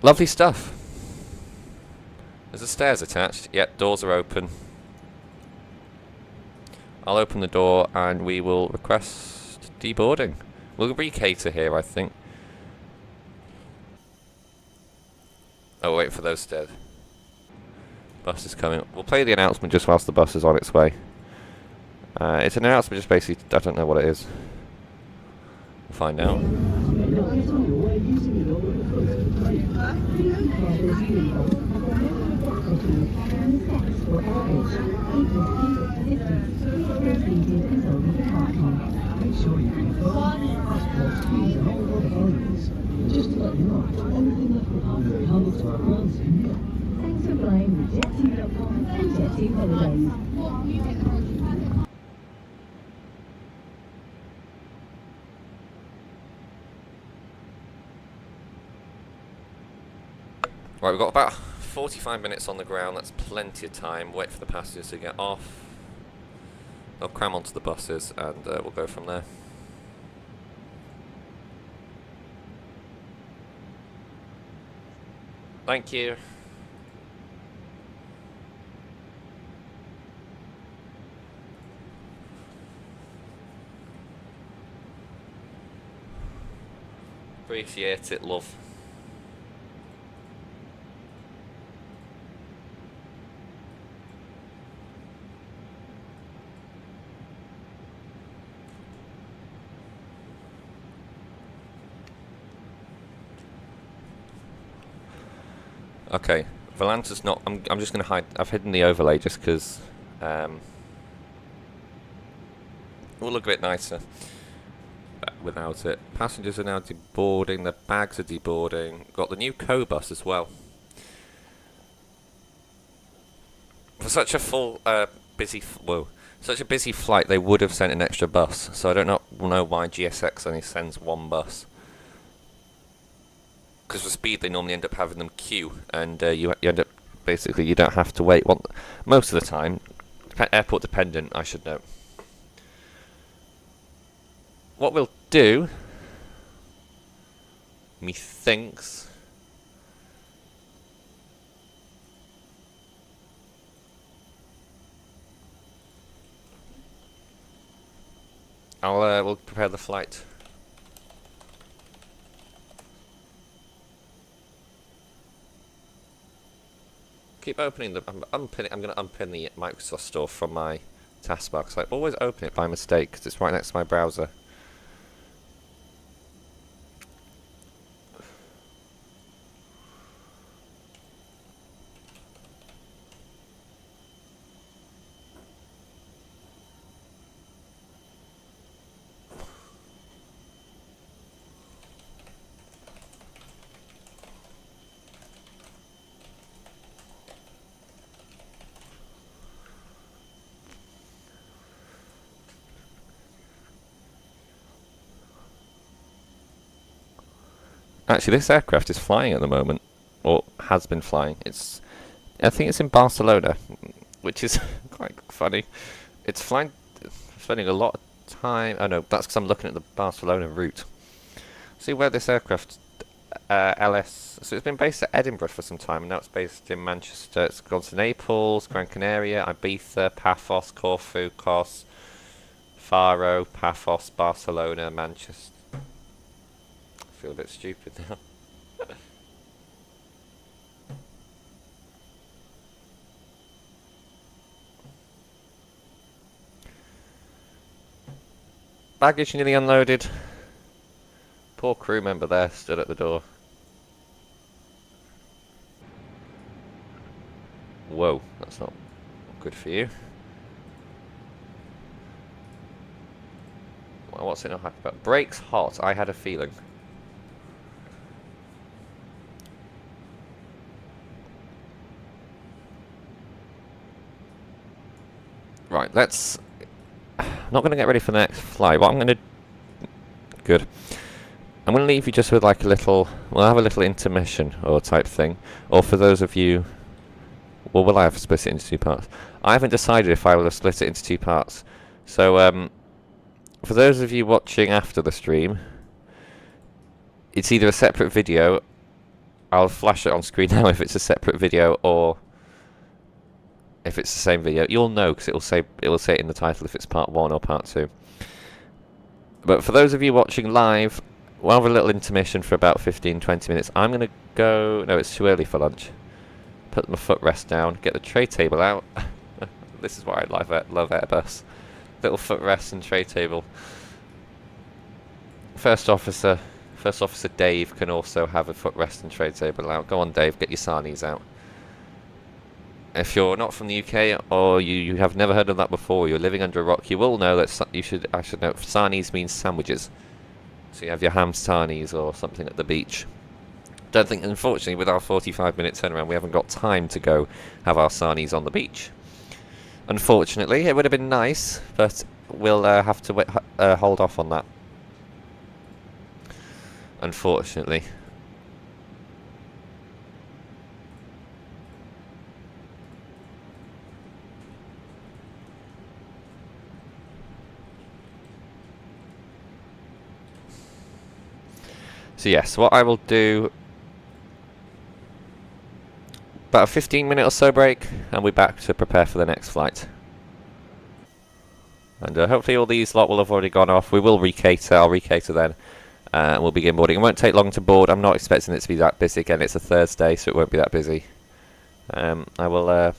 Lovely stuff. There's the stairs attached. Yep, doors are open. I'll open the door and we will request deboarding. We'll recater here, I think. Oh, wait for those stairs. Bus is coming. We'll play the announcement just whilst the bus is on its way. It's an announcement, just basically, I don't know what it is. We'll find out. Just to let you know, everything left behind will be handed to our clients in New York. Thanks for flying with Jet2.com and Jet2 Holidays. Right, we've got about 45 minutes on the ground. That's plenty of time. Wait for the passengers to get off. They'll cram onto the buses and we'll go from there. Thank you. Appreciate it, love. Okay, Volanta's not. I'm just going to hide. I've hidden the overlay just because it will look a bit nicer without it. Passengers are now deboarding. The bags are deboarding. Got the new co-bus as well. For such a full, such a busy flight, they would have sent an extra bus. So I don't know why GSX only sends one bus. Because for speed, they normally end up having them queue, and you end up basically you don't have to wait. Well, most of the time, airport dependent, I should note. What we'll do, methinks, we'll prepare the flight. Keep opening the. I'm going to unpin the Microsoft Store from my taskbar because I always open it by mistake because it's right next to my browser. Actually, this aircraft is flying at the moment, or has been flying. I think it's in Barcelona, which is quite funny. It's flying, spending a lot of time. Oh no, that's because I'm looking at the Barcelona route. See where this aircraft, LS. So it's been based at Edinburgh for some time, and now it's based in Manchester. It's gone to Naples, Gran Canaria, Ibiza, Paphos, Corfu, Kos, Faro, Paphos, Barcelona, Manchester. I feel a bit stupid now. Baggage nearly unloaded. Poor crew member there stood at the door. Whoa, that's not good for you. Well, what's it not happy about? Brakes hot, I had a feeling. Right, let's... I'm not going to get ready for the next flight. What I'm going to... Good. I'm going to leave you just with like a little... We'll have a little intermission or type thing. Or for those of you or will I have split it into 2 parts? I haven't decided if I will have split it into 2 parts. So, for those of you watching after the stream, it's either a separate video. I'll flash it on screen now if it's a separate video, or if it's the same video. You'll know because it will say it in the title if it's part 1 or part 2. But for those of you watching live, we'll have a little intermission for about 15-20 minutes. I'm going to go... No, it's too early for lunch. Put my footrest down, get the tray table out. This is why I love Airbus. Little footrest and tray table. First officer Dave can also have a footrest and tray table out. Go on, Dave, get your sarnies out. If you're not from the UK or you have never heard of that before, you're living under a rock, you will know that I should know sarnies means sandwiches. So you have your ham sarnies or something at the beach. Don't think, unfortunately, with our 45-minute turnaround, we haven't got time to go have our sarnies on the beach. Unfortunately, it would have been nice, but we'll have to hold off on that. Unfortunately. So yes, what I will do, about a 15-minute or so break, and we're back to prepare for the next flight. And hopefully all these lot will have already gone off. We will recater, I'll recater then, and we'll begin boarding. It won't take long to board. I'm not expecting it to be that busy. Again, it's a Thursday, so it won't be that busy. I will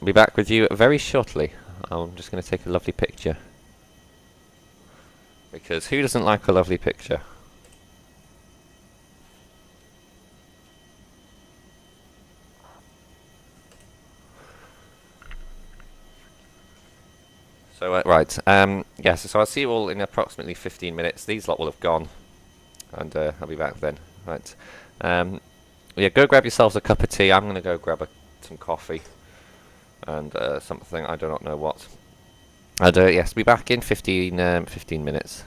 be back with you very shortly. I'm just going to take a lovely picture. Because who doesn't like a lovely picture? So, right, yes, so I'll see you all in approximately 15 minutes. These lot will have gone, and I'll be back then. Right, yeah, go grab yourselves a cup of tea. I'm going to go grab some coffee, and something, I do not know what. And yes, be back in 15 minutes.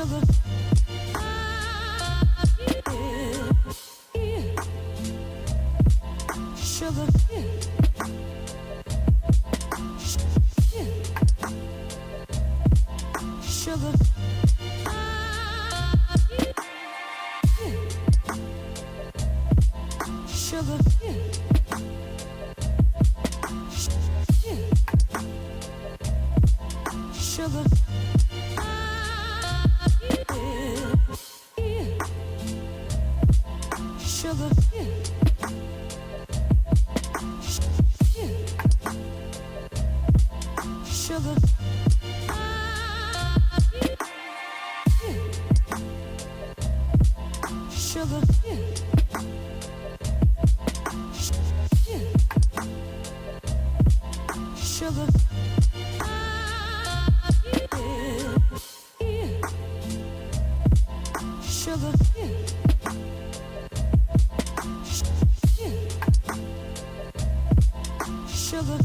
sugar, sugar, sugar, sugar, sugar, sugar, sugar, sugar, sugar, sugar, sugar.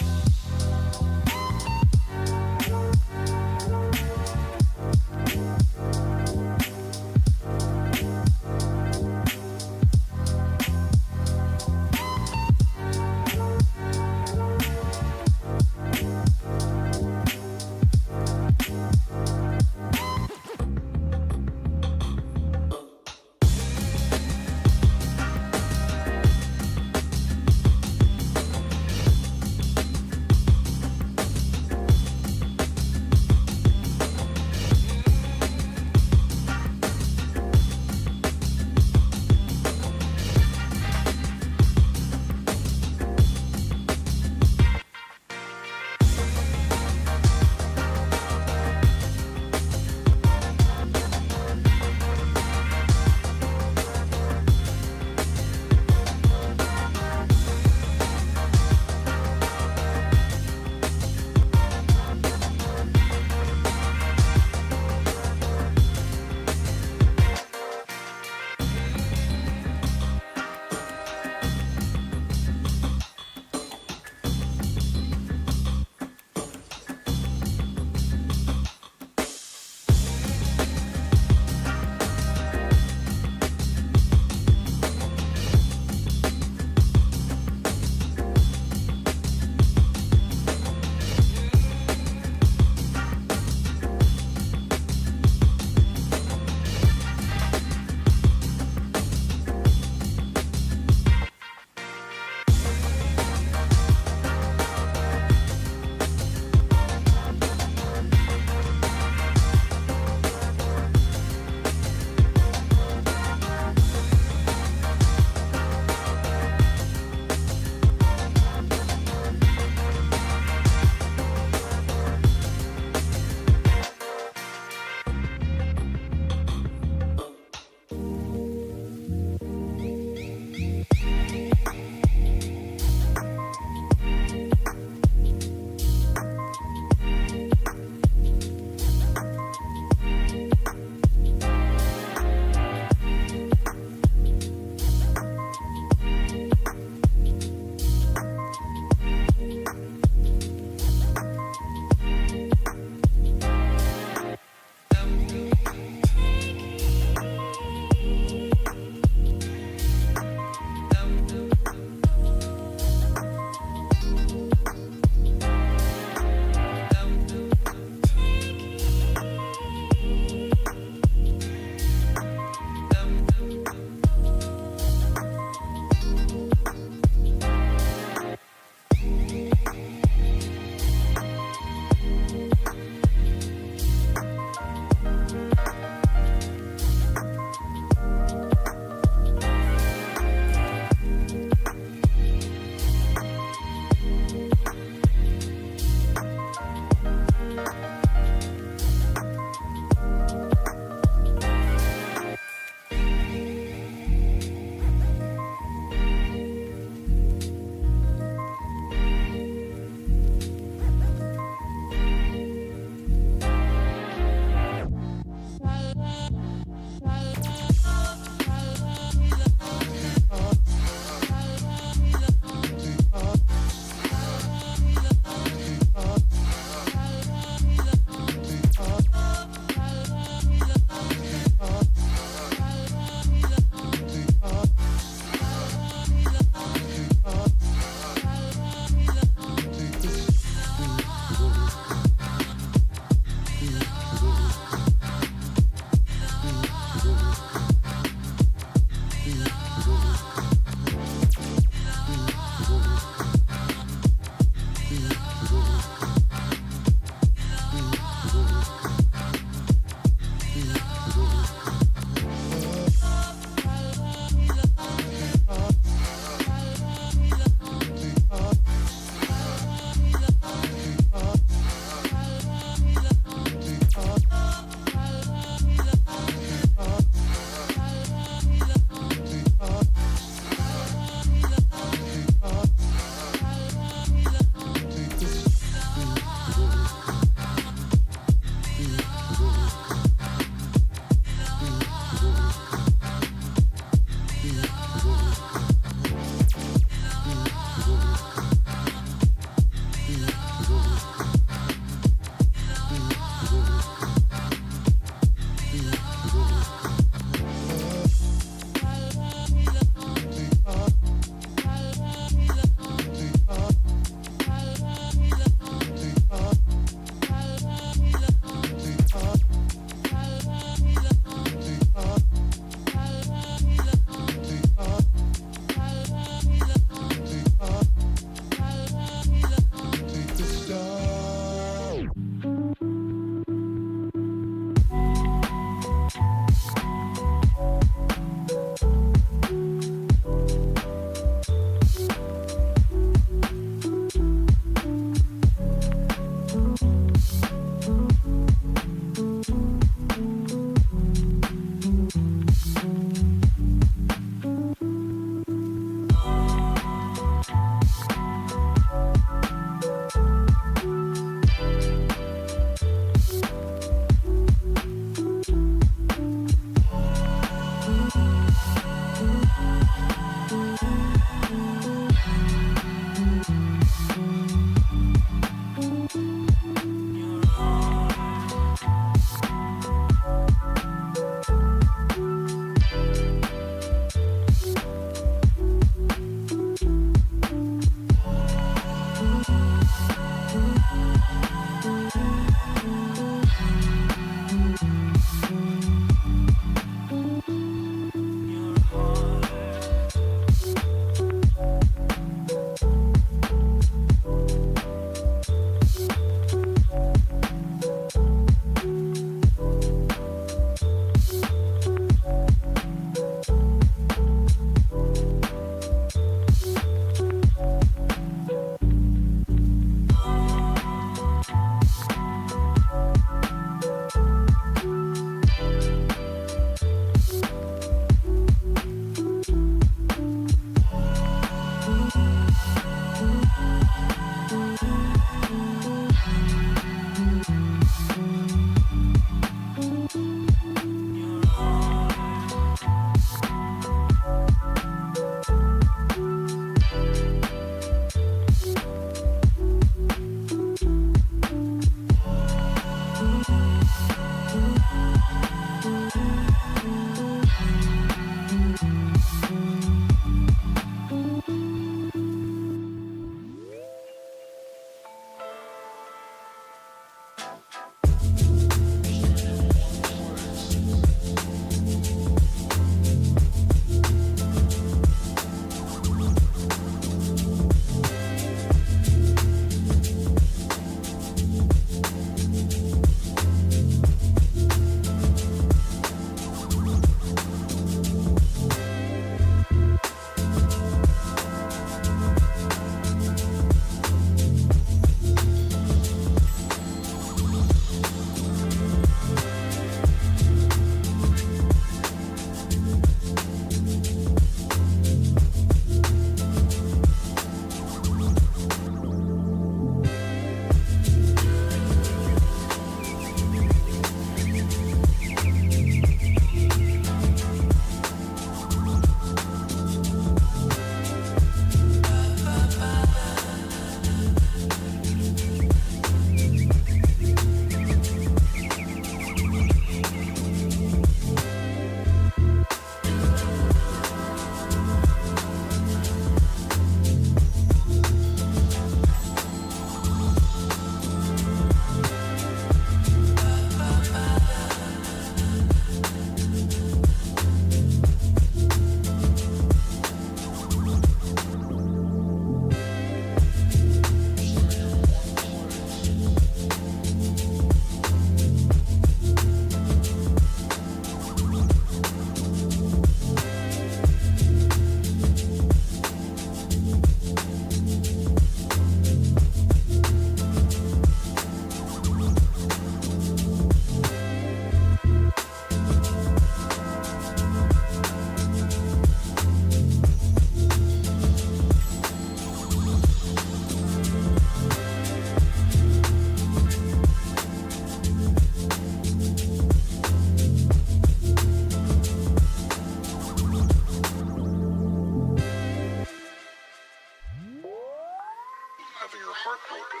having your heart broken.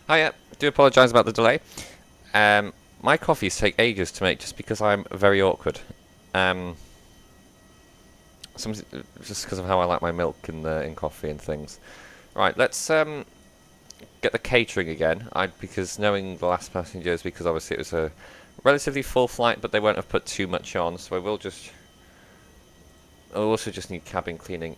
Hiya, do apologise about the delay. My coffees take ages to make just because I'm very awkward. Just because of how I like my milk in coffee and things. Right, let's get the catering again. Because knowing the last passengers, because obviously it was a relatively full flight, but they won't have put too much on, so I will just. I also just need cabin cleaning.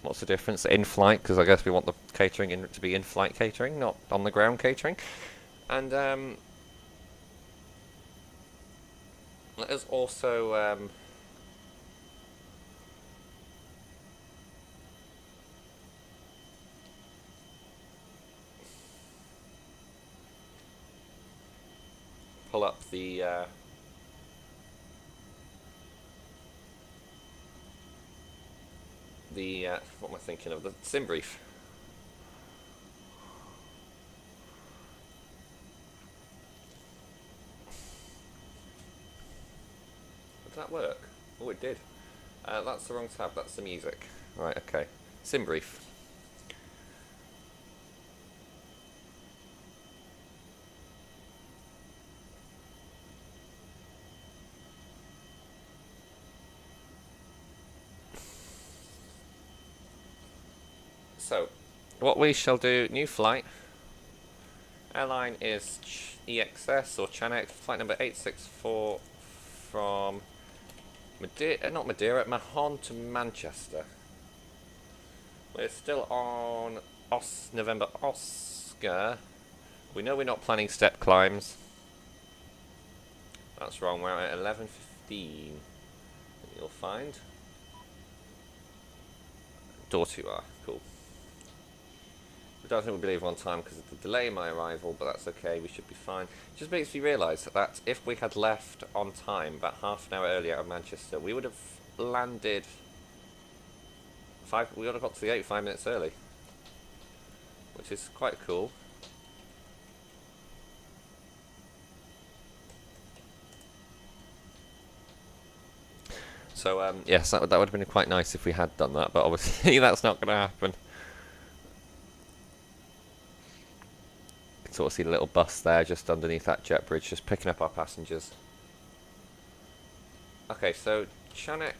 What's the difference? In-flight, because I guess we want the catering to be in-flight catering, not on-the-ground catering. And let us also pull up the what am I thinking of? The sim brief. Did that work? Oh, it did. That's the wrong tab. That's the music. Right. Okay. Sim brief. So, what we shall do, new flight. Airline is EXS or Chanex, flight number 864 from Madeira, not Madeira, Mahon to Manchester. We're still on November Oscar. We know we're not planning step climbs. That's wrong, we're at 11:15. You'll find. Door 2R, cool. I don't think we'll be leaving on time because of the delay in my arrival, but that's okay, we should be fine. It just makes me realise that if we had left on time, about half an hour earlier at Manchester, we would have landed we would have got to the gate 5 minutes early, which is quite cool. So yes, that would have been quite nice if we had done that, but obviously that's not going to happen. You can sort of see the little bus there just underneath that jet bridge, just picking up our passengers. Okay, so Chanex.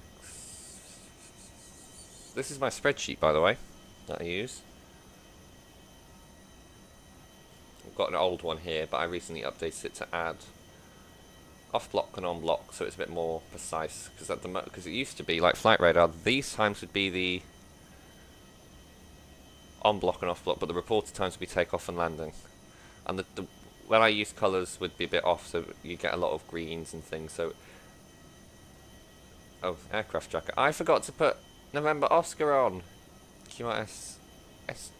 This is my spreadsheet, by the way, that I use. I've got an old one here, but I recently updated it to add off-block and on-block, so it's a bit more precise. Because it used to be like flight radar. These times would be the on-block and off-block, but the reported times would be takeoff and landing. And when I use colours would be a bit off, so you get a lot of greens and things. So, oh, aircraft tracker. I forgot to put November Oscar on. QRS ST.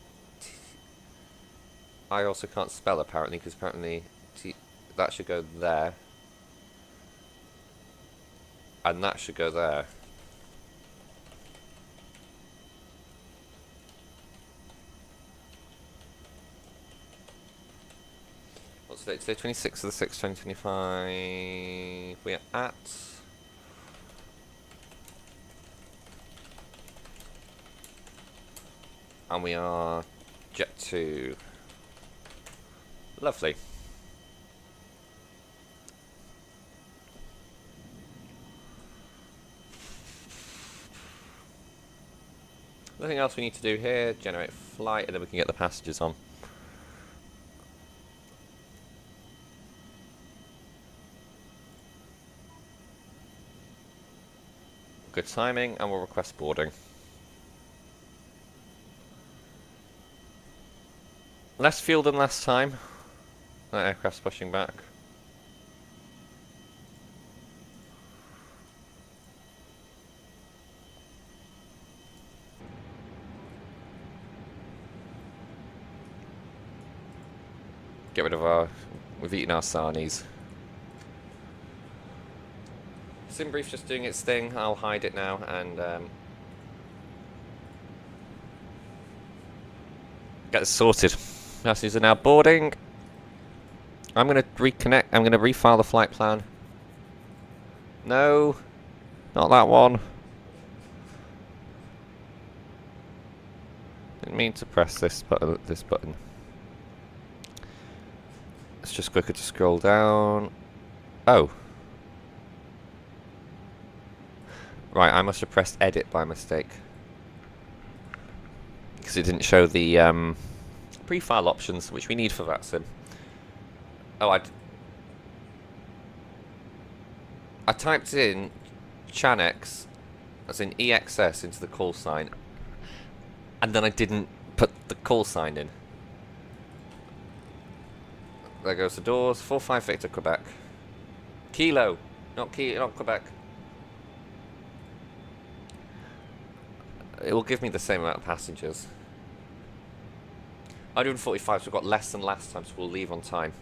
I also can't spell apparently, because apparently that should go there. And that should go there. What's the date today? 26th of the 6th, 2025. We are at... And we are Jet2. Lovely. Nothing else we need to do here. Generate flight, and then we can get the passengers on. Good timing, and we'll request boarding. Less fuel than last time. That aircraft's pushing back. Get rid of our... We've eaten our sarnies. SimBrief's just doing its thing. I'll hide it now and get this sorted. Passengers are now boarding. I'm going to reconnect. I'm going to refile the flight plan. No, not that one. Didn't mean to press this button. It's just quicker to scroll down. Oh. Right, I must have pressed edit by mistake. Because it didn't show the pre-file options, which we need for VATSIM. Oh, I typed in Chanex, as in EXS, into the call sign. And then I didn't put the call sign in. There goes the doors. 45 Victor, Quebec. Kilo, not Quebec. It will give me the same amount of passengers. 145, so we've got less than last time, so we'll leave on time.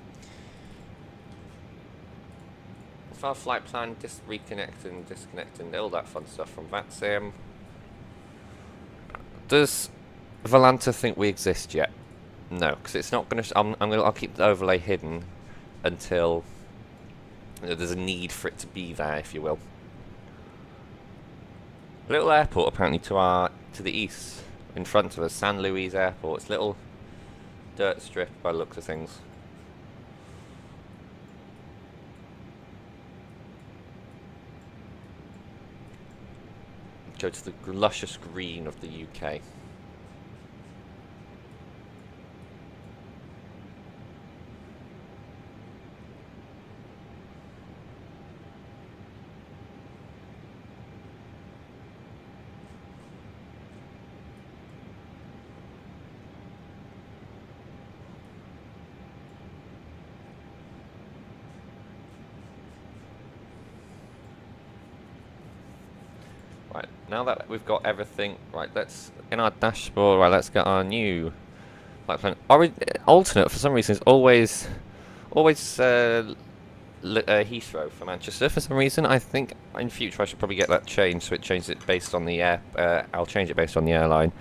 File flight plan, reconnecting, disconnecting, all that fun stuff from VATSIM. Does Volanta think we exist yet? No, because it's not going to. I'll keep the overlay hidden until there's a need for it to be there, if you will. A little airport apparently to the east, in front of us, San Luis Airport. It's a little dirt strip by the looks of things. Go to the luscious green of the UK. Right, now that we've got everything, right, let's, in our dashboard, right, let's get our new flight plan. Alternate, for some reason, is always Heathrow for Manchester. For some reason, I think in future I should probably get that changed, so it changes it based on the air, I'll change it based on the airline.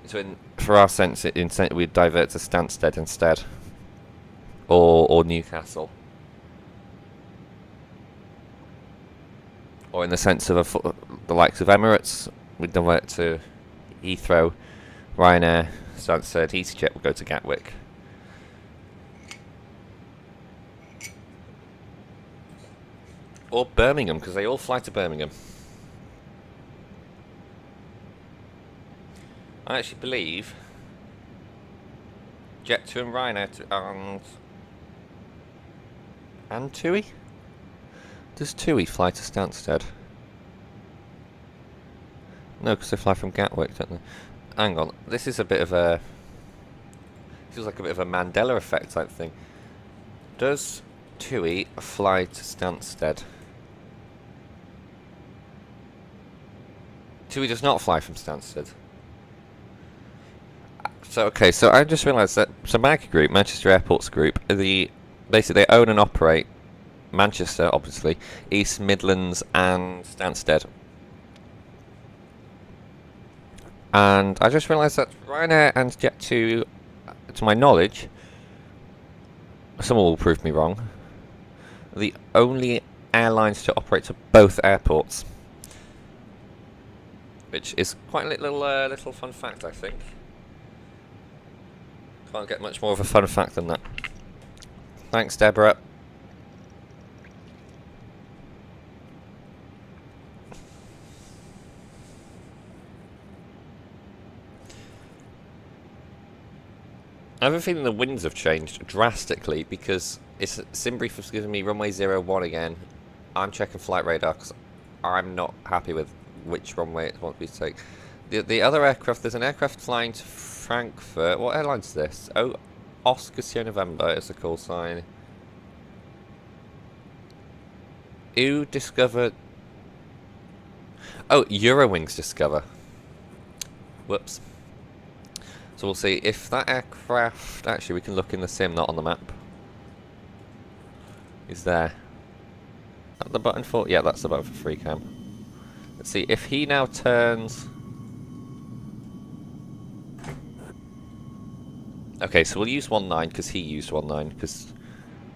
So for our sense, we'd divert to Stansted instead. Or Newcastle. Or in the sense of the likes of Emirates, we'd divert to Heathrow, Ryanair, Stansted, EasyJet would go to Gatwick. Or Birmingham, because they all fly to Birmingham. I actually believe Jet2 and Ryanair and TUI? Does TUI fly to Stansted? No, because they fly from Gatwick, don't they? Hang on, this is a bit of a... feels like a bit of a Mandela effect type thing. Does TUI fly to Stansted? TUI does not fly from Stansted. So okay, so I just realised that Manchester Group, Manchester Airports Group, basically they own and operate Manchester, obviously, East Midlands and Stansted. And I just realised that Ryanair and Jet2, to my knowledge, someone will prove me wrong, are the only airlines to operate to both airports. Which is quite a little fun fact, I think. Can't get much more of a fun fact than that. Thanks, Deborah. I have a feeling the winds have changed drastically because Simbrief has given me runway 01 again. I'm checking flight radar because I'm not happy with which runway it wants me to take. The other aircraft, there's an aircraft flying to Frankfurt. What airline is this? Oh, Oscar Sierra November is the call sign. Who discovered... Oh, Eurowings Discover. Whoops. So we'll see if that aircraft... Actually, we can look in the sim, not on the map. Is there. At the button for... Yeah, that's the button for free cam. Let's see if he now turns... Okay, so we'll use 19 because he used 19 because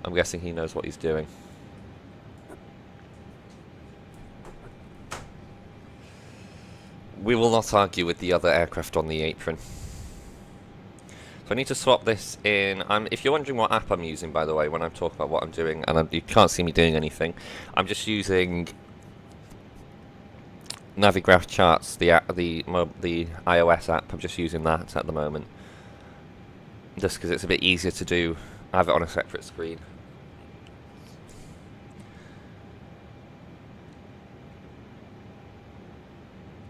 I'm guessing he knows what he's doing. We will not argue with the other aircraft on the apron. So I need to swap this in. If you're wondering what app I'm using, by the way, when I'm talking about what I'm doing, and you can't see me doing anything, I'm just using Navigraph Charts, the iOS app. I'm just using that at the moment. Just because it's a bit easier to do. I have it on a separate screen.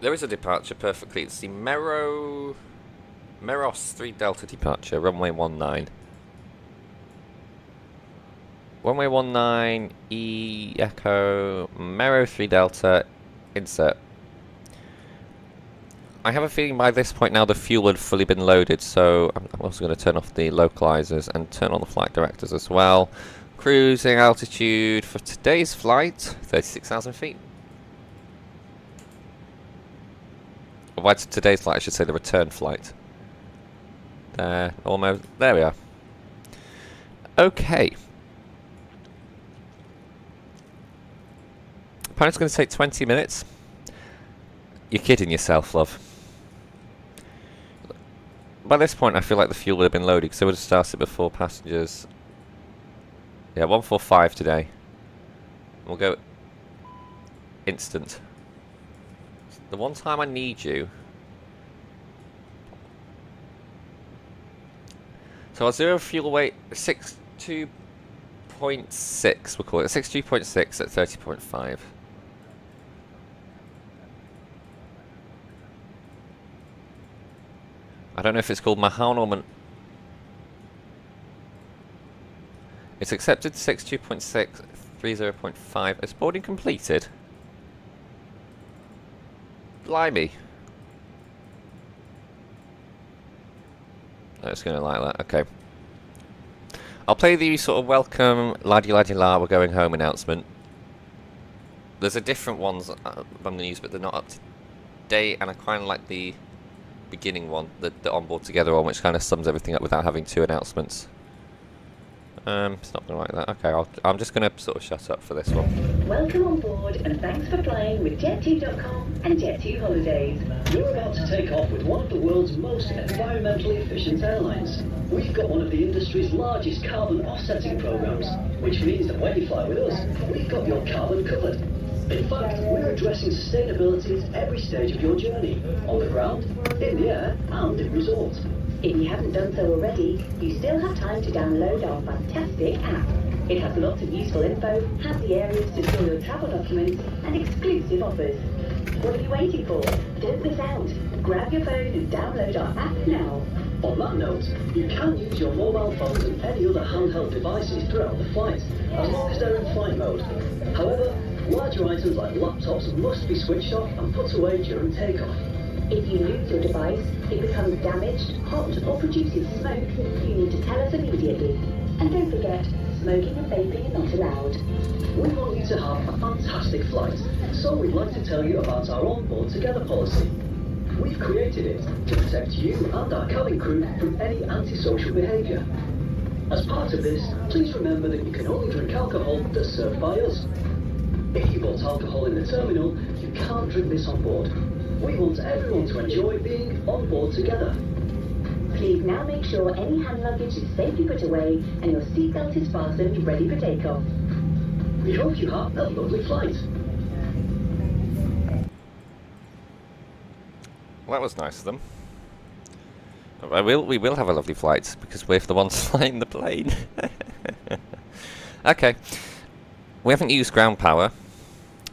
There is a departure perfectly. It's the Meros 3 Delta departure, runway 19. Runway 19, E Echo, Mero 3 Delta, insert. I have a feeling by this point now the fuel had fully been loaded, so I'm also going to turn off the localizers and turn on the flight directors as well. Cruising altitude for today's flight, 36,000 feet. Or by today's flight, I should say the return flight. There, almost, there we are. Okay. Apparently it's going to take 20 minutes. You're kidding yourself, love. By this point, I feel like the fuel would have been loaded because it would have started before passengers. Yeah, 145 today. We'll go instant. The one time I need you. So our zero fuel weight 62.6. We'll call it 62.6 at 30.5. I don't know if it's called Mahon-Manchester. It's accepted 62.6, 30.5. Is boarding completed? Blimey. No, it's going to like that. Okay. I'll play the sort of welcome laddie laddie la, we're going home announcement. There's a different ones from the news, but they're not up to date, and I kind of like the beginning one, the onboard together one, which kind of sums everything up without having two announcements. It's not going to like that. Okay, I'm just going to sort of shut up for this one. Welcome on board and thanks for flying with Jet2.com and Jet2 Holidays. You're about to take off with one of the world's most environmentally efficient airlines. We've got one of the industry's largest carbon offsetting programs, which means that when you fly with us, we've got your carbon covered. In fact, we're addressing sustainability at every stage of your journey, on the ground, in the air, and in resort. If you haven't done so already, you still have time to download our fantastic app. It has lots of useful info, handy areas to store your travel documents, and exclusive offers. What are you waiting for? Don't miss out. Grab your phone and download our app now. On that note, you can use your mobile phones and any other handheld devices throughout the flight, as long as they're in flight mode. However, larger items like laptops must be switched off and put away during takeoff. If you lose your device, it becomes damaged, hot, or produces smoke, you need to tell us immediately. And don't forget, smoking and vaping are not allowed. We want you to have a fantastic flight, so we'd like to tell you about our onboard together policy. We've created it to protect you and our cabin crew from any antisocial behaviour. As part of this, please remember that you can only drink alcohol that's served by us. If you bought alcohol in the terminal, you can't drink this on board. We want everyone to enjoy being on board together. Please now make sure any hand luggage is safely put away and your seatbelt is fastened ready for takeoff. We hope you have a lovely flight. Well, that was nice of them. We will have a lovely flight, because we're the ones flying the plane. Okay. We haven't used ground power.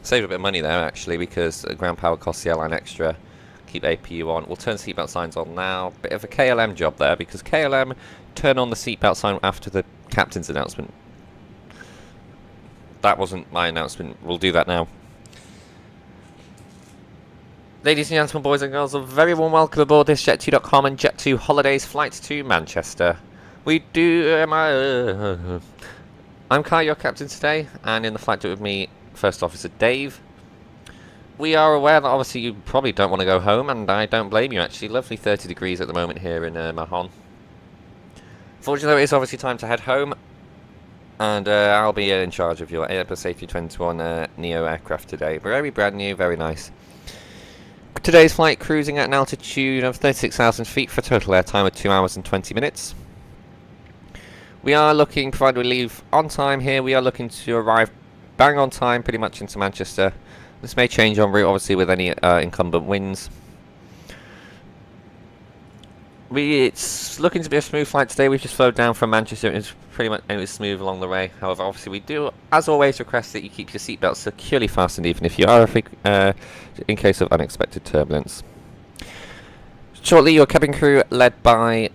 Saved a bit of money there, actually, because ground power costs the airline extra. Keep APU on. We'll turn seatbelt signs on now. Bit of a KLM job there, because KLM turn on the seatbelt sign after the captain's announcement. That wasn't my announcement. We'll do that now. Ladies and gentlemen, boys and girls, a very warm welcome aboard this Jet2.com and Jet2 Holidays flight to Manchester. We do... I'm Kai, your captain today, and in the flight with me, First Officer Dave. We are aware that obviously you probably don't want to go home, and I don't blame you actually. Lovely 30 degrees at the moment here in Mahon. Fortunately, it's obviously time to head home, and I'll be in charge of your Airbus A321neo aircraft today. Very brand new, very nice. Today's flight cruising at an altitude of 36,000 feet for a total airtime of 2 hours and 20 minutes. We are looking, provided we leave on time here, we are looking to arrive bang on time pretty much into Manchester. This may change en route, obviously, with any incumbent winds. It's looking to be a smooth flight today. We've just flowed down from Manchester. It was smooth along the way. However, obviously, we do, as always, request that you keep your seatbelt securely fastened, even if you are, in case of unexpected turbulence. Shortly, your cabin crew, led by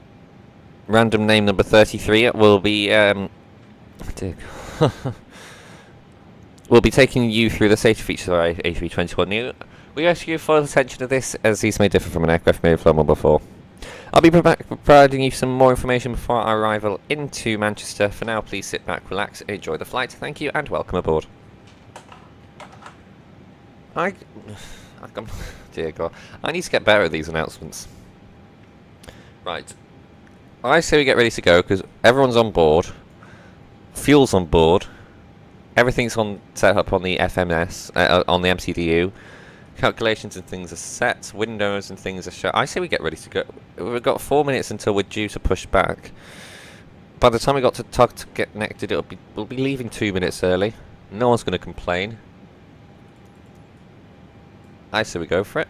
random name number 33, will be we'll be taking you through the safety features of our A321neo. We ask you for attention to this, as these may differ from an aircraft may have flown on before. I'll be providing you some more information before our arrival into Manchester. For now, please sit back, relax, enjoy the flight. Thank you, and welcome aboard. Dear God, I need to get better at these announcements. Right, I say we get ready to go because everyone's on board, fuel's on board, everything's set up on the FMS, on the MCDU. Calculations and things are set, windows and things are shut. I say we get ready to go. We've got 4 minutes until we're due to push back. By the time we got to tug to get connected, we'll be leaving 2 minutes early. No one's going to complain. I say we go for it.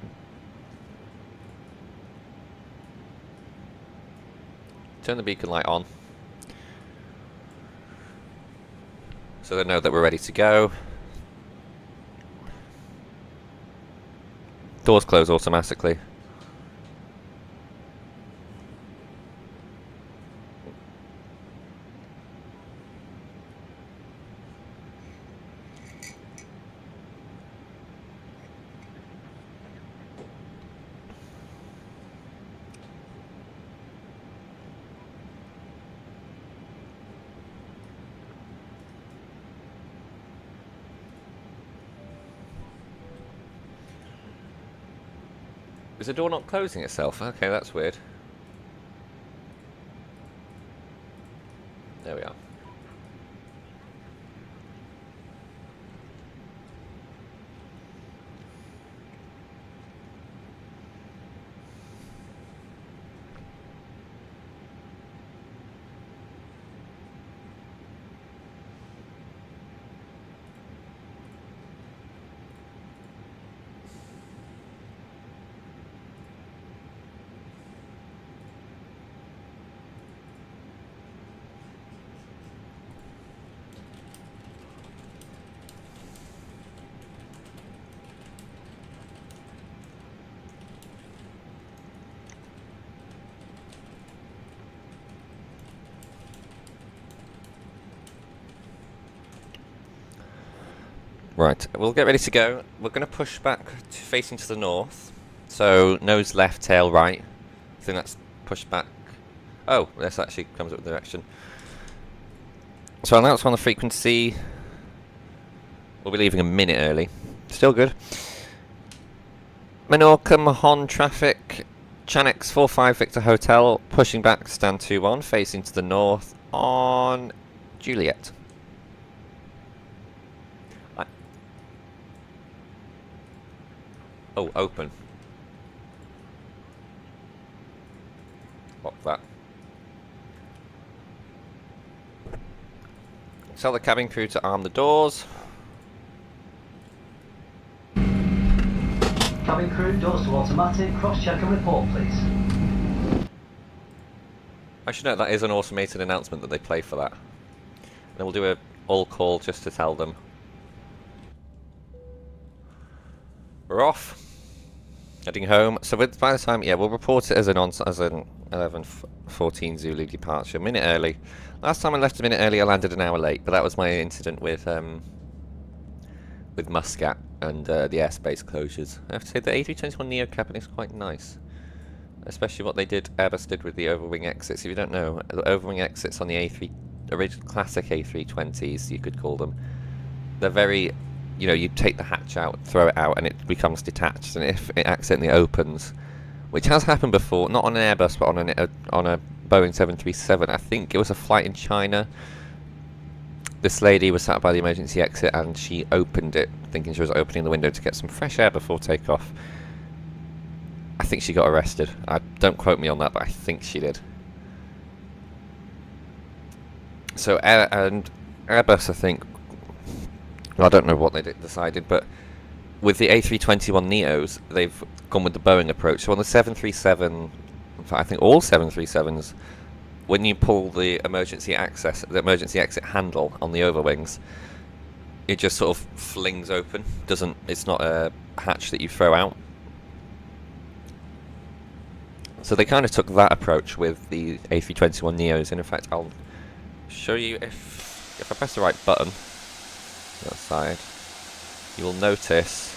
Turn the beacon light on, so they know that we're ready to go. Doors close automatically. Is the door not closing itself? Okay, that's weird. There we are. Right, we'll get ready to go. We're going to push back facing to the north. So, nose left, tail right. I think that's pushed back. Oh, this actually comes up with direction. So, I'll announce on the frequency. We'll be leaving a minute early. Still good. Menorca-Mahon traffic. Chanex 45 Victor Hotel. Pushing back, stand 2-1. Facing to the north on Juliet. Oh, open. Lock that. Tell the cabin crew to arm the doors. Cabin crew, doors to automatic, cross-check and report, please. I should note that is an automated announcement that they play for that. Then we'll do a all call just to tell them. We're off. Heading home. So by the time, yeah, we'll report it as an 11:14 Zulu departure, a minute early. Last time I left a minute early, I landed an hour late, but that was my incident with Muscat and the airspace closures. I have to say the A321neo cabin is quite nice, especially what Airbus did with the overwing exits. If you don't know, the overwing exits on the original classic A320s, you could call them, they're very, you know, you take the hatch out, throw it out, and it becomes detached. And if it accidentally opens, which has happened before, not on an Airbus, but on a Boeing 737, I think it was a flight in China. This lady was sat by the emergency exit, and she opened it, thinking she was opening the window to get some fresh air before takeoff. I think she got arrested. Don't quote me on that, but I think she did. So, Airbus, I think, well, I don't know what they decided, but with the A321neos, they've gone with the Boeing approach. So on the 737, in fact, I think all 737s, when you pull the emergency exit handle on the overwings, it just sort of flings open. It's not a hatch that you throw out. So they kind of took that approach with the A321neos, and in fact, I'll show you if I press the right button. That side, you will notice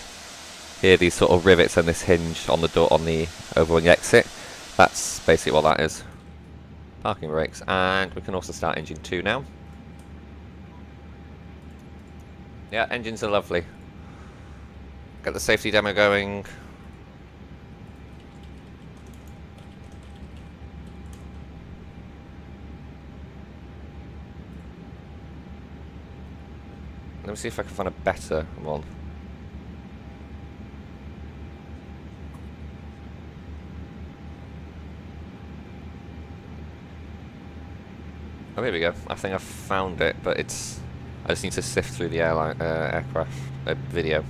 here these sort of rivets and this hinge on the door on the overwing exit. That's basically what that is. Parking brakes, and we can also start engine 2 now. Yeah, engines are lovely. Get the safety demo going. Let me see if I can find a better one. Oh, here we go. I think I've found it, but I just need to sift through the aircraft video.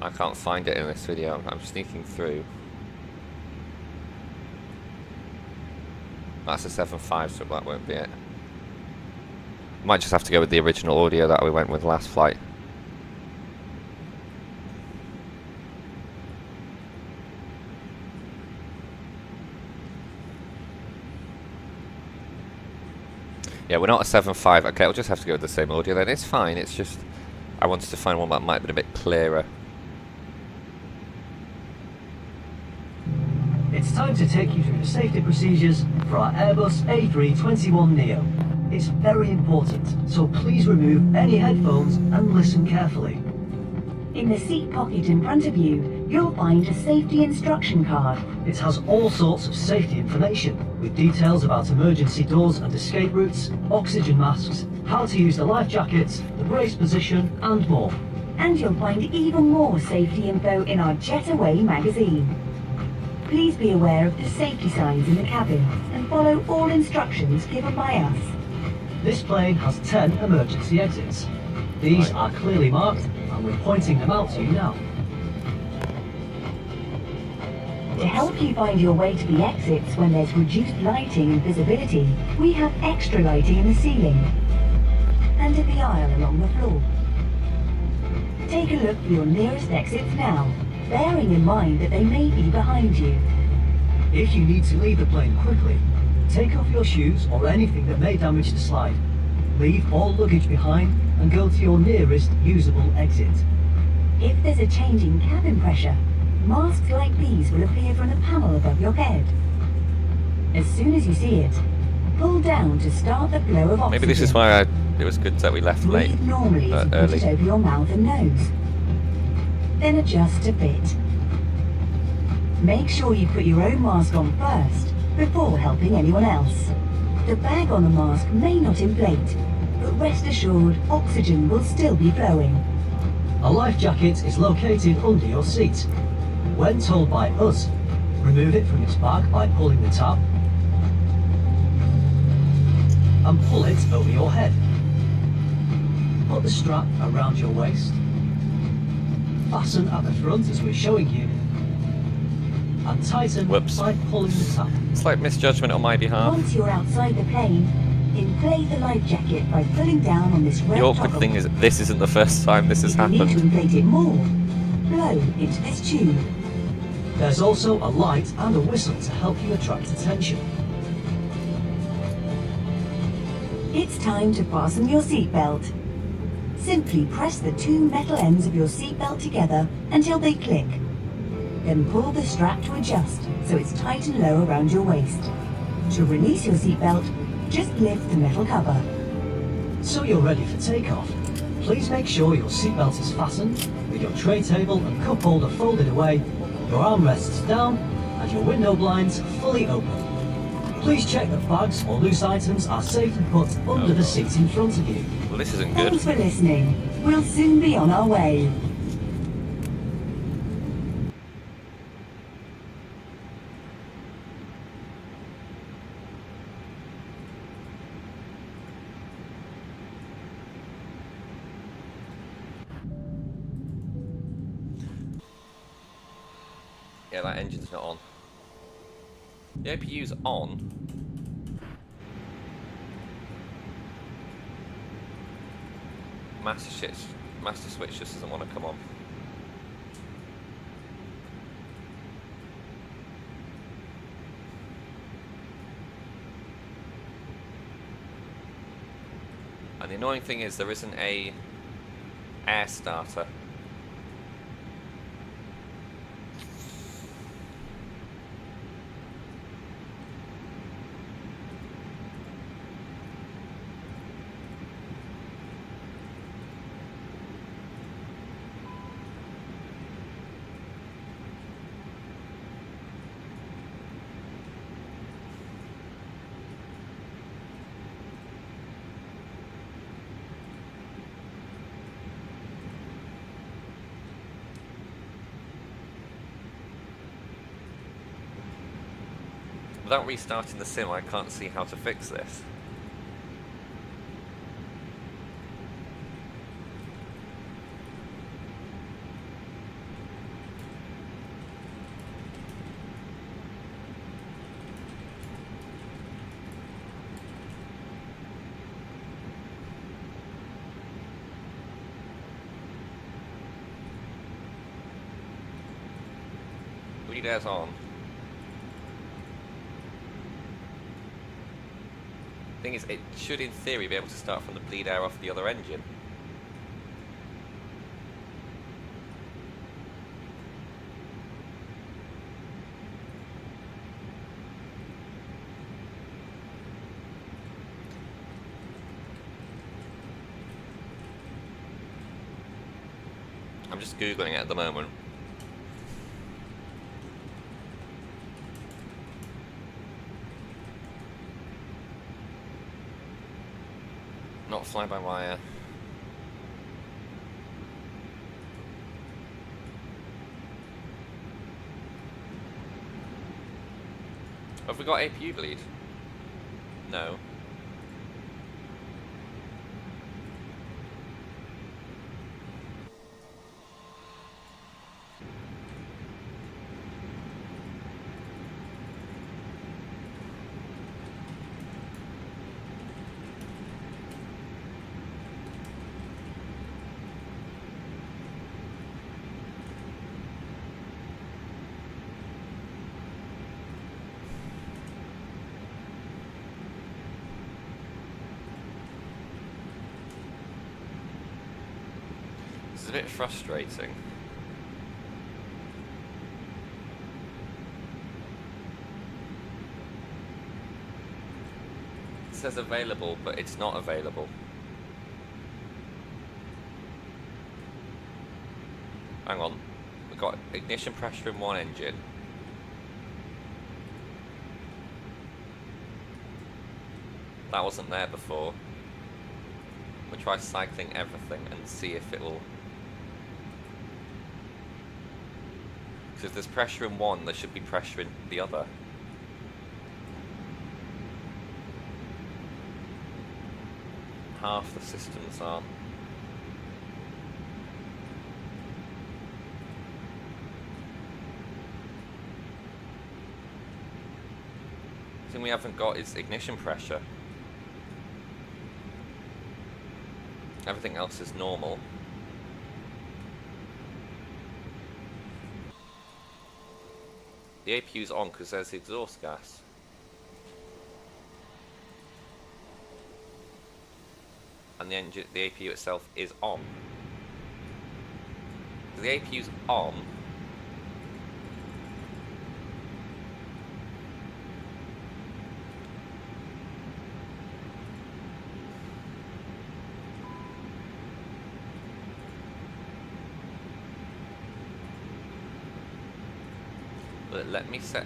I can't find it in this video. I'm sneaking through. That's a 7.5, so that won't be it. Might just have to go with the original audio that we went with last flight. Yeah, we're not a 7.5. Okay, I'll just have to go with the same audio then. It's fine. It's just I wanted to find one that might have been a bit clearer. It's time to take you through the safety procedures for our Airbus A321neo. It's very important, so please remove any headphones and listen carefully. In the seat pocket in front of you, you'll find a safety instruction card. It has all sorts of safety information, with details about emergency doors and escape routes, oxygen masks, how to use the life jackets, the brace position, and more. And you'll find even more safety info in our Jet2A magazine. Please be aware of the safety signs in the cabin and follow all instructions given by us. This plane has 10 emergency exits. These are clearly marked, and we're pointing them out to you now. To help you find your way to the exits when there's reduced lighting and visibility, we have extra lighting in the ceiling and in the aisle along the floor. Take a look for your nearest exits now, bearing in mind that they may be behind you. If you need to leave the plane quickly, take off your shoes or anything that may damage the slide. Leave all luggage behind and go to your nearest usable exit. If there's a change in cabin pressure, masks like these will appear from the panel above your head. As soon as you see it, pull down to start the flow of oxygen. Maybe this is why it was good that we left late, Breathe normally as you put early. it over your mouth and nose. Then adjust to fit. Make sure you put your own mask on first, before helping anyone else. The bag on the mask may not inflate, but rest assured oxygen will still be flowing. A life jacket is located under your seat. When told by us, remove it from its bag by pulling the tab and pull it over your head. Put the strap around your waist. Fasten at the front as we're showing you, and tighten Whoops. by pulling the tab. Slight misjudgment on my behalf. Once you're outside the plane, inflate the life jacket by pulling down on this red The awkward toggle. thing is, this isn't the first time this has If you need to happened. inflate it more, blow into this tube. There's also a light and a whistle to help you attract attention. It's time to fasten your seatbelt. Simply press the two metal ends of your seatbelt together until they click. Then pull the strap to adjust so it's tight and low around your waist. To release your seatbelt, just lift the metal cover. So you're ready for takeoff. Please make sure your seatbelt is fastened, with your tray table and cup holder folded away, your armrests down, and your window blinds fully open. Please check that bags or loose items are safely put under the seat in front of you. Well, this isn't good. Thanks for listening. We'll soon be on our way. Yeah, that engine's not on. The APU's on. Master switch just doesn't want to come on. And the annoying thing is there isn't a air starter. Without restarting the sim, I can't see how to fix this. Read as on. Thing is, it should in theory be able to start from the bleed air off the other engine. I'm just Googling it at the moment. Not fly-by-wire. Have we got APU bleed? No. This is a bit frustrating. It says available, but it's not available. Hang on. We've got ignition pressure in one engine. That wasn't there before. We'll try cycling everything and see if it will... Because if there's pressure in one, there should be pressure in the other. Half the systems aren't. The thing we haven't got is ignition pressure. Everything else is normal. The APU's on because there's the exhaust gas. And the engine, the APU itself is on. The APU's on. But let me set...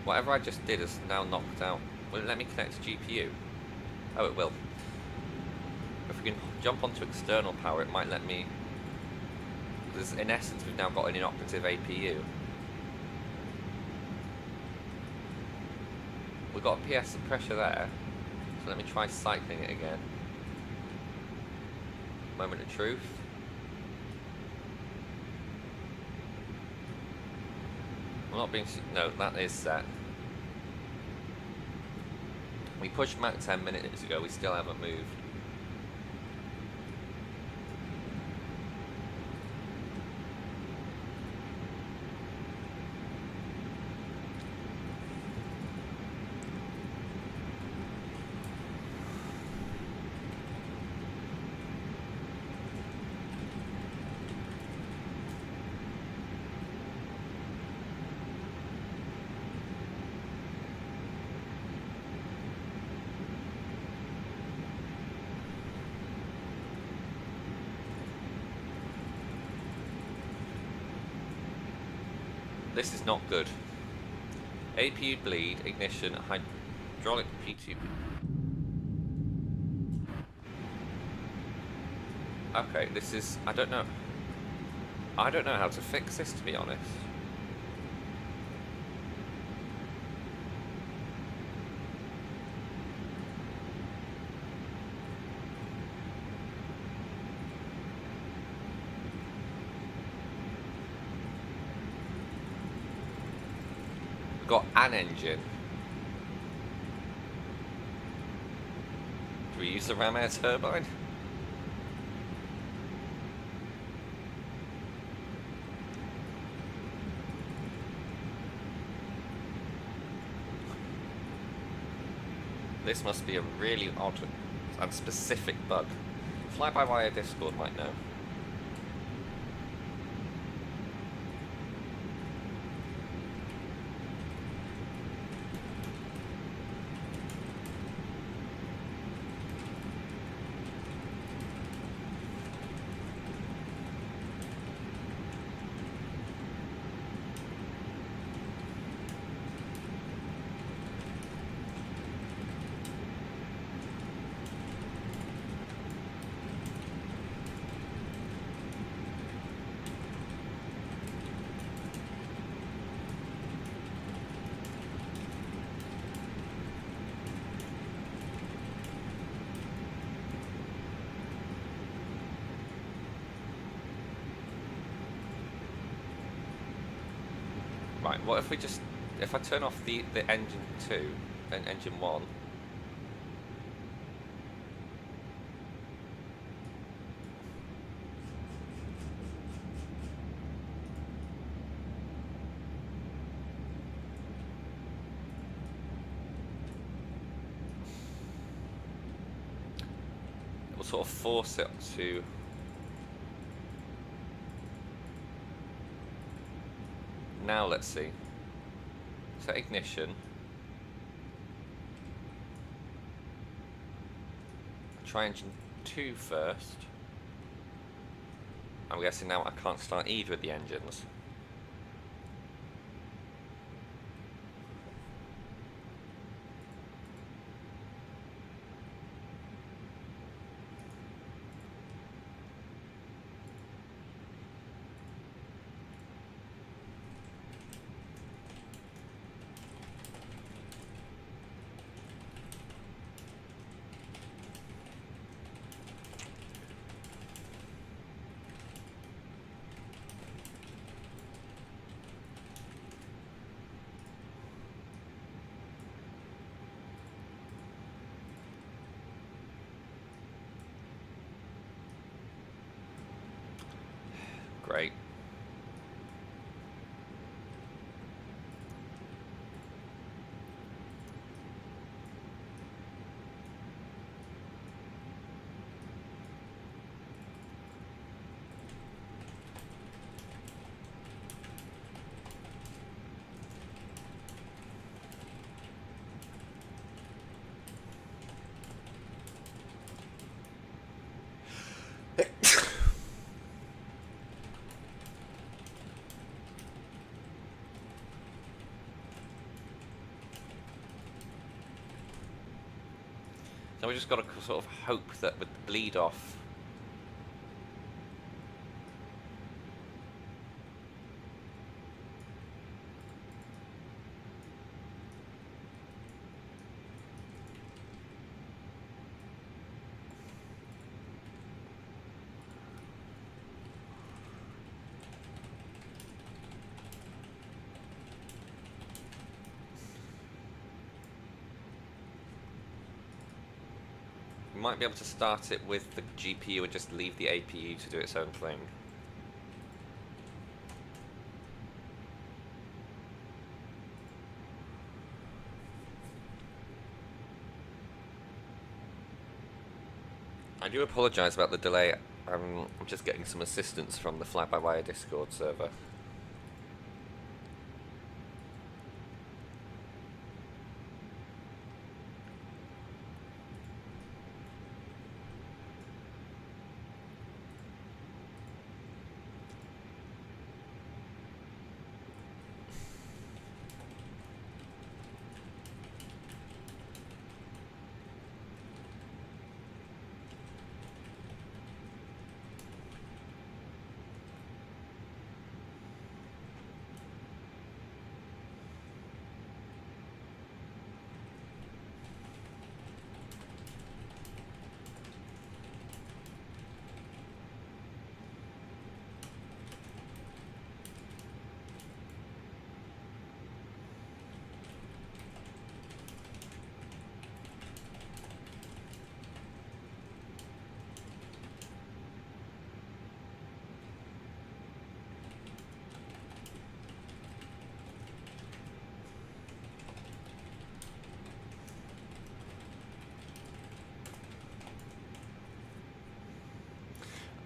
Whatever I just did is now knocked out. Will it let me connect to GPU? Oh, it will. If we can jump onto external power, it might let me... Because in essence, we've now got an inoperative APU. We've got a PS of pressure there. So let me try cycling it again. Moment of truth. I'm not being... No, that is set. We pushed Mach 10 minutes ago, we still haven't moved. This is not good. APU bleed, ignition, hydraulic P2. Okay, this is... I don't know how to fix this, to be honest. Got an engine. Do we use the ram air turbine? This must be a really odd and specific bug. Fly-by-wire Discord might know. Right, what if we just, if I turn off the engine 2 and engine 1, it will sort of force it to, now let's see, set ignition, try engine 2 first. I'm guessing now I can't start either of the engines. Great. So we just got to sort of hope that with the bleed off, we might be able to start it with the GPU and just leave the APU to do its own thing. I do apologise about the delay. I'm just getting some assistance from the Fly-by-Wire Discord server.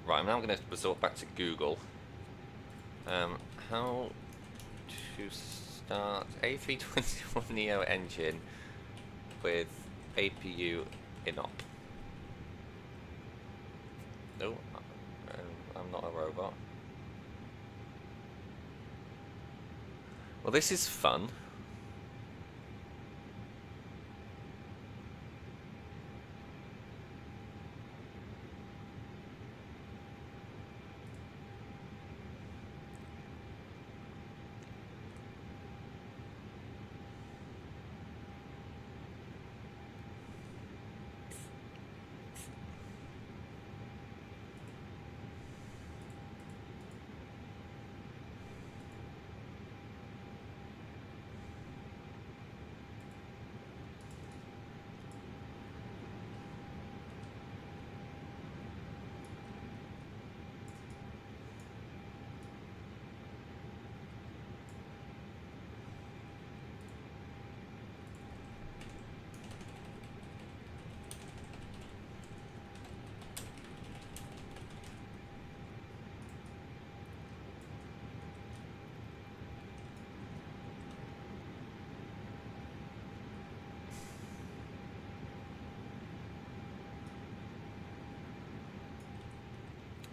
Right, I'm now going to resort back to Google. How to start A321neo engine with APU in op. No, I'm not a robot. Well, this is fun.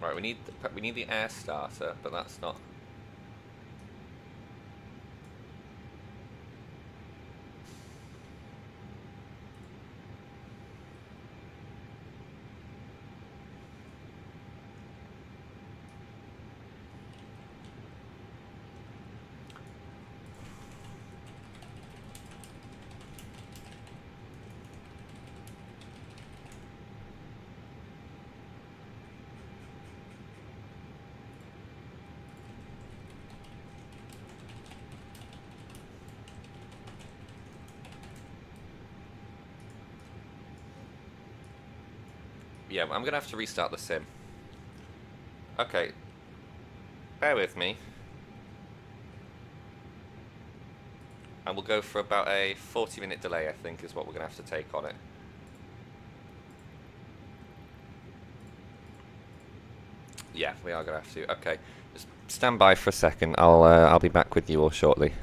Right, we need the air starter, but that's not. Yeah, I'm gonna have to restart the sim. Okay, bear with me. And we'll go for about a 40-minute delay, I think, is what we're gonna have to take on it. Yeah, we are gonna have to. Okay, just stand by for a second. I'll be back with you all shortly.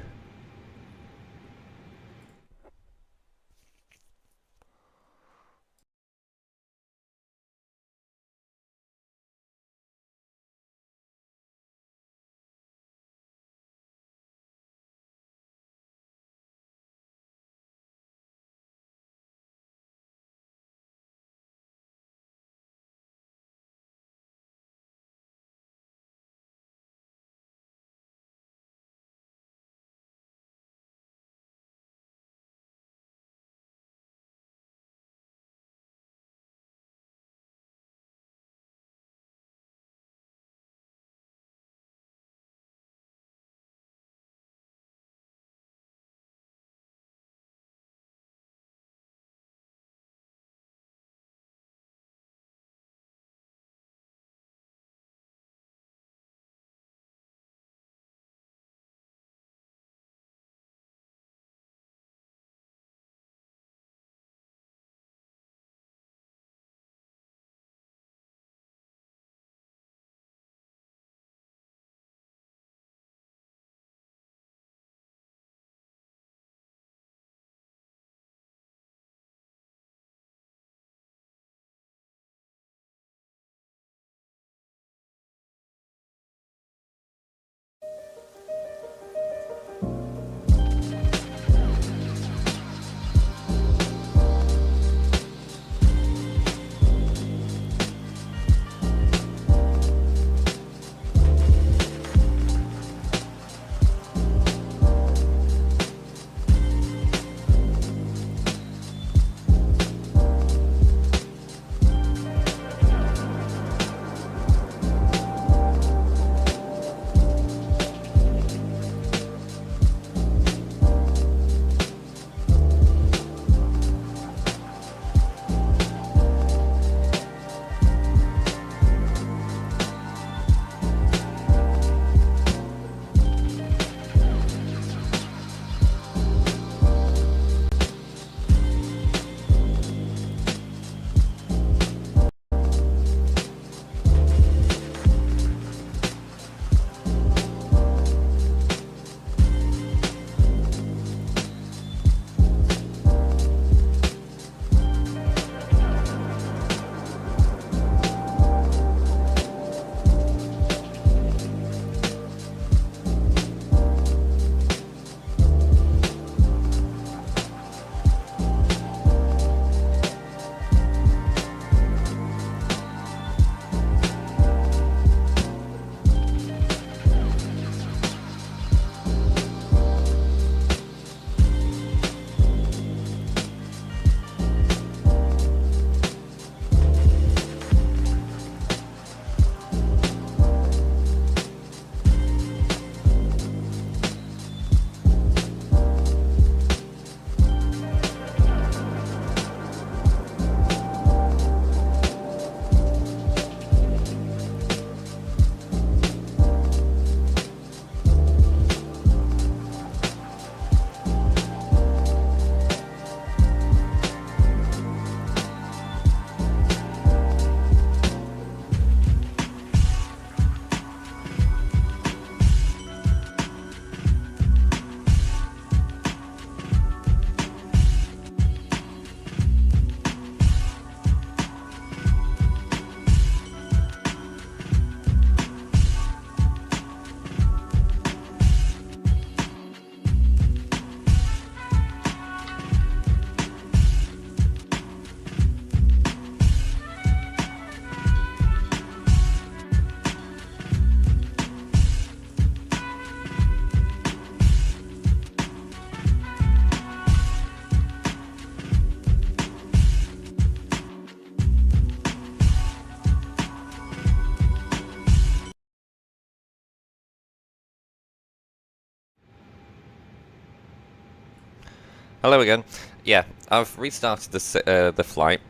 Hello again. Yeah, I've restarted the flight.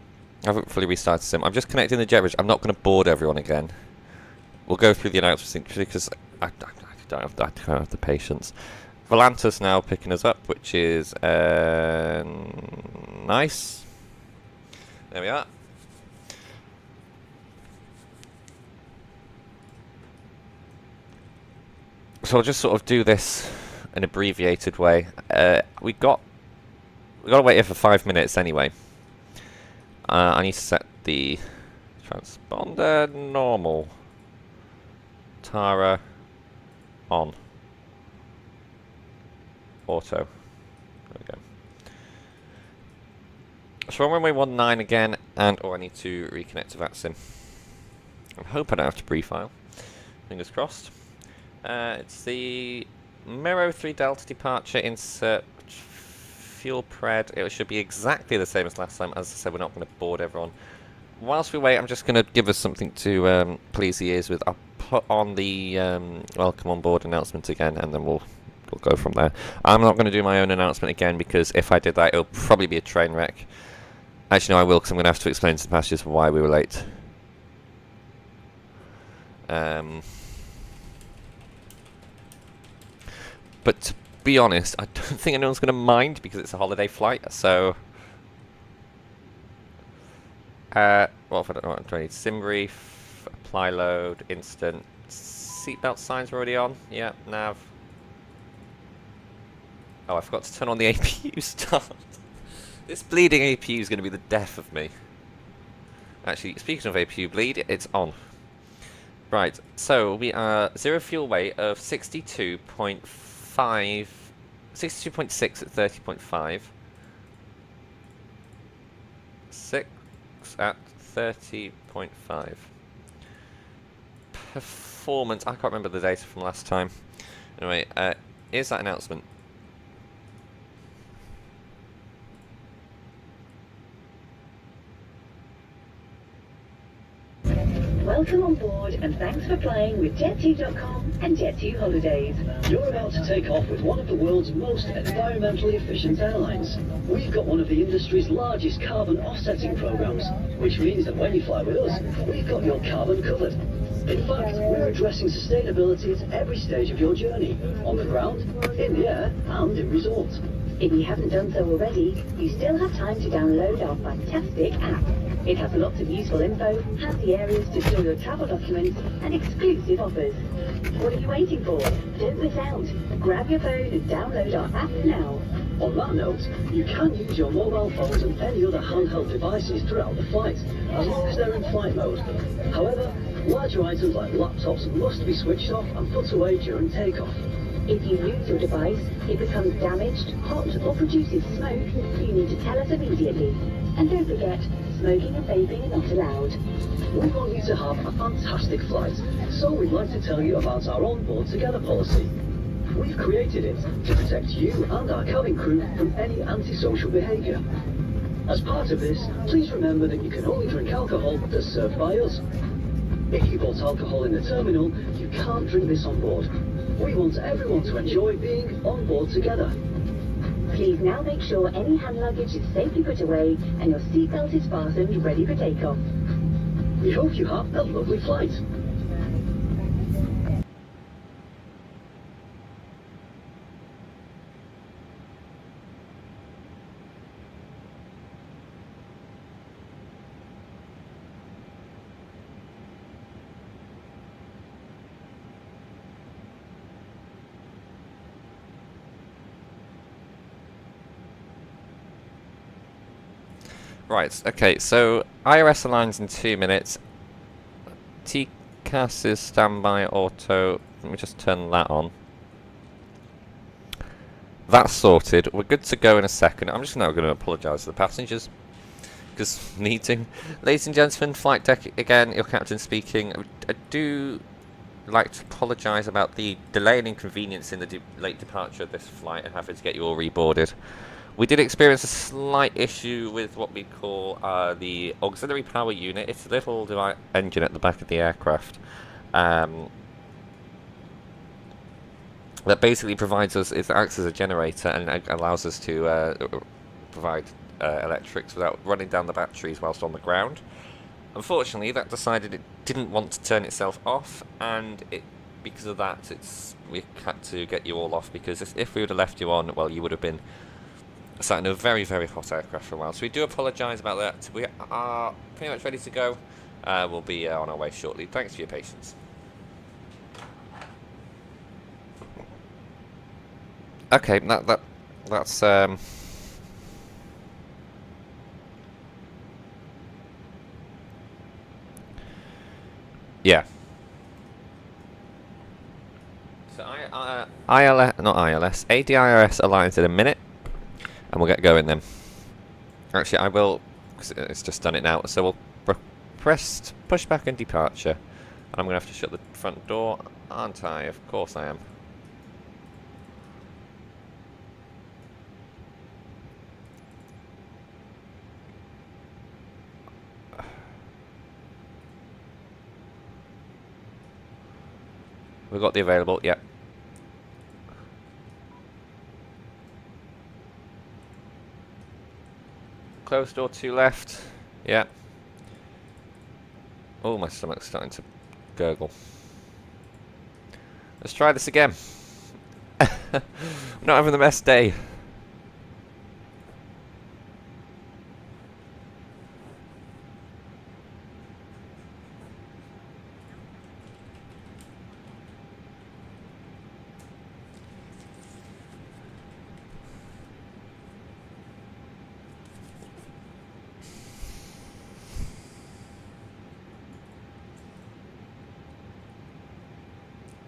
I haven't fully restarted sim. I'm just connecting the jet bridge. I'm not going to board everyone again. We'll go through the announcements because I don't have the patience. Volanta's now picking us up, which is nice. There we are. So I'll just sort of do this an abbreviated way. We got to wait here for 5 minutes anyway. I need to set the transponder normal. Tara on. Auto. There we go. So we're on runway 19 again, and I need to reconnect to VATSIM. I hope I don't have to pre-file. Fingers crossed. It's the Mero 3 Delta departure, insert fuel pred. It should be exactly the same as last time. As I said, we're not going to board everyone. Whilst we wait, I'm just going to give us something to please the ears with. I'll put on the welcome on board announcement again, and then we'll go from there. I'm not going to do my own announcement again, because if I did that, it'll probably be a train wreck. Actually, no, I will, because I'm going to have to explain to the passengers why we were late. But to be honest, I don't think anyone's going to mind, because it's a holiday flight, so... well, if I don't know what I need, sim brief, apply load, instant, seatbelt signs are already on, yeah, nav. Oh, I forgot to turn on the APU start. This bleeding APU is going to be the death of me. Actually, speaking of APU bleed, it's on. Right, so we are zero fuel weight of 62.5, 62.6 at 30.5. 6 at 30.5. Performance, I can't remember the data from last time. Anyway, here's that announcement. Welcome on board, and thanks for flying with Jet2.com and Jet2 Holidays. You're about to take off with one of the world's most environmentally efficient airlines. We've got one of the industry's largest carbon offsetting programs, which means that when you fly with us, we've got your carbon covered. In fact, we're addressing sustainability at every stage of your journey, on the ground, in the air, and in resorts. If you haven't done so already, you still have time to download our fantastic app. It has lots of useful info, handy areas to store your travel documents, and exclusive offers. What are you waiting for? Don't miss out. Grab your phone and download our app now. On that note, you can use your mobile phones and any other handheld devices throughout the flight, as long as they're in flight mode. However, larger items like laptops must be switched off and put away during takeoff. If you lose your device, it becomes damaged, hot, or produces smoke, you need to tell us immediately. And don't forget, smoking and vaping are not allowed. We want you to have a fantastic flight, so we'd like to tell you about our onboard together policy. We've created it to protect you and our cabin crew from any antisocial behaviour. As part of this, please remember that you can only drink alcohol that's served by us. If you bought alcohol in the terminal, you can't drink this on board. We want everyone to enjoy being on board together. Please now make sure any hand luggage is safely put away and your seatbelt is fastened ready for takeoff. We hope you have a lovely flight. Right, okay, so IRS aligns in 2 minutes. TCAS is standby auto. Let me just turn that on. That's sorted. We're good to go in a second. I'm just now going to apologise to the passengers, because need to. Ladies and gentlemen, flight deck again, your captain speaking. I do like to apologise about the delay and inconvenience in the late departure of this flight and having to get you all reboarded. We did experience a slight issue with what we call the auxiliary power unit. It's a little engine at the back of the aircraft. that basically provides us, it acts as a generator and allows us to provide electrics without running down the batteries whilst on the ground. Unfortunately, that decided it didn't want to turn itself off, and because of that, we had to get you all off, because if we would have left you on, well, you would have been sat in a very, very hot aircraft for a while. So we do apologise about that. We are pretty much ready to go. We'll be on our way shortly. Thanks for your patience. Okay, that's yeah. So ADIRS aligns in a minute, and we'll get going then. Actually, I will, because it's just done it now. So we'll press push back and departure, and I'm gonna have to shut the front door, aren't I? Of course I am. We've got the available, yep. Close door 2 left, yeah. Oh, my stomach's starting to gurgle. Let's try this again. I'm not having the best day.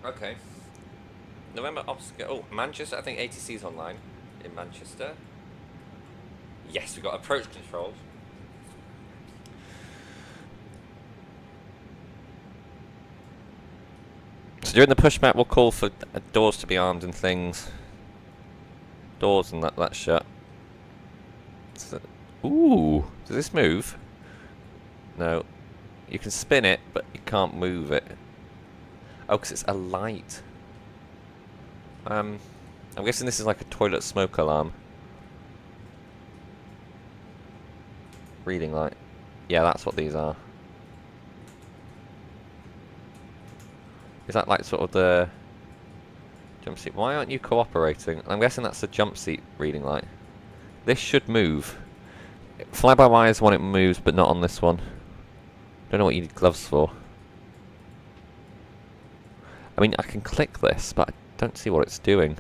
Okay. November Oscar. Oh, Manchester. I think ATC's online in Manchester. Yes, we've got approach controls. So during the pushback, we'll call for doors to be armed and things. Doors and that's shut. So, ooh, does this move? No. You can spin it, but you can't move it. Oh, because it's a light. I'm guessing this is like a toilet smoke alarm. Reading light. Yeah, that's what these are. Is that like sort of the jump seat? Why aren't you cooperating? I'm guessing that's the jump seat reading light. This should move. Fly-by-wire is one it moves, but not on this one. Don't know what you need gloves for. I mean, I can click this, but I don't see what it's doing.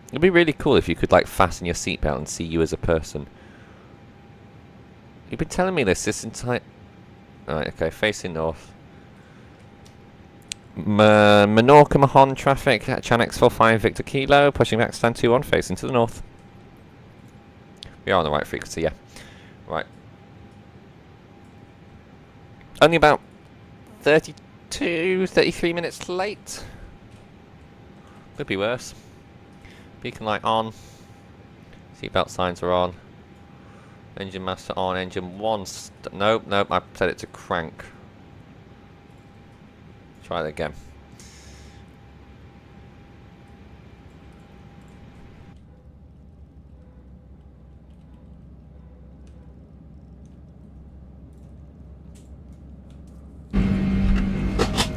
It'd be really cool if you could, like, fasten your seatbelt and see you as a person. You've been telling me this entire... Alright, okay, facing north. Menorca-Mahon traffic, Chanex 45 Victor Kilo, pushing back stand 2-1, facing to the north. We are on the right frequency, yeah. Right. Only about 33 minutes late. Could be worse. Beacon light on. Seatbelt signs are on. Engine master on. Engine 1. Nope, nope. I set it to crank. Try that again.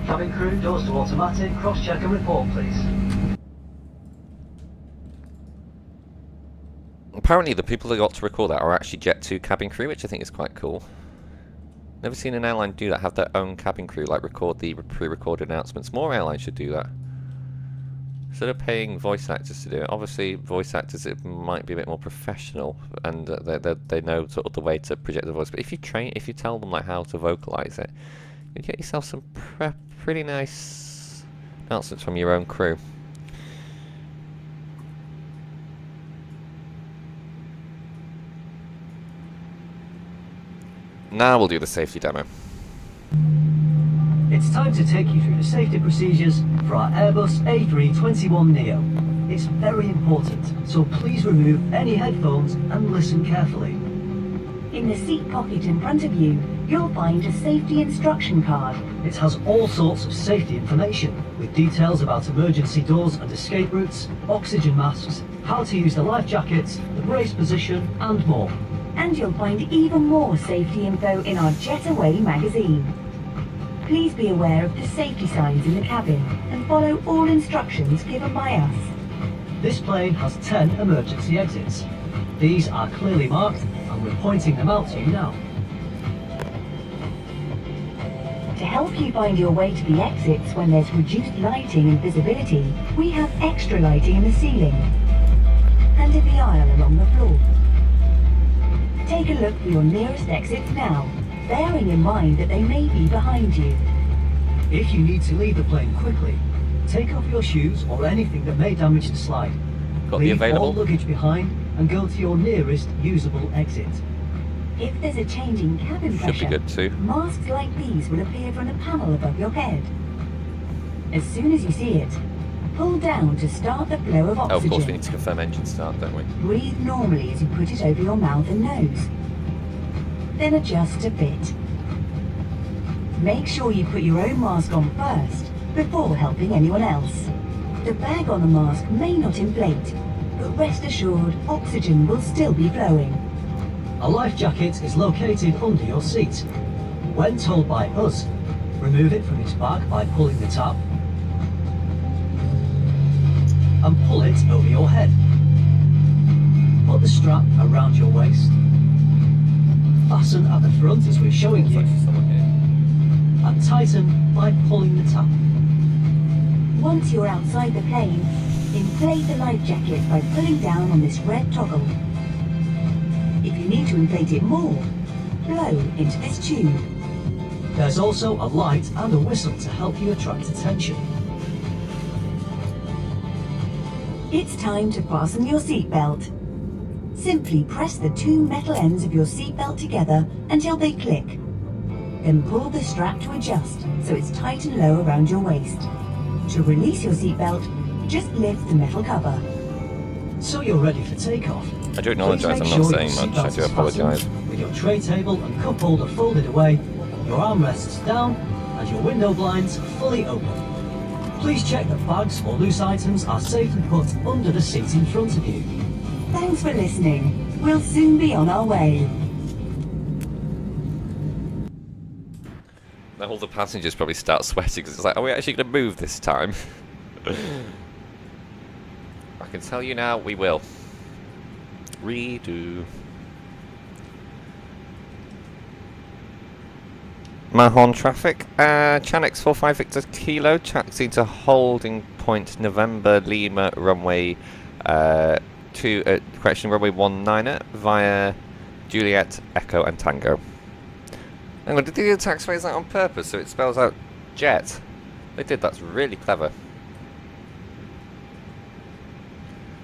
Cabin crew, doors to automatic, cross-check and report, please. Apparently the people that got to record that are actually Jet2 cabin crew, which I think is quite cool. Never seen an airline do that, have their own cabin crew, like record the pre-recorded announcements. More airlines should do that. Instead of paying voice actors to do it, obviously voice actors, it might be a bit more professional, and they know sort of the way to project the voice. But if you tell them like how to vocalize it, you get yourself some pretty nice announcements from your own crew. Now we'll do the safety demo. It's time to take you through the safety procedures for our Airbus A321neo. It's very important, so please remove any headphones and listen carefully. In the seat pocket in front of you, you'll find a safety instruction card. It has all sorts of safety information, with details about emergency doors and escape routes, oxygen masks, how to use the life jackets, the brace position, and more. And you'll find even more safety info in our Jet2A magazine. Please be aware of the safety signs in the cabin and follow all instructions given by us. This plane has 10 emergency exits. These are clearly marked, and we're pointing them out to you now. To help you find your way to the exits when there's reduced lighting and visibility, we have extra lighting in the ceiling and in the aisle along the floor. Take a look for your nearest exits now, bearing in mind that they may be behind you. If you need to leave the plane quickly, take off your shoes or anything that may damage the slide. Got the Leave available? all luggage behind and go to your nearest usable exit. If there's a change in cabin Should be pressure, good too. masks like these will appear from the panel above your head. As soon as you see it, pull down to start the flow of Oh, oxygen. of course we need to confirm engine start, don't we? Breathe normally as you put it over your mouth and nose. Then adjust to fit. Make sure you put your own mask on first, before helping anyone else. The bag on the mask may not inflate, but rest assured oxygen will still be flowing. A life jacket is located under your seat. When told by us, remove it from its bag by pulling the tab and pull it over your head. Put the strap around your waist. Fasten at the front as we're showing you, Someone here. and tighten by pulling the tab. Once you're outside the plane, inflate the life jacket by pulling down on this red toggle. If you need to inflate it more, blow into this tube. There's also a light and a whistle to help you attract attention. It's time to fasten your seatbelt. Simply press the two metal ends of your seatbelt together until they click. Then pull the strap to adjust so it's tight and low around your waist. To release your seatbelt, just lift the metal cover. So you're ready for takeoff. I do Please acknowledise make I'm sure not your saying much, I seatbelt do is apologise. fastened, with your tray table and cup holder folded away, your armrests down, and your window blinds fully open. Please check that bags or loose items are safely put under the seat in front of you. Thanks for listening. We'll soon be on our way. Now all the passengers probably start sweating because it's like, are we actually going to move this time? I can tell you now, we will. Redo. Mahon traffic. Chanex 45 Victor Kilo, taxi to holding point November Lima runway runway 19er via Juliet, Echo and Tango. Hang on, did they do the taxiways that on purpose so it spells out jet? They did, that's really clever.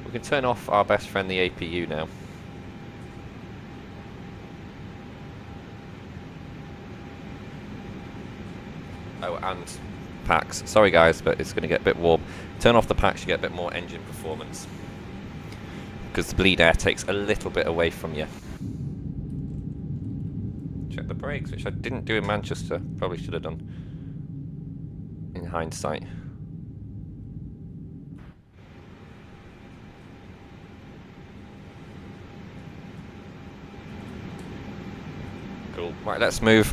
We can turn off our best friend the APU now. Oh, and packs. Sorry guys, but it's going to get a bit warm. Turn off the packs, you get a bit more engine performance. Because the bleed air takes a little bit away from you. Check the brakes, which I didn't do in Manchester. Probably should have done. In hindsight. Cool. Right, let's move.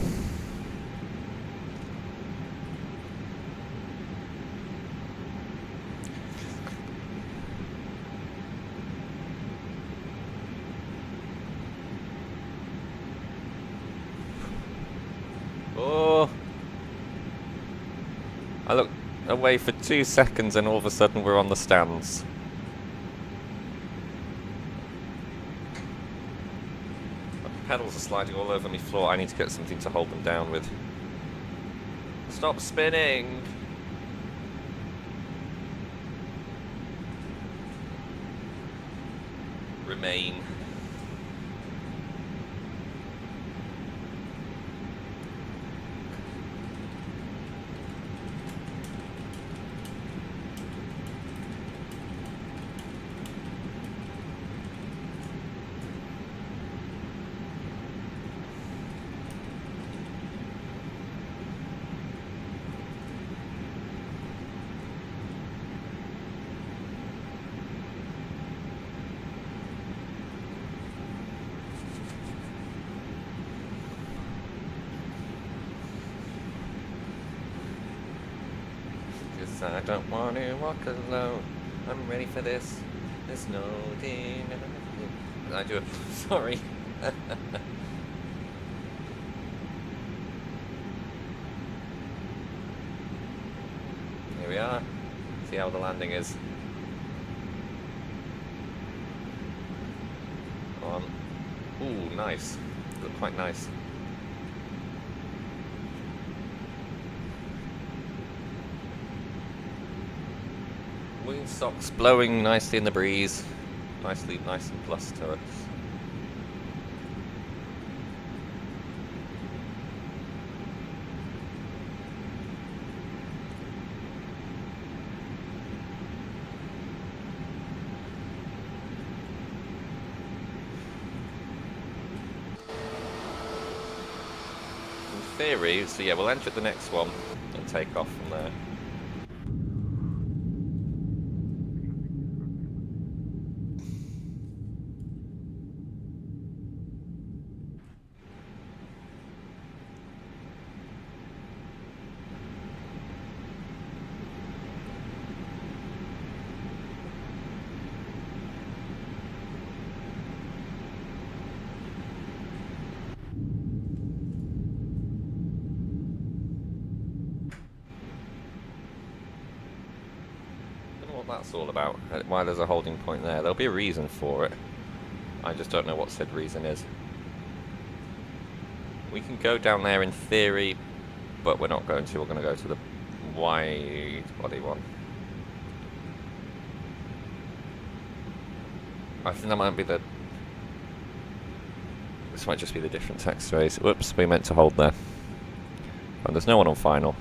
Oh! I looked away for 2 seconds and all of a sudden we're on the stands. The pedals are sliding all over my floor. I need to get something to hold them down with. Stop spinning! Remain. I don't want to walk alone. I'm ready for this. There's no denying. I do it. Sorry. Here we are. See how the landing is. Come on. Ooh, nice. Look quite nice. Wingstocks blowing nicely in the breeze. Nice and plus to us. In theory, so yeah, we'll enter the next one and take off from there. That's all about, why there's a holding point there. There'll be a reason for it. I just don't know what said reason is. We can go down there in theory, but we're not going to. We're going to go to the wide body one. I think that might be the... This might just be the different X-rays. Whoops, we meant to hold there. And there's no one on final.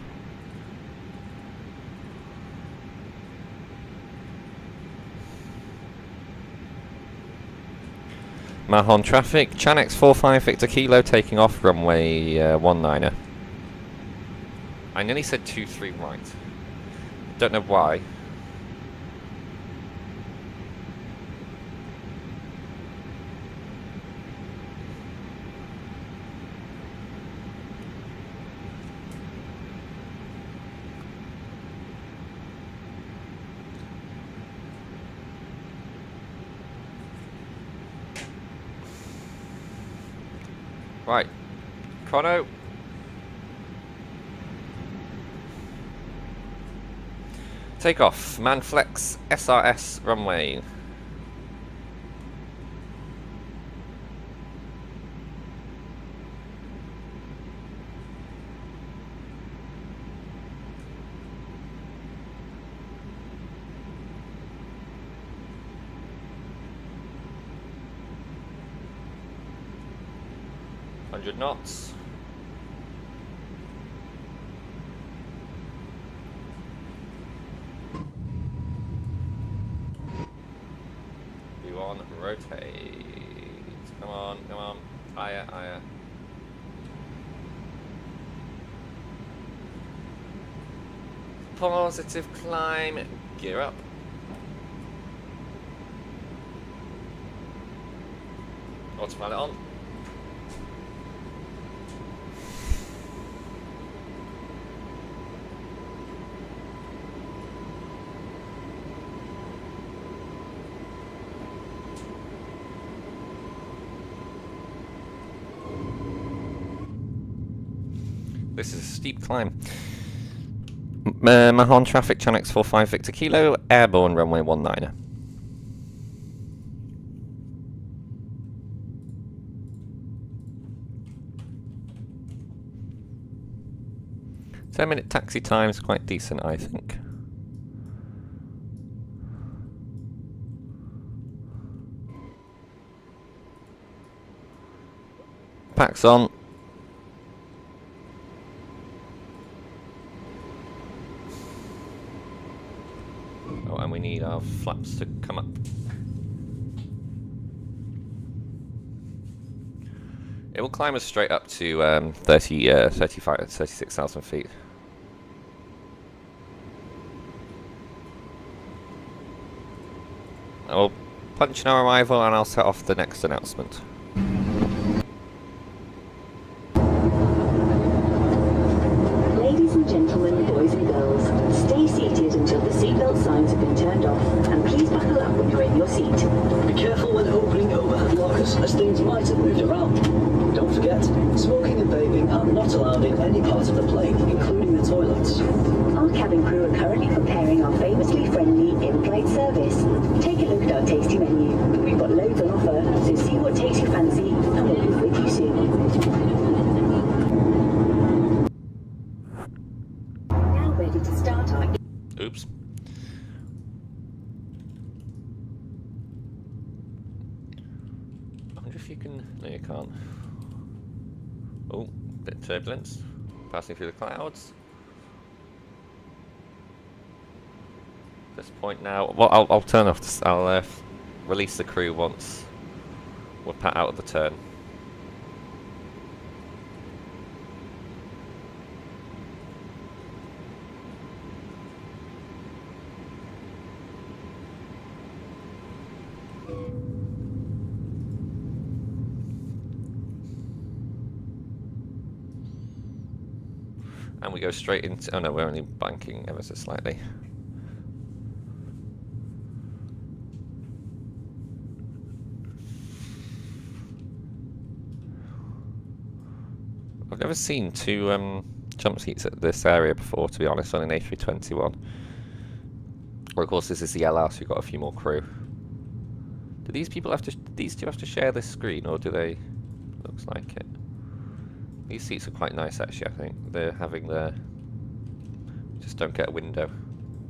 Mahon traffic, Chanex 45 Victor Kilo taking off runway 19er. I nearly said 23 right. Don't know why. Right, Chrono. Take off, Manflex SRS runway. Knots. V1, rotate. Come on, come on. Higher, higher. Positive climb. Gear up. Autopilot on. This is a steep climb. Mahon traffic, Chanex 45 Victor Kilo, airborne runway 19er. Ten-minute taxi time is quite decent, I think. Packs on. Oh, and we need our flaps to come up. It will climb us straight up to 36,000 feet. I will punch in our arrival and I'll set off the next announcement. Ladies and gentlemen, boys and girls, stay seated and parts of the plane, including the toilets. Our cabin crew are currently preparing our famously friendly in-flight service. Take a look at our tasty menu. We've got loads on offer, so see what takes your fancy, and we'll be with you soon. Now ready to start our... Oops. I wonder if you can... No, you can't. Oh, bit of turbulence. Passing through the clouds. At this point now... Well, I'll turn off this. I'll release the crew once we're pat out of the turn. And we go straight into... Oh no, we're only banking ever so slightly. I've never seen two jump seats at this area before, to be honest, on an A321. Well, of course, this is the LR, so we've got a few more crew. Do these people have to... These two have to share this screen, or do they... Looks like it. These seats are quite nice, actually, I think. They're having the... Just don't get a window.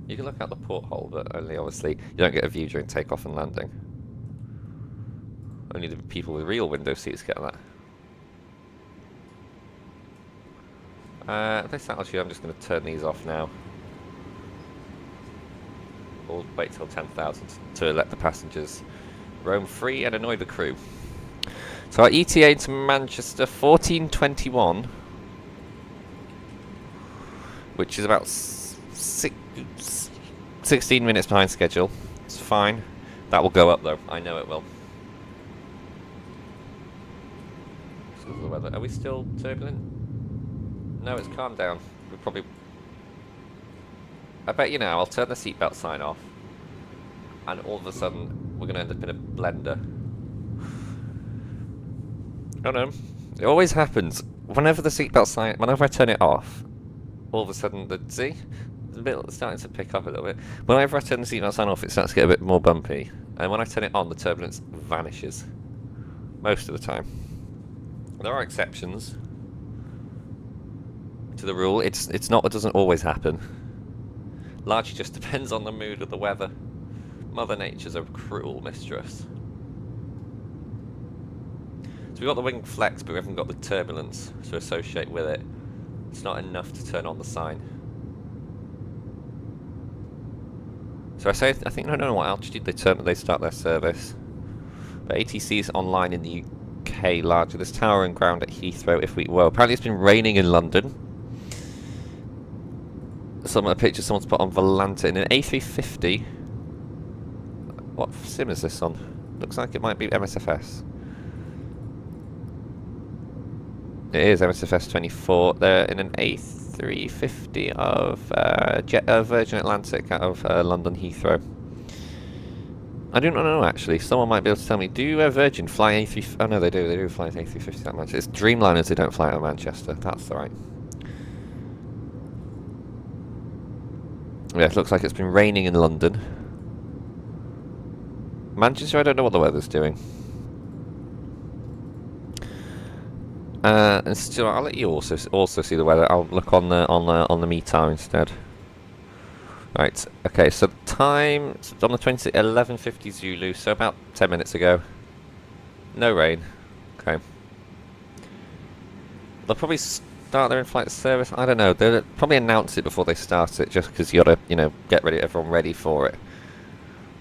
You can look out the porthole, but only, obviously, you don't get a view during takeoff and landing. Only the people with real window seats get that. This actually, I'm just going to turn these off now. We'll wait till 10,000 to let the passengers roam free and annoy the crew. So our ETA to Manchester 14:21, which is about 16 minutes behind schedule. It's fine. That will go up though. I know it will. Because of the weather. Are we still turbulent? No, it's calmed down. We probably... I bet you now, I'll turn the seatbelt sign off, and all of a sudden we're going to end up in a blender. I don't know. It always happens. Whenever the seatbelt sign, whenever I turn it off, all of a sudden it's starting to pick up a little bit. Whenever I turn the seatbelt sign off, it starts to get a bit more bumpy, and when I turn it on, the turbulence vanishes. Most of the time. There are exceptions to the rule. It doesn't always happen. Largely just depends on the mood of the weather. Mother Nature's a cruel mistress. So we've got the wing flex, but we haven't got the turbulence to associate with it. It's not enough to turn on the sign. So I think I don't know what altitude they start their service. But ATC is online in the UK largely. There's tower and ground at Heathrow apparently it's been raining in London. Some of the pictures someone's put on Volanta in an A350. What sim is this on? Looks like it might be MSFS. It is MSFS 24. They're in an A350 of Virgin Atlantic out of London Heathrow. I don't know actually. Someone might be able to tell me. Do Virgin fly A350? Oh no, they do. They do fly A350 out of Manchester. It's Dreamliners they don't fly out of Manchester. That's right. Yeah, it looks like it's been raining in London. Manchester, I don't know what the weather's doing. And Stuart, I'll let you also see the weather. I'll look on the METAR instead. Right. Okay. So the time on the 11:50 Zulu. So about 10 minutes ago. No rain. Okay. They'll probably start their in-flight service. I don't know. They'll probably announce it before they start it, just because you gotta, get everyone ready for it.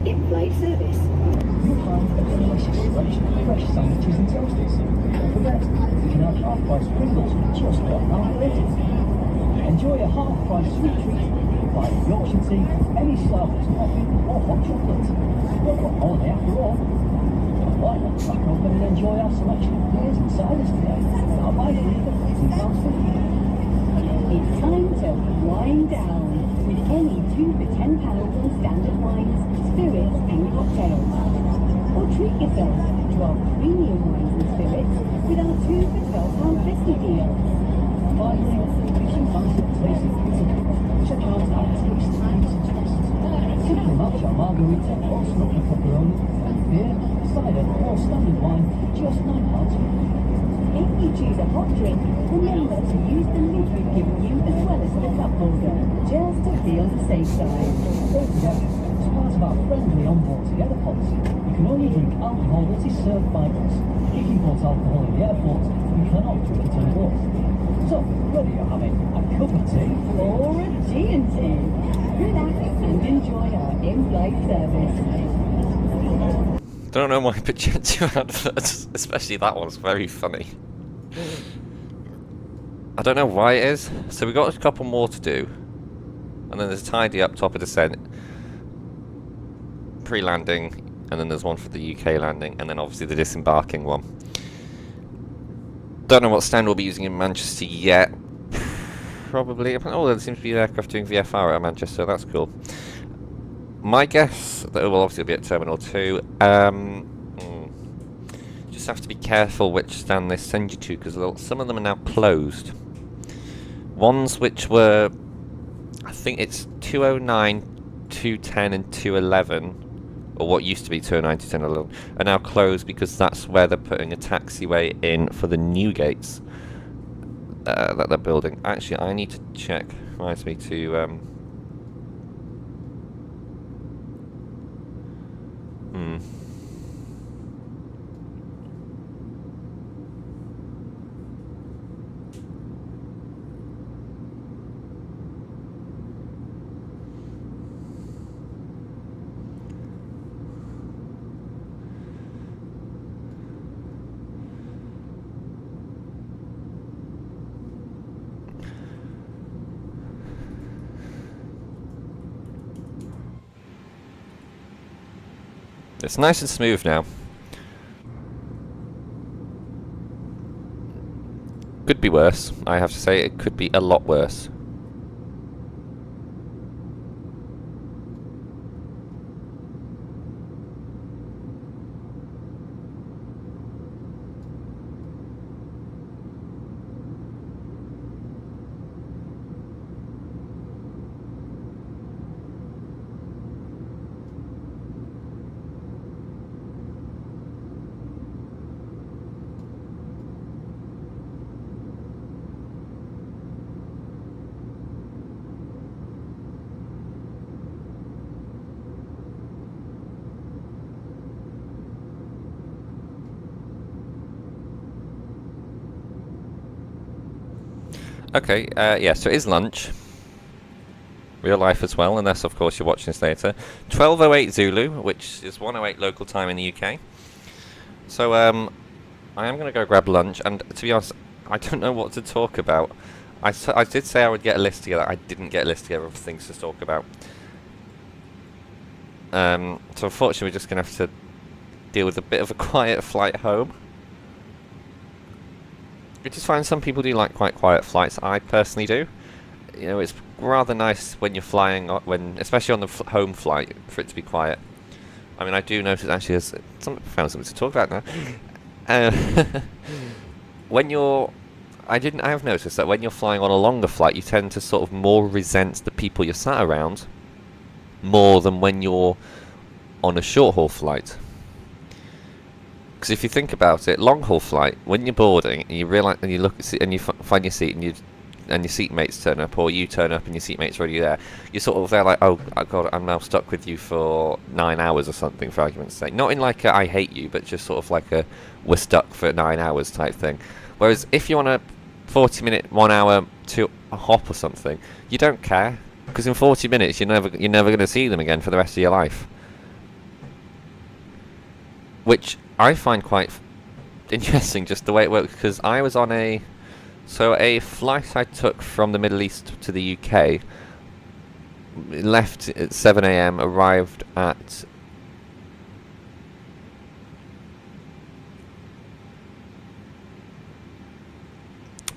In-flight service. You'll find a delicious selection of fresh sandwiches and toasties. Don't forget, you can have half-price Pringles for just £1.50. Enjoy a half-price sweet treat like Yorkshire tea, any Starbucks coffee or hot chocolate. We're on holiday after all. Why not crack open and enjoy our selection of beers and ciders today? Now buy three for £14.50. It's time to wind down with any 2 for £10 on standard wines, spirits and cocktails. Or treat yourself to our premium wines and spirits with our 2 for £12.50 deal. Finally, be some fancy places to visit. Check out our Taste Times test. Simple matcha margarita or smoky pepperoni, and beer, cider or standard wine, just £9.50. If you choose a hot drink, remember to use the lid we've given you as well as the cup holder, just to be on the safe side. Don't forget, as part of our friendly on-board together policy, you can only drink alcohol that is served by us. If you bought alcohol in the airport, we cannot drink it on board. So, whether you're having a cup of tea Or a G&T. Relax and enjoy our in-flight service. Don't know why, but Jet2 adverts, especially that one's very funny. I don't know why it is. So we've got a couple more to do. And then there's a tidy up top of descent. Pre-landing. And then there's one for the UK landing. And then obviously the disembarking one. Don't know what stand we'll be using in Manchester yet. Probably. Oh, there seems to be an aircraft doing VFR at Manchester. That's cool. My guess that it will obviously be at Terminal 2. Just have to be careful which stand they send you to, because some of them are now closed. Ones which were, I think it's 209, 210 and 211, or what used to be 209, 210, 211, are now closed because that's where they're putting a taxiway in for the new gates that they're building. Actually, I need to check. Reminds me to... It's nice and smooth now. Could be worse, I have to say. It could be a lot worse. Okay, yeah, so it is lunch. Real life as well, unless of course you're watching this later. 12:08 Zulu, which is 1:08 local time in the UK. So I am going to go grab lunch, and to be honest, I don't know what to talk about. I did say I would get a list together. I didn't get a list together of things to talk about. So unfortunately we're just going to have to deal with a bit of a quiet flight home. Which is fine. Some people do like quite quiet flights. I personally do. You know, it's rather nice when you're flying, especially on the home flight, for it to be quiet. I mean, I do notice actually there's found something to talk about now. I have noticed that when you're flying on a longer flight, you tend to sort of more resent the people you're sat around more than when you're on a short haul flight. Because if you think about it, long haul flight, when you're boarding and you realize and you look and you find your seat and your seatmates turn up, or you turn up and your seatmate's already there, you're sort of there like, oh god, I'm now stuck with you for 9 hours or something, for argument's sake. Not in like a I hate you, but just sort of like a we're stuck for 9 hours type thing. Whereas if you're on a 40-minute, 1 hour to a hop or something, you don't care, because in 40 minutes you're never going to see them again for the rest of your life. Which I find quite interesting, just the way it works, because I was on a flight I took from the Middle East to the UK, left at 7 AM, arrived at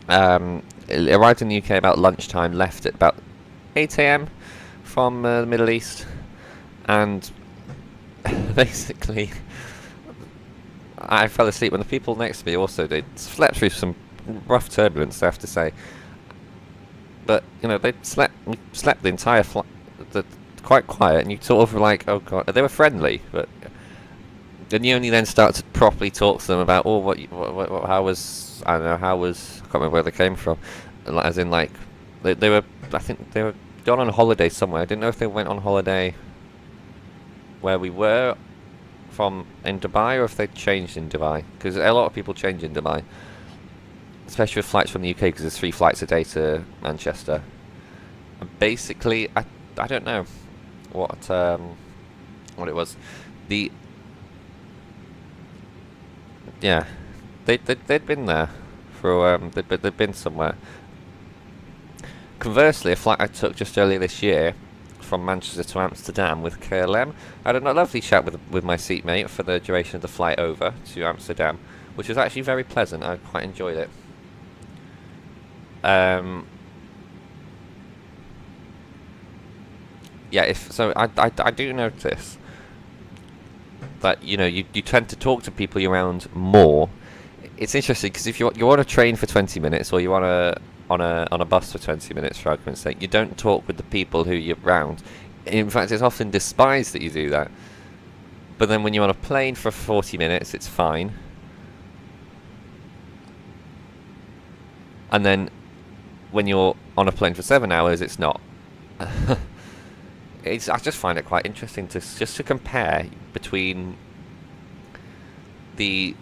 arrived in the UK about lunchtime, left at about 8 AM from the Middle East, and basically I fell asleep when the people next to me also did. Slept through some rough turbulence, I have to say. but you know, we slept the entire flight, quite quiet, and you sort of were like, oh god, they were friendly, but then you only then start to properly talk to them about, oh, how was, I don't know, how was, I can't remember where they came from, as in like, they were, I think they were gone on holiday somewhere. I didn't know if they went on holiday where we were from in Dubai, or if they changed in Dubai, because a lot of people change in Dubai, especially with flights from the UK, because there's 3 flights a day to Manchester. And basically, I don't know what it was. Yeah, they'd been there for they'd been somewhere. Conversely, a flight I took just earlier this year from Manchester to Amsterdam with KLM, I had a lovely chat with my seatmate for the duration of the flight over to Amsterdam, which was actually very pleasant. I quite enjoyed it. Yeah, I do notice that, you know, you tend to talk to people you're around more. It's interesting because if you're on a train for 20 minutes, or you're on a bus for 20 minutes, for argument's sake, you don't talk with the people who you're around. In fact, it's often despised that you do that. But then when you're on a plane for 40 minutes, it's fine. And then when you're on a plane for 7 hours, it's not. I just find it quite interesting to compare between the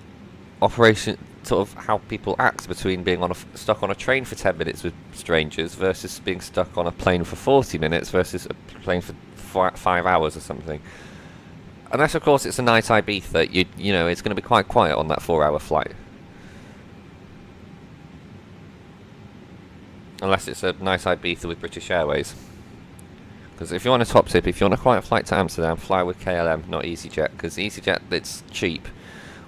operation, sort of how people act between being stuck on a train for 10 minutes with strangers versus being stuck on a plane for 40 minutes versus a plane for 5 hours or something. Unless, of course, it's a night Ibiza, you know, it's going to be quite quiet on that 4-hour flight. Unless it's a nice Ibiza with British Airways. Because if you want a top tip, if you want a quiet flight to Amsterdam, fly with KLM, not EasyJet. Because EasyJet, it's cheap,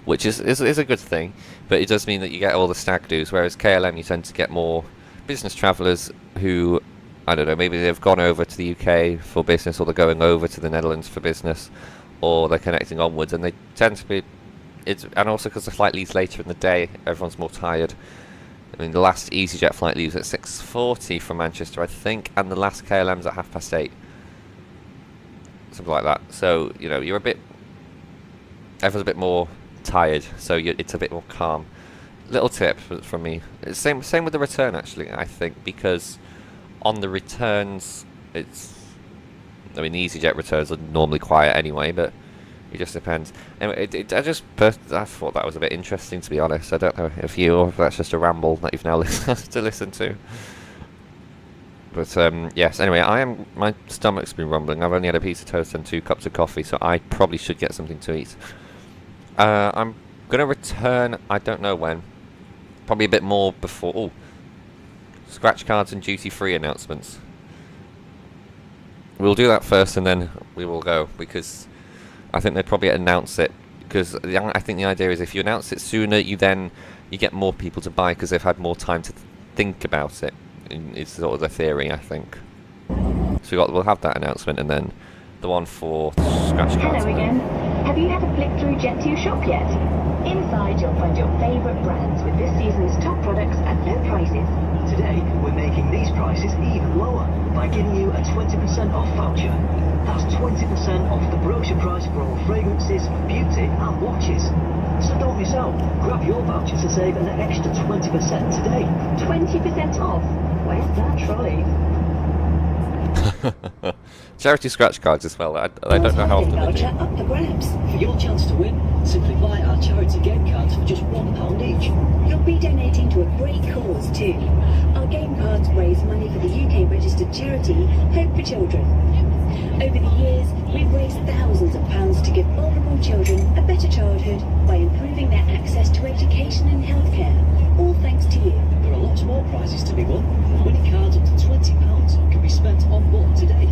which is a good thing, but it does mean that you get all the stag do's, whereas KLM you tend to get more business travellers who, I don't know, maybe they've gone over to the UK for business, or they're going over to the Netherlands for business, or they're connecting onwards, and they tend to be, and also because the flight leaves later in the day, everyone's more tired. I mean, the last EasyJet flight leaves at 6:40 from Manchester, I think, and the last KLM's at 8:30. Something like that. So, you know, everyone's a bit more tired, so it's a bit more calm. Little tip from me. It's same with the return, actually, I think, because on the returns, I mean, the EasyJet returns are normally quiet anyway, but it just depends. Anyway, I thought that was a bit interesting, to be honest. I don't know if or if that's just a ramble that you've now to listen to. But yes, anyway, my stomach's been rumbling. I've only had a piece of toast and 2 cups of coffee, so I probably should get something to eat. I'm going to return, I don't know when. Probably a bit more before. Oh, scratch cards and duty-free announcements. We'll do that first, and then we will go, because I think they'd probably announce it, because I think the idea is if you announce it sooner, you get more people to buy because they've had more time to think about it. It's sort of the theory, I think. So we'll have that announcement, and then the one for scratch cards. Hello again. Have you had a flick through Jet2 shop yet? Inside you'll find your favourite brands with this season's top products at low prices. Today, we're making these prices even lower by giving you a 20% off voucher. That's 20% off the brochure price for all fragrances, beauty and watches. So don't miss out. Grab your voucher to save an extra 20% today. 20% off? Where's that trolley? Charity scratch cards as well. I don't know how often they do. Voucher up for grabs. For your chance to win, simply buy our charity game cards for just £1 each. You'll be donating to a great cause too. Our game cards raise money for the UK registered charity Hope for Children. Over the years, we've raised thousands of pounds to give vulnerable children a better childhood by improving their access to education and healthcare. All thanks to you. There are lots more prizes to be won. Winning cards up to £20 can be spent on board today.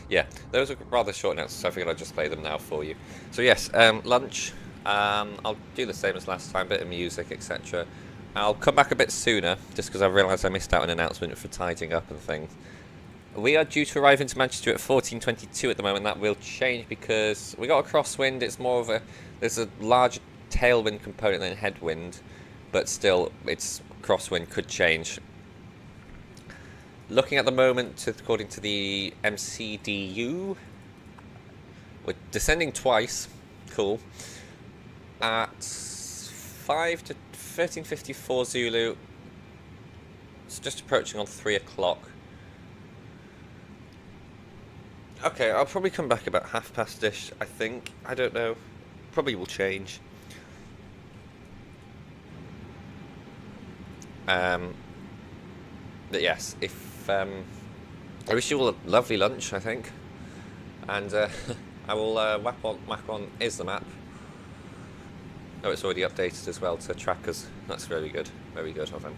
Yeah, those are rather short announcements, so I figured I'd just play them now for you. So yes, lunch. I'll do the same as last time, bit of music, etc. I'll come back a bit sooner, just because I realised I missed out an announcement for tidying up and things. We are due to arrive into Manchester at 14:22 at the moment. That will change because we got a crosswind. It's more of there's a large tailwind component than headwind, but still, it's crosswind could change. Looking at the moment, according to the MCDU, we're descending twice. Cool. At 5 to 13:54 Zulu. It's just approaching on 3 o'clock. Okay, I'll probably come back about past, I think. I don't know. Probably will change. But yes, if I wish you all a lovely lunch, I think, and I will whack on is the map. Oh, it's already updated as well to trackers. That's very good of him.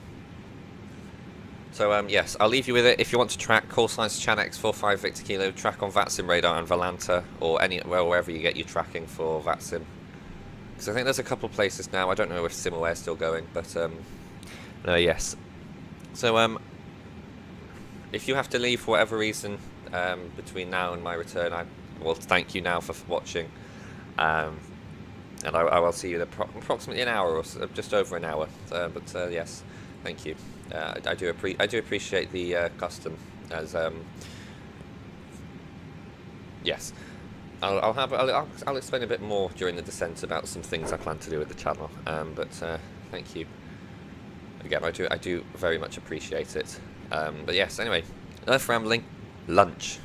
So yes, I'll leave you with it. If you want to track, call signs Chanex 45 Victor Kilo, track on VATSIM radar and Volanta, or wherever you get your tracking for VATSIM. Because I think there's a couple of places now. I don't know if SimAware is still going, but no, yes. So if you have to leave for whatever reason between now and my return, I will thank you now for watching, and I will see you in approximately an hour or so, just over an hour. But yes, thank you. I do appreciate the custom, as yes. I'll explain a bit more during the descent about some things I plan to do with the channel. But thank you again. I do very much appreciate it. But yes, anyway, enough rambling. Lunch.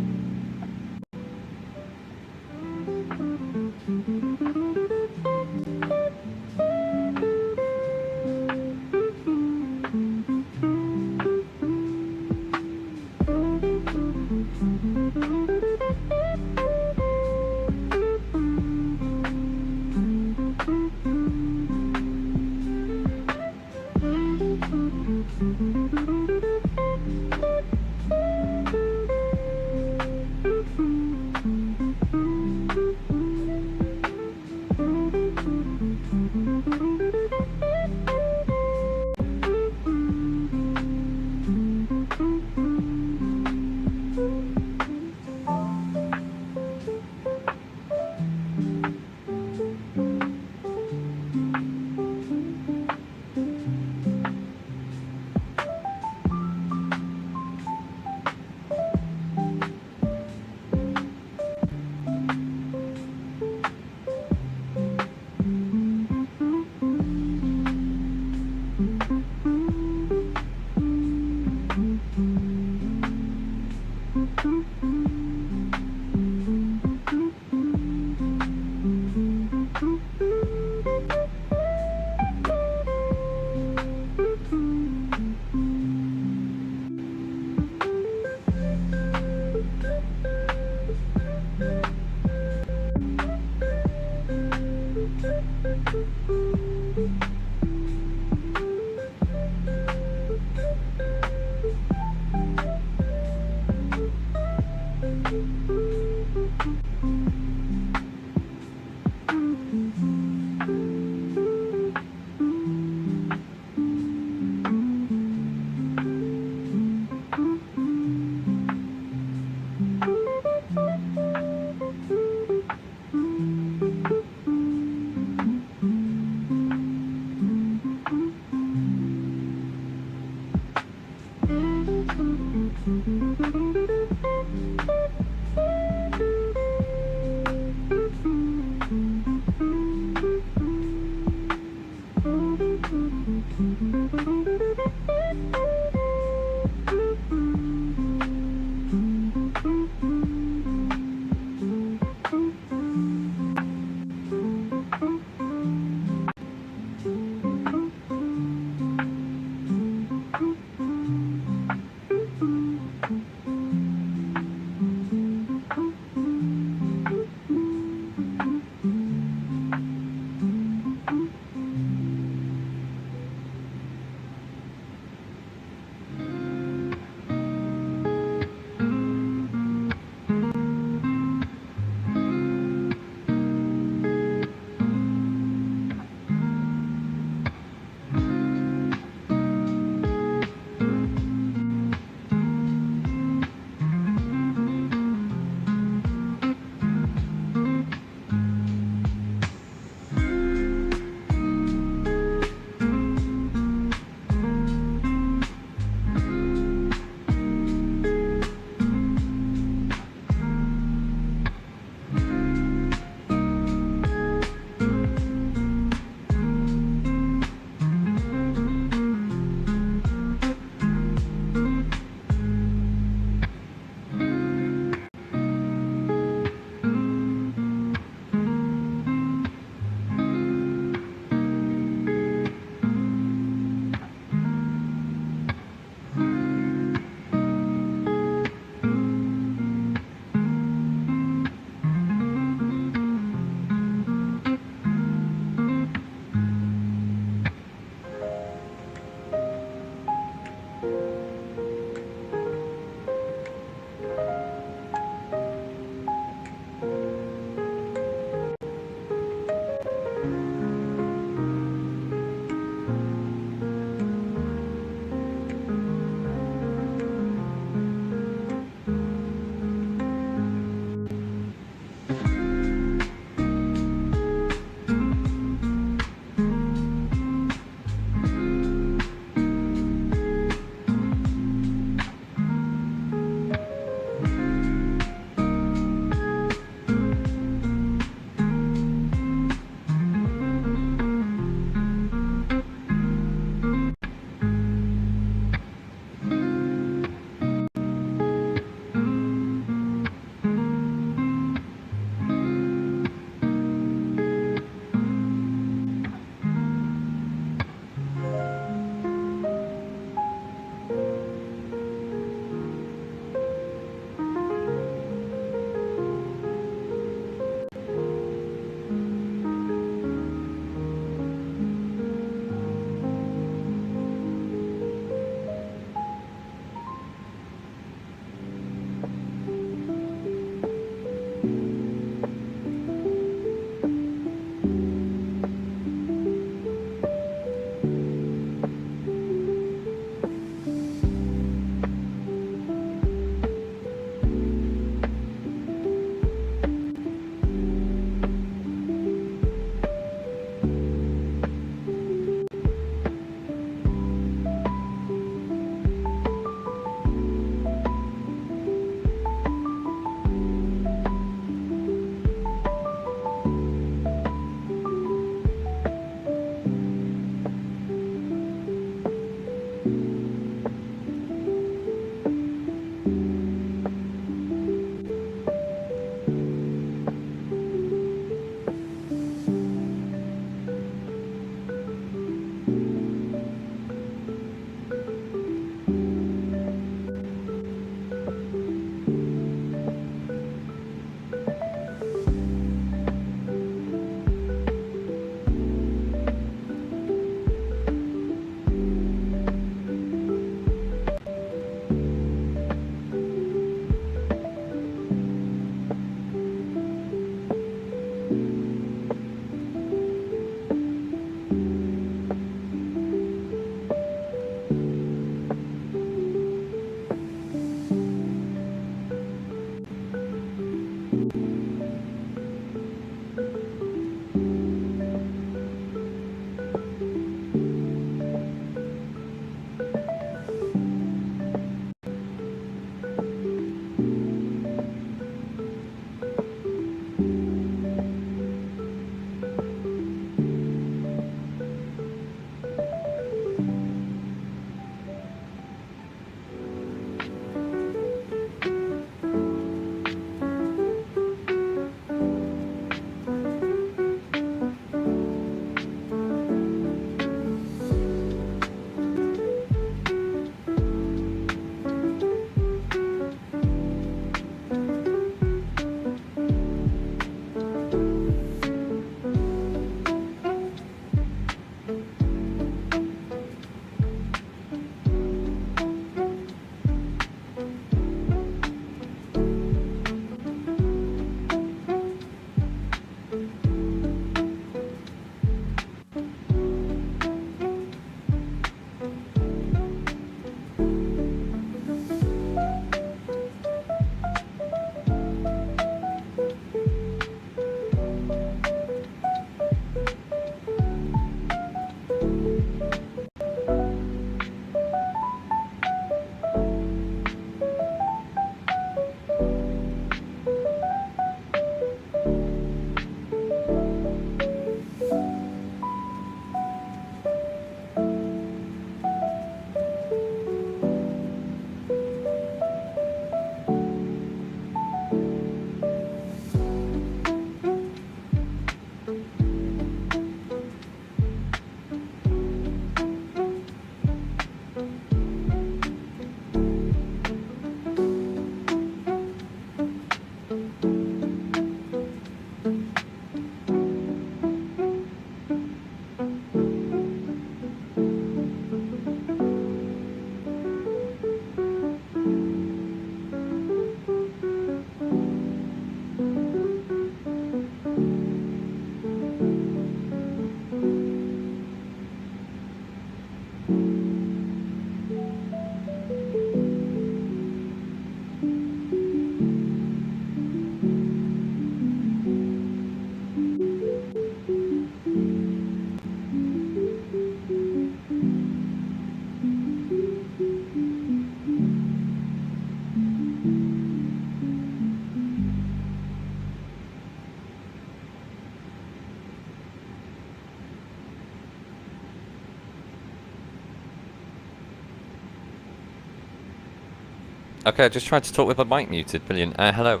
Okay, I just tried to talk with my mic muted. Brilliant. Hello.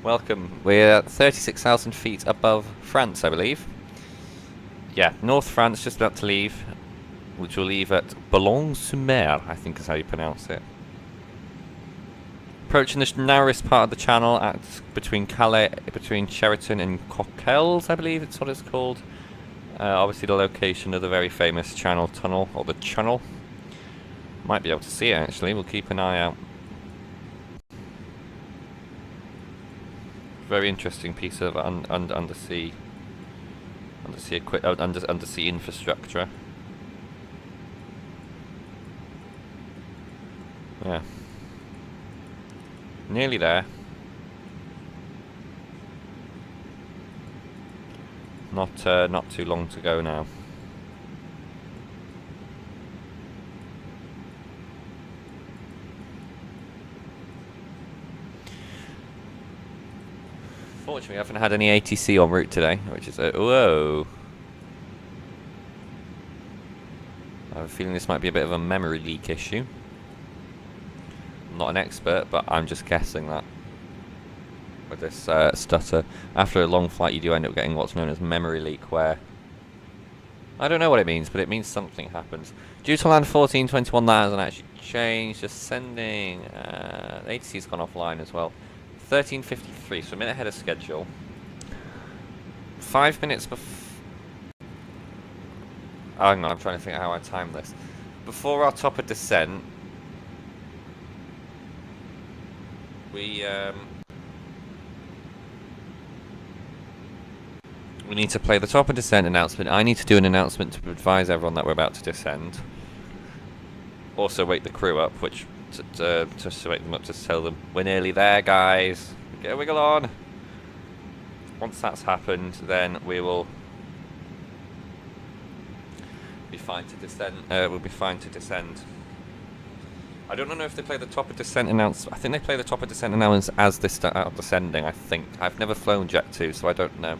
Welcome. We're 36,000 feet above France, I believe. Yeah, North France, just about to leave, which will leave at Boulogne-sur-Mer, I think is how you pronounce it. Approaching the narrowest part of the channel at between Sheraton and Coquelles, I believe it's what it's called. Obviously the location of the very famous Channel Tunnel, or the Channel. Might be able to see it actually, we'll keep an eye out. Very interesting piece of undersea infrastructure. Yeah. Nearly there. Not too long to go now. Fortunately, we haven't had any ATC en route today, which is whoa. I have a feeling this might be a bit of a memory leak issue. I'm not an expert, but I'm just guessing that with this stutter. After a long flight, you do end up getting what's known as memory leak, where I don't know what it means, but it means something happens. Due to land 1421, that hasn't actually changed. Just sending. The ATC's gone offline as well. 13:53, so a minute ahead of schedule. 5 minutes before. Oh, hang on, I'm trying to think how I time this. Before our top of descent, we need to play the top of descent announcement. I need to do an announcement to advise everyone that we're about to descend. Also wake the crew up, which just to wake them up to tell them we're nearly there, guys. Get a wiggle on. Once that's happened, then we will be fine to descend. We'll be fine to descend. I don't know if they play the top of descent announcement. I think they play the top of descent announcement as they start out descending. I think I've never flown Jet2, so I don't know.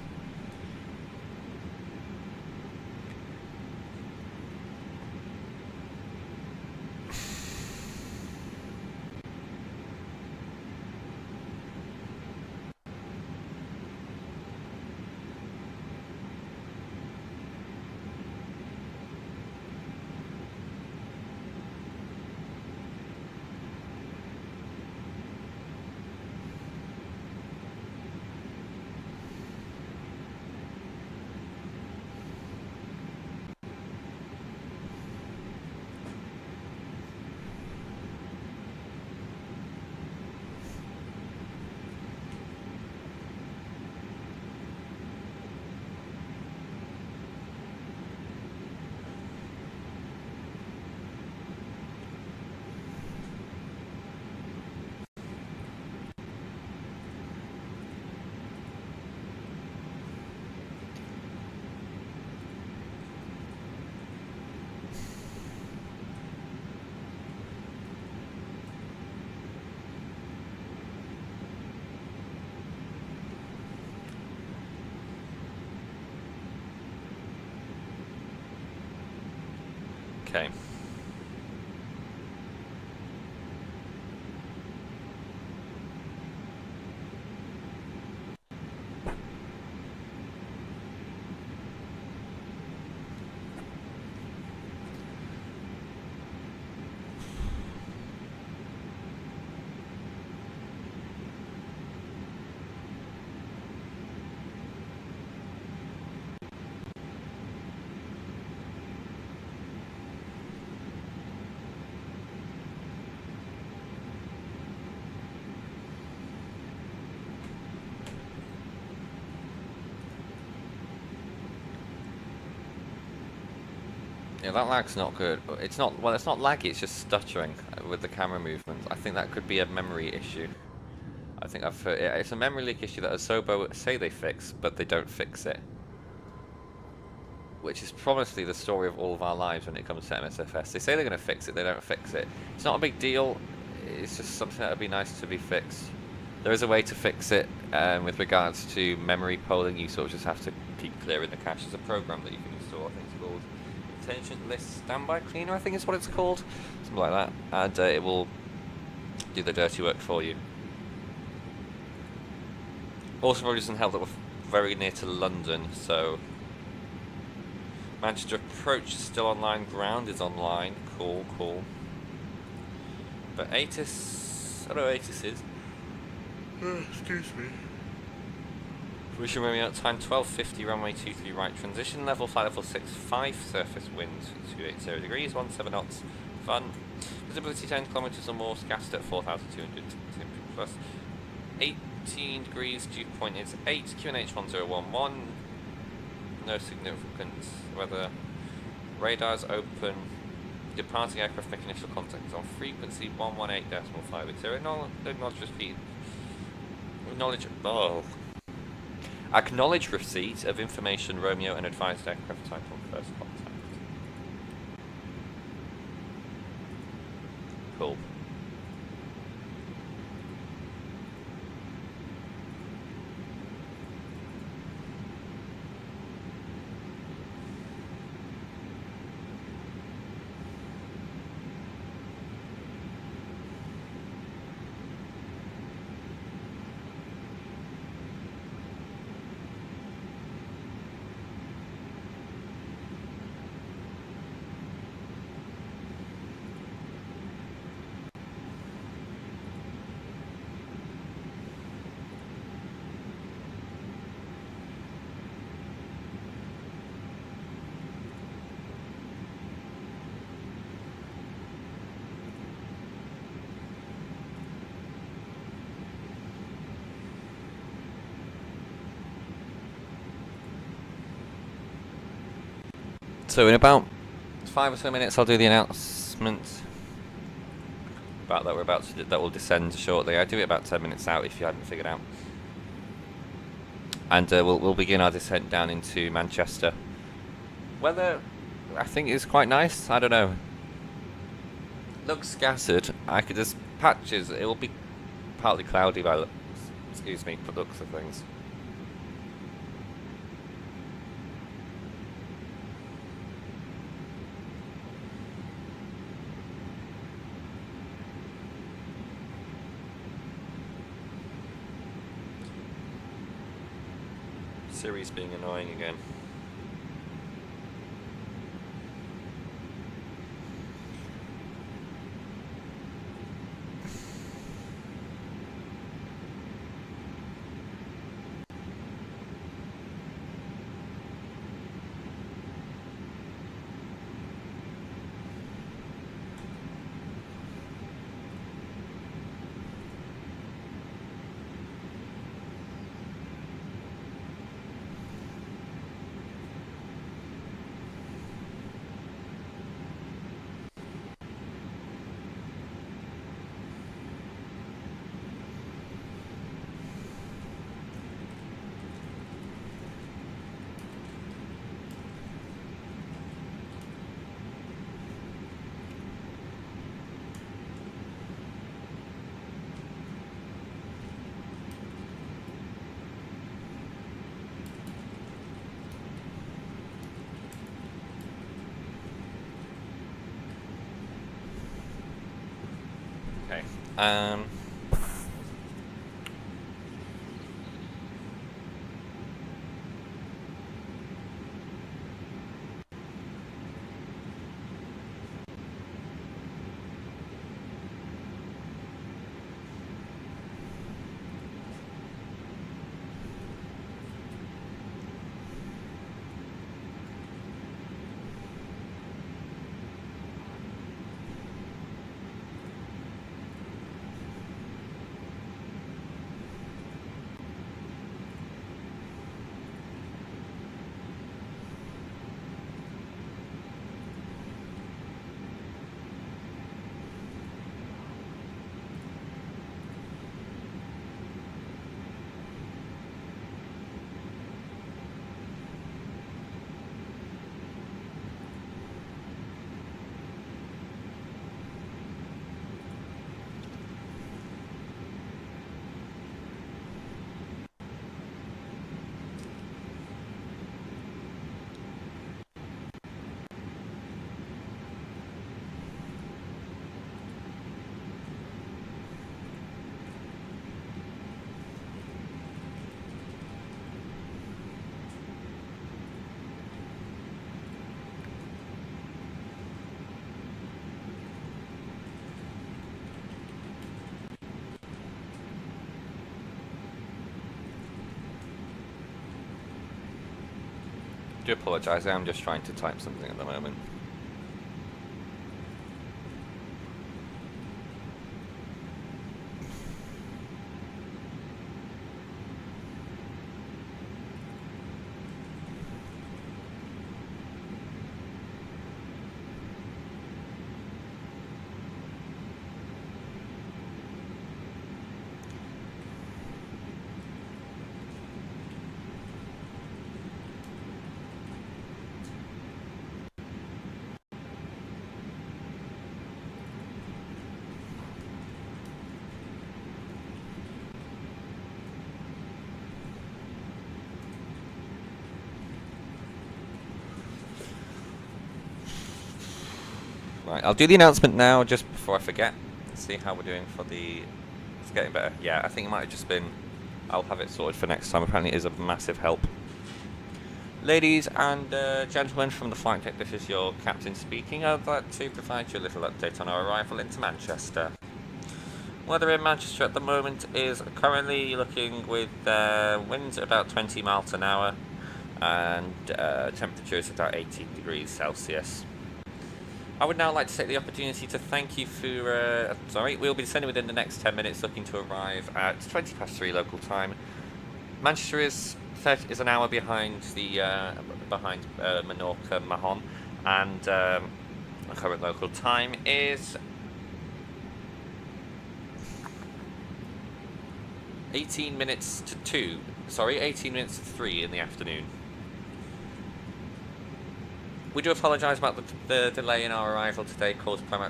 Okay. Yeah, that lag's not good. It's not, well, it's not laggy, it's just stuttering with the camera movements. I think that could be a memory issue. I think I've heard, it's a memory leak issue that Asobo say they fix, but they don't fix it. Which is probably the story of all of our lives when it comes to MSFS. They say they're going to fix it, they don't fix it. It's not a big deal, it's just something that would be nice to be fixed. There is a way to fix it with regards to memory polling. You sort of just have to keep clearing the cache. There's a program that you can install, I think it's called Intelligent List Standby Cleaner, I think is what it's called. Something like that. And it will do the dirty work for you. Also, probably doesn't help that we're very near to London, so Manchester approach is still online. Ground is online. Cool, cool. But ATIS, I don't know what ATIS is. Excuse me. Position runway out time 1250, runway 23 right. Transition level, flight level 6, 5 surface wind 280 degrees, 17 knots. Fun. Visibility 10 kilometers or more, scattered at 4,200 plus. 18 degrees, dew point is 8, QNH 1011. No significant weather. Radars open. Departing aircraft make initial contact on frequency 118.580. Acknowledge receipt. Acknowledge receipt of information Romeo and advised aircraft type on first contact. Cool. So in about 5 or so minutes, I'll do the announcement about that we're about to that will descend shortly. I do it about 10 minutes out if you hadn't figured out, and we'll begin our descent down into Manchester. Weather, I think, is quite nice. I don't know. Looks scattered. There's patches. It will be partly cloudy by excuse me, looks of things. Siri's being annoying again. Okay. do apologise, I am just trying to type something at the moment. Right, I'll do the announcement now just before I forget. Let's see how we're doing for the... It's getting better. Yeah, I think it might have just been... I'll have it sorted for next time. Apparently it is a massive help. Ladies and gentlemen from the flight deck, this is your captain speaking. I'd like to provide you a little update on our arrival into Manchester. Weather in Manchester at the moment is currently looking with winds at about 20 miles an hour and temperatures about 18 degrees Celsius. I would now like to take the opportunity to thank you for... we'll be descending within the next 10 minutes, looking to arrive at 3:20 local time. Manchester is an hour behind the Manchester-Mahon-Manchester, and the current local time is 18 minutes to 3 in the afternoon. We do apologise about the delay in our arrival today, caused by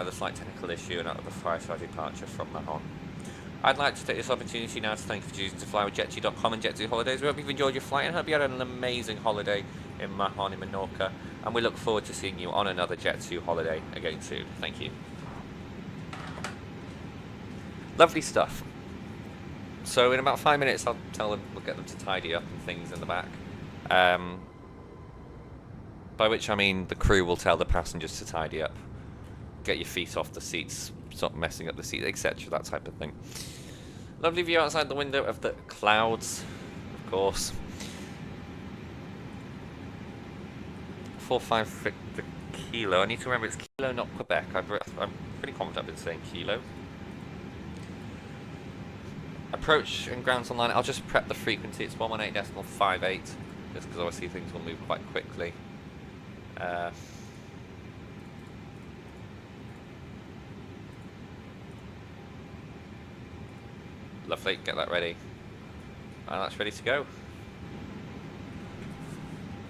the slight technical issue and the five-star departure from Mahon. I'd like to take this opportunity now to thank you for choosing to fly with Jet2.com and Jet2 Holidays. We hope you've enjoyed your flight and hope you had an amazing holiday in Mahon in Menorca, and we look forward to seeing you on another Jet2 holiday again soon. Thank you. Lovely stuff. So in about 5 minutes, we'll get them to tidy up and things in the back. By which I mean the crew will tell the passengers to tidy up, get your feet off the seats, stop messing up the seats, etc. That type of thing. Lovely view outside the window of the clouds, of course. 45 the kilo. I need to remember it's kilo, not Quebec. I'm pretty confident I've been saying kilo. Approach and grounds online. I'll just prep the frequency. It's 118.58, just because obviously things will move quite quickly. Lovely, get that ready. And that's ready to go.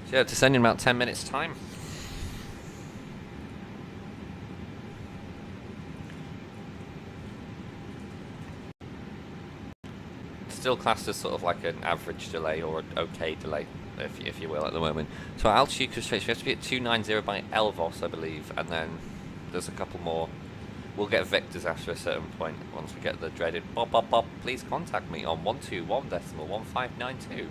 So yeah, descending in about 10 minutes time. Still classed as sort of like an average delay or an okay delay, if you will, at the moment. So our altitude constraints, we have to be at 290 by Elvos, I believe, and then there's a couple more. We'll get vectors after a certain point once we get the dreaded Bob, please contact me on 121.1592.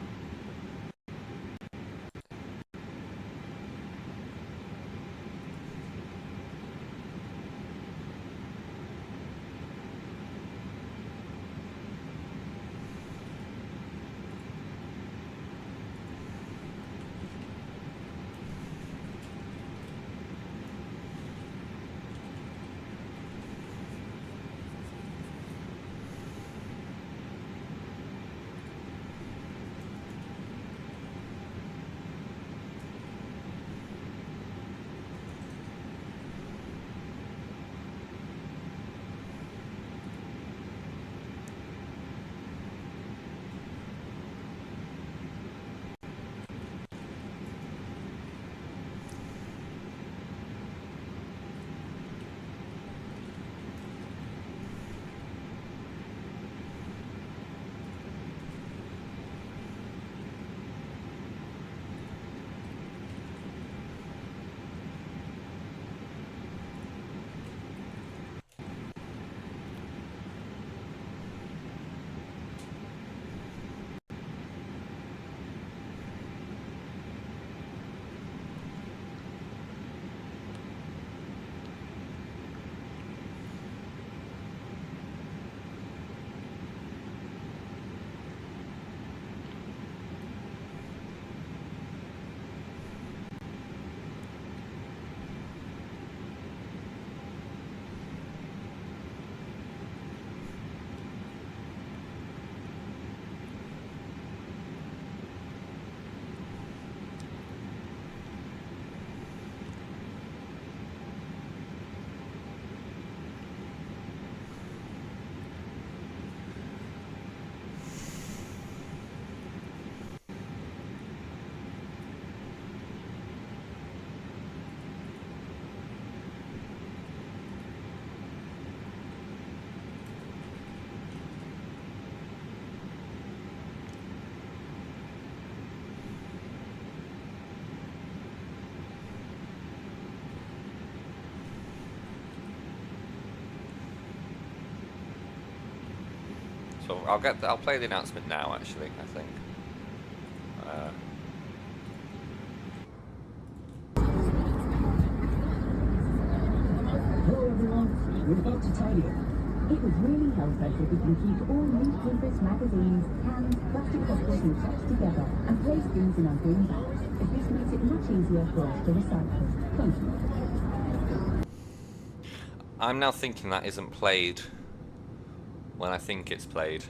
So I'll play the announcement now. Actually, I think. Hello everyone, we're about to tell you. It would really help us if we can keep all newspapers, magazines, cans, plastic bottles and shops together and place these in our green bags, as this makes it much easier for us to recycle. Thank you. I'm now thinking that isn't played when I think it's played.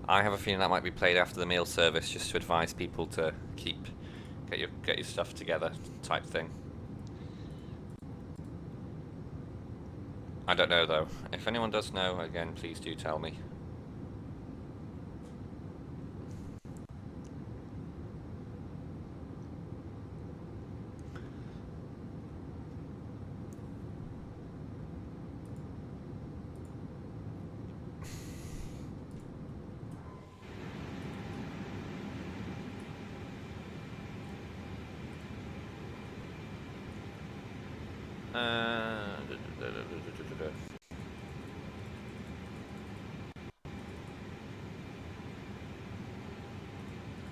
I have a feeling that might be played after the meal service, just to advise people to get your stuff together, type thing. I don't know though. If anyone does know, again, please do tell me. Uh,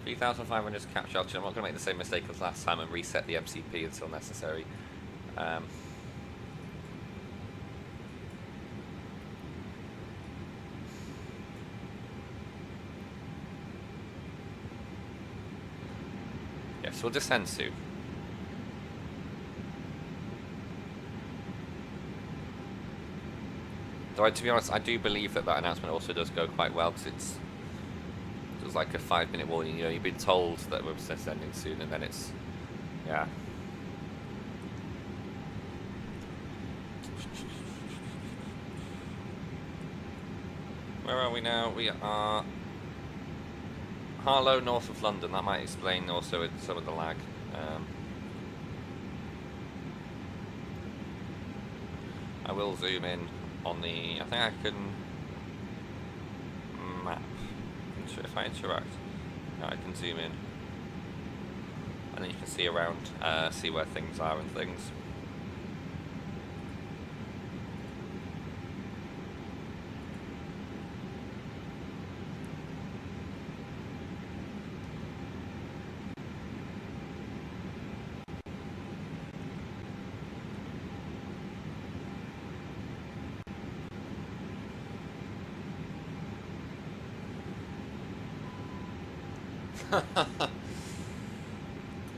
3,500 is capture. I'm not going to make the same mistake as last time and reset the MCP until necessary. Yes, we'll descend soon. Though, to be honest, I do believe that announcement also does go quite well, because it was like a 5-minute warning. You know, you've been told that we're descending soon, and then it's, yeah. Where are we now? We are Harlow, north of London. That might explain also some of the lag. I will zoom in on the. I think I can map. If I interact, I can zoom in, and then you can see around, see where things are and things.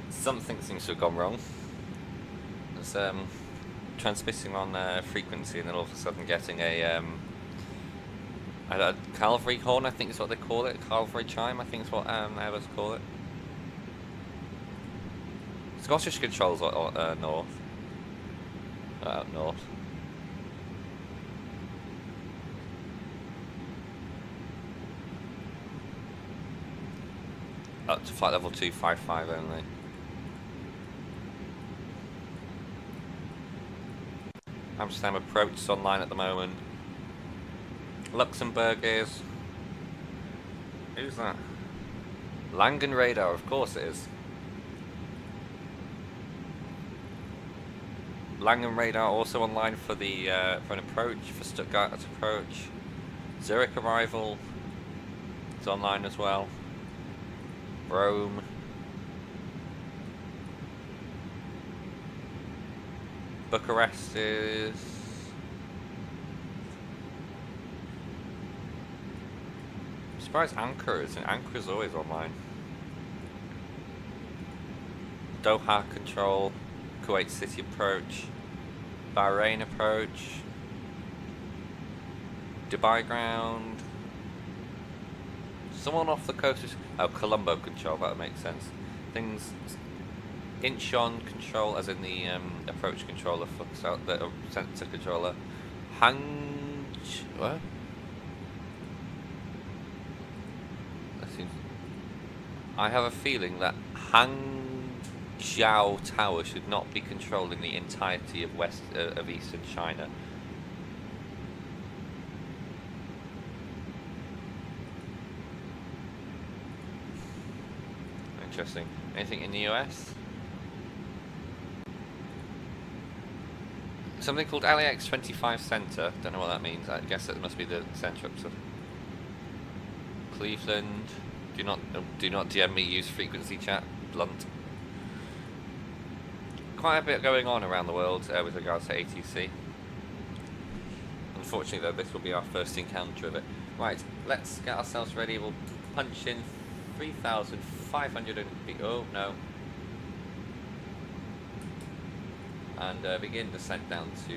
Something seems to have gone wrong. It's transmitting on frequency, and then all of a sudden getting a cavalry horn, I think is what they call it. Cavalry chime, I think is what others call it. Scottish controls north. North. Up to flight level 255 only. Amsterdam approach is online at the moment. Luxembourg is. Who's that? Langen radar, of course it is. Langen radar also online for the for an approach, for Stuttgart approach. Zurich arrival is online as well. Rome. Bucharest is. I'm surprised Ankara isn't. Ankara's always online. Doha control, Kuwait City approach, Bahrain approach, Dubai ground. Someone off the coast is. Oh, Colombo control, that would make sense. Things. Incheon control, as in the approach controller for the sensor controller. What? I have a feeling that Hangzhou Tower should not be controlling the entirety of of eastern China. Interesting. Anything in the US? something called LAX 25 Centre. Don't know what that means. I guess it must be the centre up to Cleveland. Do not DM me. Use frequency chat. Blunt. Quite a bit going on around the world with regards to ATC. Unfortunately, though, this will be our first encounter of it. Right, let's get ourselves ready. We'll punch in 3,500 and oh no, and begin descent down to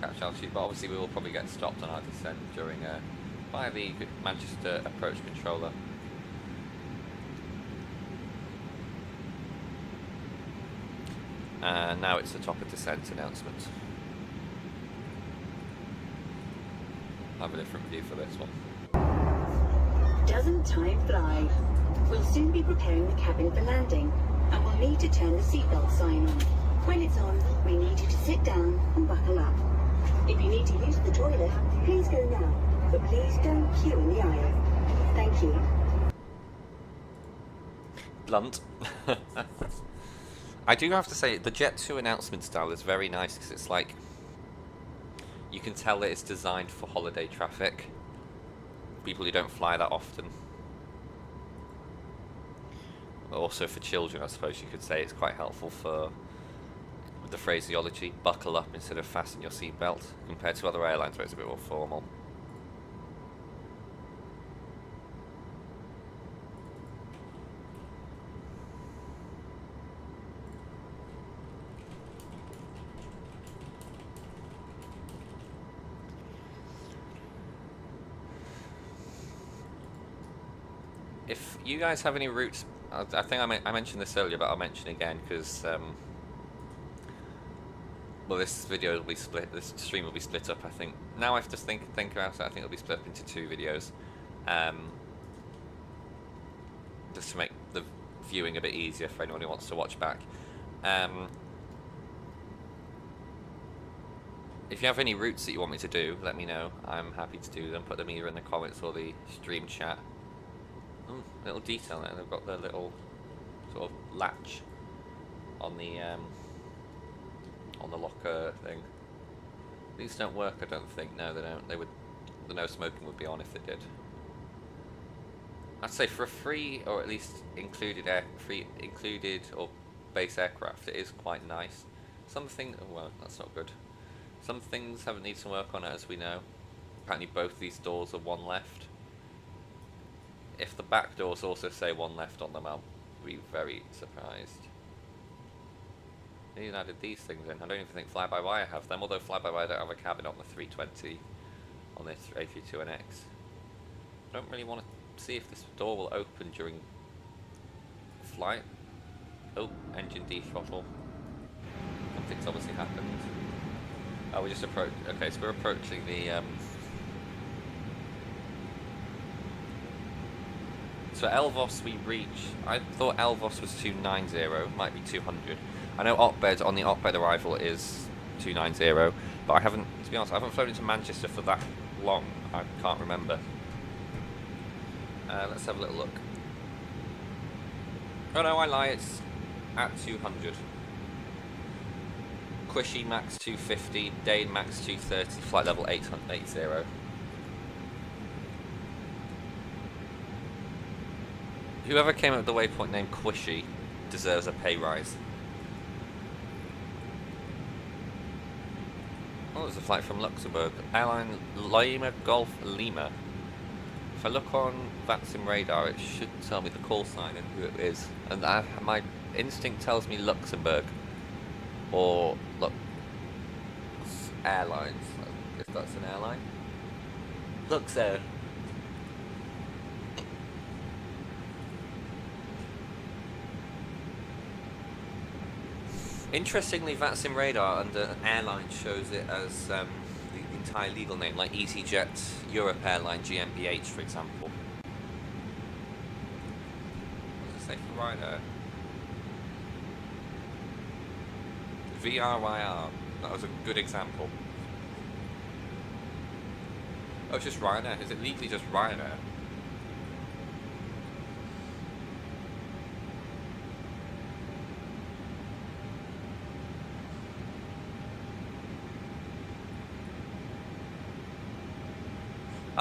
catch altitude. But obviously, we will probably get stopped on our descent during by the Manchester approach controller. And now it's the top of descent announcement. I have a different view for this one. Doesn't time fly? We'll soon be preparing the cabin for landing, and we'll need to turn the seatbelt sign on. When it's on, we need you to sit down and buckle up. If you need to use the toilet, please go now, but please don't queue in the aisle. Thank you. Blunt. I do have to say, the Jet2 announcement style is very nice because it's like, you can tell that it's designed for holiday traffic. People who don't fly that often. Also for children, I suppose you could say. It's quite helpful for with the phraseology, buckle up instead of fasten your seatbelt, compared to other airlines where it's a bit more formal. If you guys have any routes, I think I mentioned this earlier, but I'll mention again because well, this video will be split. This stream will be split up. I think now I've just think about it. I think it'll be split up into 2 videos, just to make the viewing a bit easier for anyone who wants to watch back. If you have any routes that you want me to do, let me know. I'm happy to do them. Put them either in the comments or the stream chat. Oh, little detail there. They've got the little sort of latch on the locker thing. These don't work, I don't think. No, they don't. They would. The no smoking would be on if they did. I'd say for a free or at least included or base aircraft, it is quite nice. Something. Oh, well, that's not good. Some things haven't need some work on it, as we know. Apparently, both these doors are 1 left. If the back doors also say 1 left on them, I'll be very surprised. They even added these things in. I don't even think fly-by-wire have them, although fly-by-wire don't have a cabin on the 320 on this A321neo. I don't really want to see if this door will open during flight. Oh, engine dethrottle. Something's obviously happened. Oh, we just approached. Okay, so we're approaching the So Elvos we reach, I thought Elvos was 290, might be 200. I know Otbed, on the Otbed arrival is 290, but I haven't, to be honest, I haven't flown into Manchester for that long. I can't remember. Let's have a little look. Oh no, I lie, it's at 200. Quishy max 250, Dane max 230, flight level 80. Whoever came up with the waypoint named Quishy deserves a pay rise. Oh, there's a flight from Luxembourg. Airline Lima Golf Lima. If I look on VATSIM radar, it should tell me the call sign and who it is. And my instinct tells me Luxembourg. Or Lux Airlines, if that's an airline. Luxair. Interestingly, VATSIM radar under airline shows it as the entire legal name, like EasyJet, Europe Airline, GmbH, for example. What does it say for Ryanair? VRYR. That was a good example. Oh, it's just Ryanair. Is it legally just Ryanair?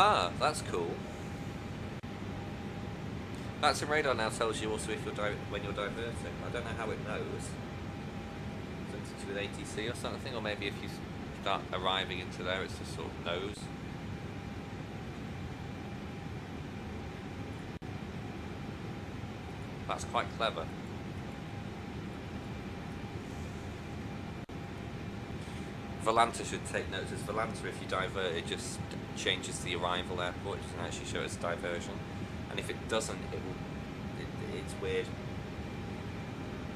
Ah, that's cool. That's radar now tells you also if you're when you're diverting. I don't know how it knows. Something to do with ATC or something, or maybe if you start arriving into there, it's just sort of knows. That's quite clever. Volanta should take notes as Volanta, if you divert, it just changes the arrival airport. It doesn't actually show it as diversion. And if it doesn't, it's weird.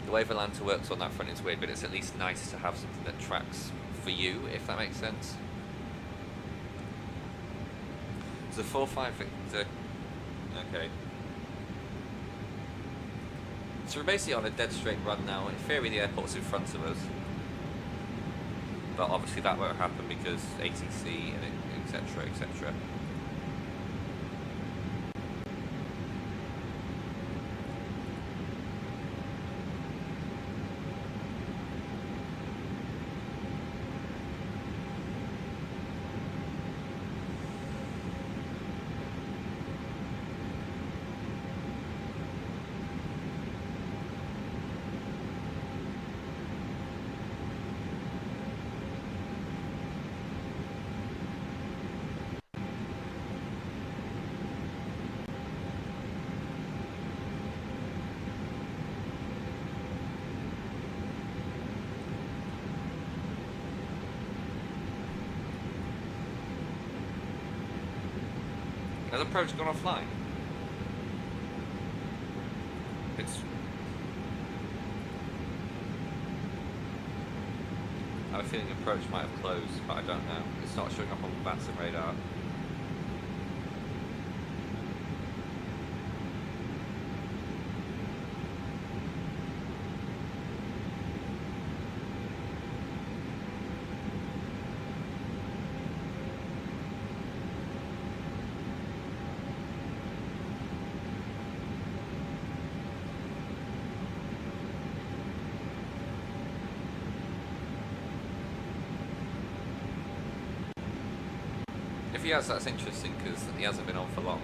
The way Volanta works on that front is weird, but it's at least nice to have something that tracks for you, if that makes sense. So 4-5 Victor. Okay. So we're basically on a dead straight run now. In theory, the airport's in front of us. But obviously that won't happen because ATC and etc. etc. Has approach gone offline? It's... I have a feeling approach might have closed, but I don't know. It's not showing up on the VATSIM radar. If he has, that's interesting because he hasn't been on for long.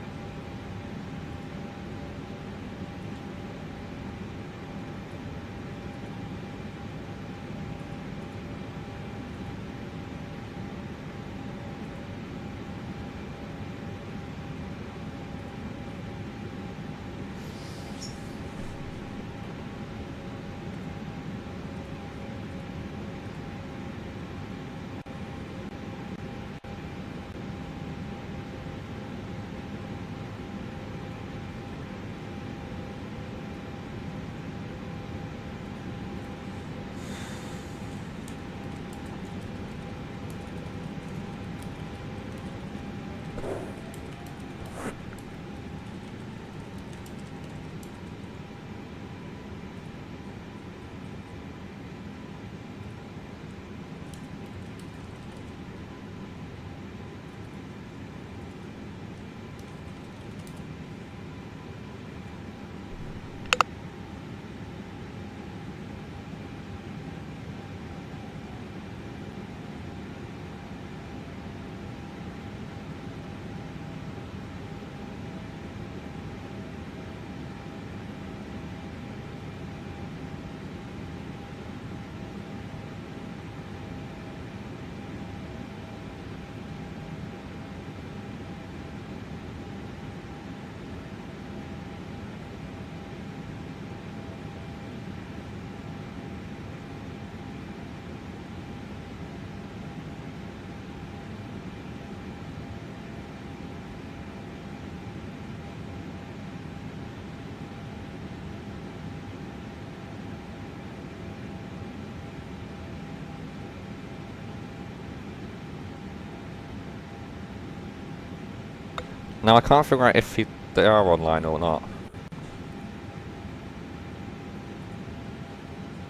Now I can't figure out if they are online or not.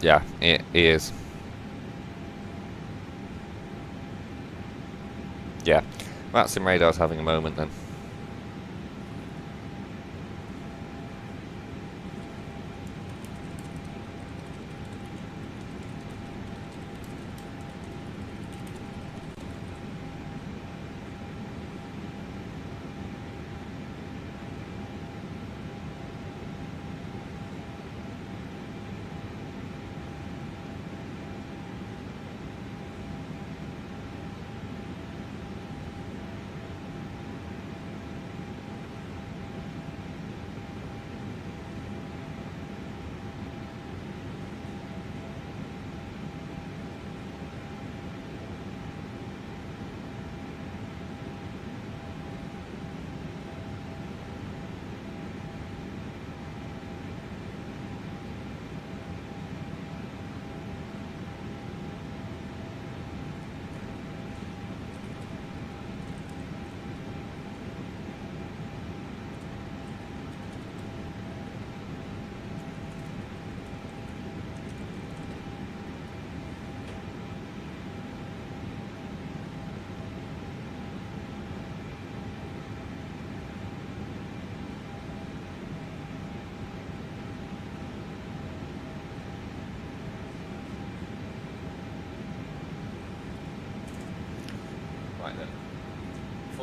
Yeah, it is. Yeah, VATSIM radar's having a moment then.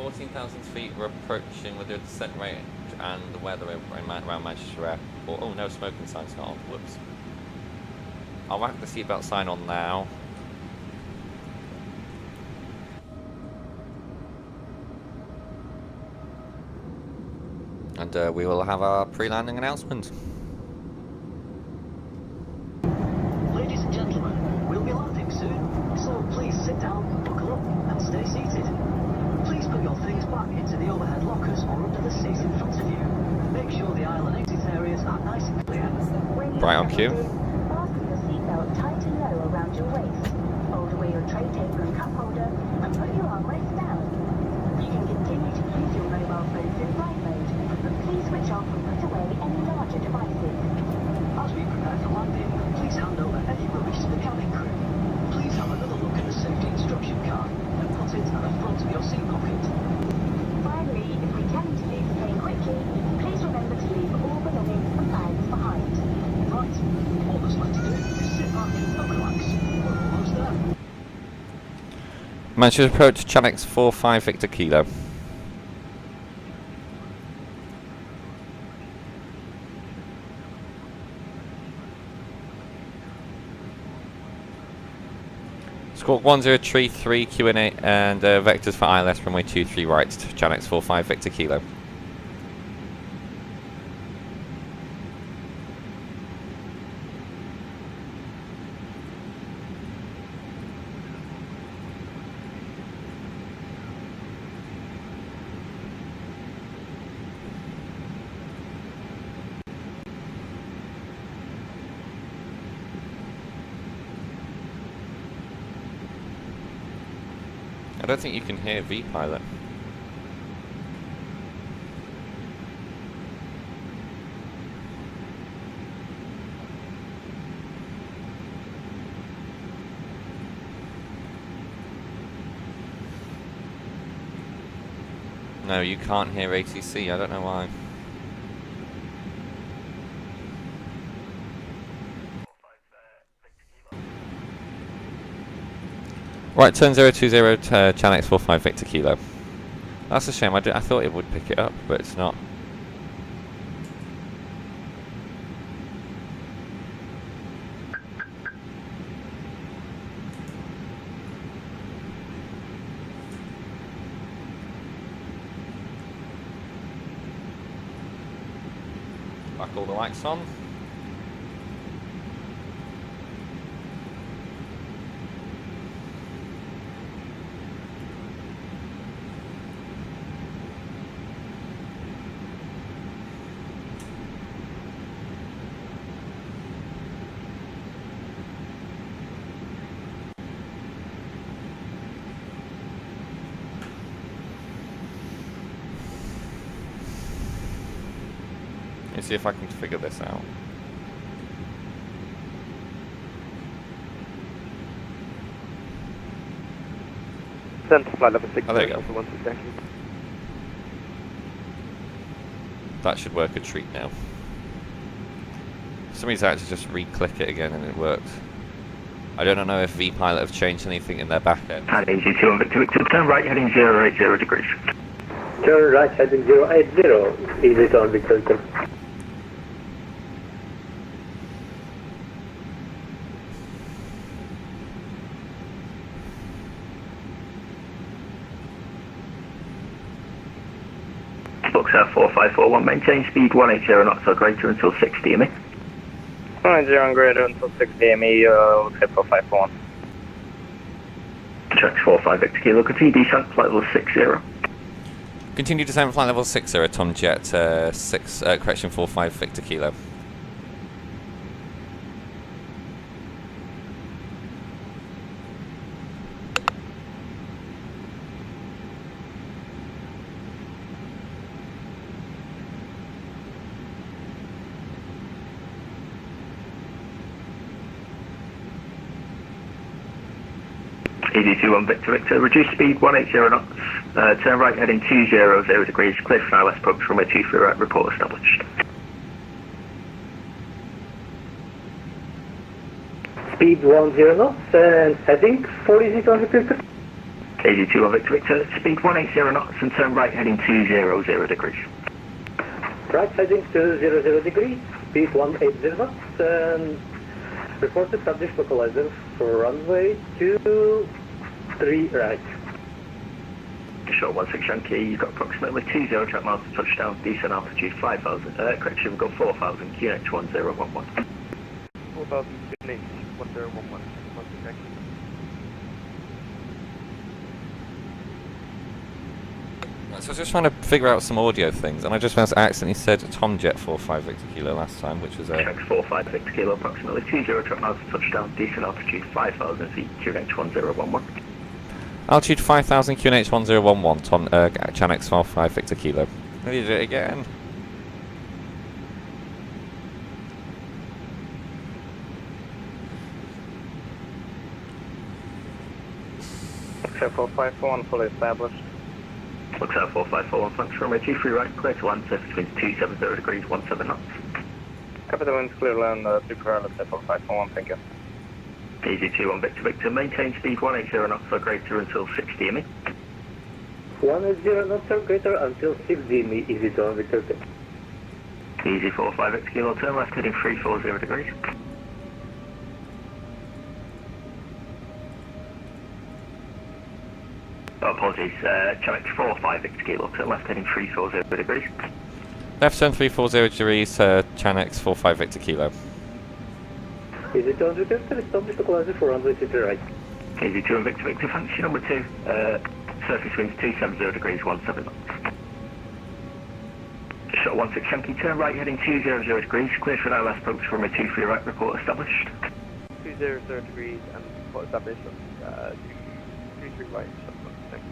14,000 feet, we're approaching with the descent rate and the weather around Manchester Airport. Oh no, smoking sign's not on, whoops. I'll whack the seatbelt sign on now. And we will have our pre-landing announcement. Ladies and gentlemen, we'll be landing soon, so please sit down, buckle up, and stay seated. Please put your things back into the overhead lockers or under the seats in front of you. Make sure the aisle and exit areas are nice and clear. Right on cue. Fasten your seatbelt tight and low around your waist. Fold away your tray table and cup holder, and put your armrest down. You can continue to use your mobile phones in flight mode, but please switch off and put away any larger devices. As we prepare for landing, please hand over any rubbish to the cabin crew. Please have another look at the safety instruction card and put it at the front of your seat pocket. Finally, if we tell you to leave the plane quickly, please remember to leave all belongings and bags behind. Right, all that's left to do is sit back and relax. We're almost there. Manchester approach, Chanex 45 Victor Kilo. Squawk 1033 Q&A and vectors for ILS runway 23 right to Chanex 45 Victor Kilo. I don't think you can hear V-Pilot. No, you can't hear ATC, I don't know why. Right, turn 020 to Chanex 45 Victor Kilo. That's a shame, I thought it would pick it up, but it's not. Back all the lights on. Let's see if I can figure this out. Flight level 6. Oh, there you go. 1 second. That should work a treat now. For some reason I had to just re-click it again and it worked. I don't know if V-Pilot have changed anything in their back end. Heading 2 on Victor Victor, turn right heading 080 degrees. Turn right heading 080, easy on Victor Victor. Boxer 4541, maintain speed 180 knots or greater until 6 DME. 180 and greater until 6 DME, okay, 4541. Check 45 Victor Kilo, continue descent, flight level 60. Continue descent flight level 60, Tom Jet 45 Victor Kilo. Easy 21 Victor Victor, reduce speed 180 knots, turn right heading 200 degrees, clear for ILS approach runway 23 right, report established. Speed 10 knots and heading 46 on Victor Victor. KG2 on Victor Victor, speed 180 knots and turn right heading 200 degrees. Right heading 200 degrees, speed 180 knots, and reported subject localizer for runway 23 right. Short 16 Yankee, you've got approximately 20 track miles to touchdown, decent altitude 5,000, correction, we've got 4,000, QNH 1011. 4,000 QNH 1011. So I was just trying to figure out some audio things, and I just accidentally said Tom Jet 45 Victor Kilo last time, which was a... Check 45 Victor Kilo, approximately 20 track miles to touchdown, decent altitude 5,000 feet, QNH 1011. Altitude 5,000, QNH 1011, Tom, Chanex 45 Victor Kilo. Let me do it again. Check 4541 fully established. Looks out 4541, thanks. Runway 23 right, clear to land, surface winds 270 degrees, 17 knots. Copy the winds clear land, 3 let's say 4541, thank you. Easy 2 on Victor Victor, maintain speed 180 knots or greater until 60 ME. 180 knots or greater until 60 ME, easy to on Victor Victor. Easy 45 Victor Kilo, turn left heading 340 degrees. Oh, apologies, Chanex 45 Victor Kilo, turn left heading 340 degrees. Left turn 340 degrees, Chanex 45 Victor Kilo. Easy to on Victor Victor, establish localizer for runway 23 right. Easy 2 on Victor Victor, thanks. Your number 2, surface winds 270 degrees, 17 knots. Shot 16 Yankee, turn right heading 200 degrees, clear for an ILS approach from a 23 right, report established. 200 degrees and report established, 23 right, thank you.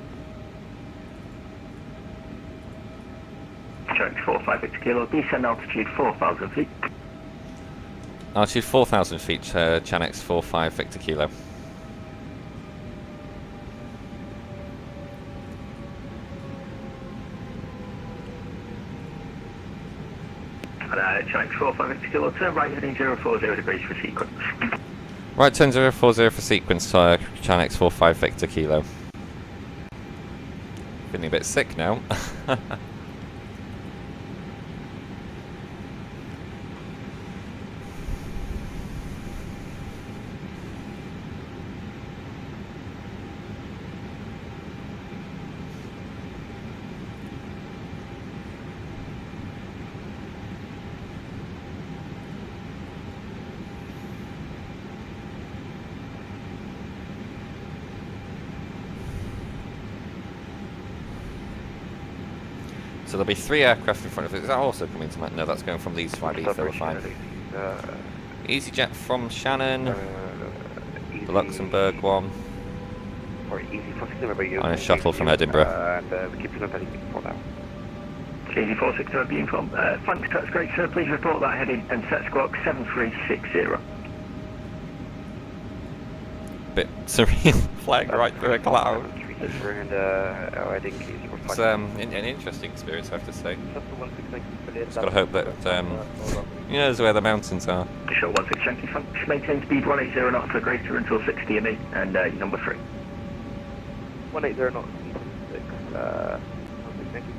Check 45 Victor Kilo, descend altitude 4,000 feet. Altitude 4,000 feet, Chanex 45 Victor Kilo. And Chanex 45 Victor Kilo, turn right heading 040 degrees for sequence. Right turn 040 for sequence, Chanex 45 Victor Kilo. Feeling a bit sick now. So there'll be 3 aircraft in front of it. Is that also coming to no, that's going from these 5 E05. EasyJet from Shannon, the Luxembourg one, Or easy, remember you. and a shuttle from Edinburgh. And we keep it on for now. Easy 46 to be informed. Thanks, that's great, sir. Please report that heading and set squawk 7360. Bit surreal, flying right through a cloud. It's an interesting experience, I have to say. Just gotta hope that, you know, where the mountains are. Sure, 16 Yankee, thanks. Maintain speed 180 knots or greater until 60 ME, and number 3. 180 knots, 6, thank you.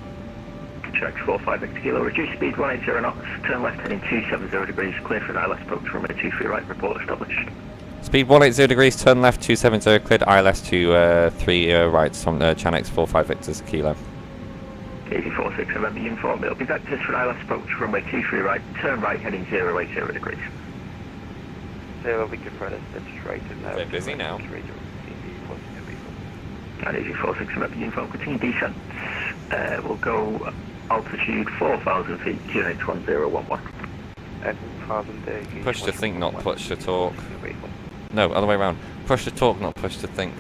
Check 45 Victor Kilo, reduce speed 180 knots, turn left heading 270 degrees, clear for an ILS approach from a 23 right, report established. Speed 180 degrees, turn left 270, cleared ILS to 3 right from Chanex 45 Victor Kilo. Easy 46, remember you informed. It'll be vectors for an ILS approach from a 23 right, turn right heading 080 degrees. So we can try to stitch right in there. They're busy now. And Easy 46, remember you informed. Continue descent. We'll go altitude 4,000 feet, QNH 1011. Push to think, not push to talk. No, other way around. Push to talk, not push to think.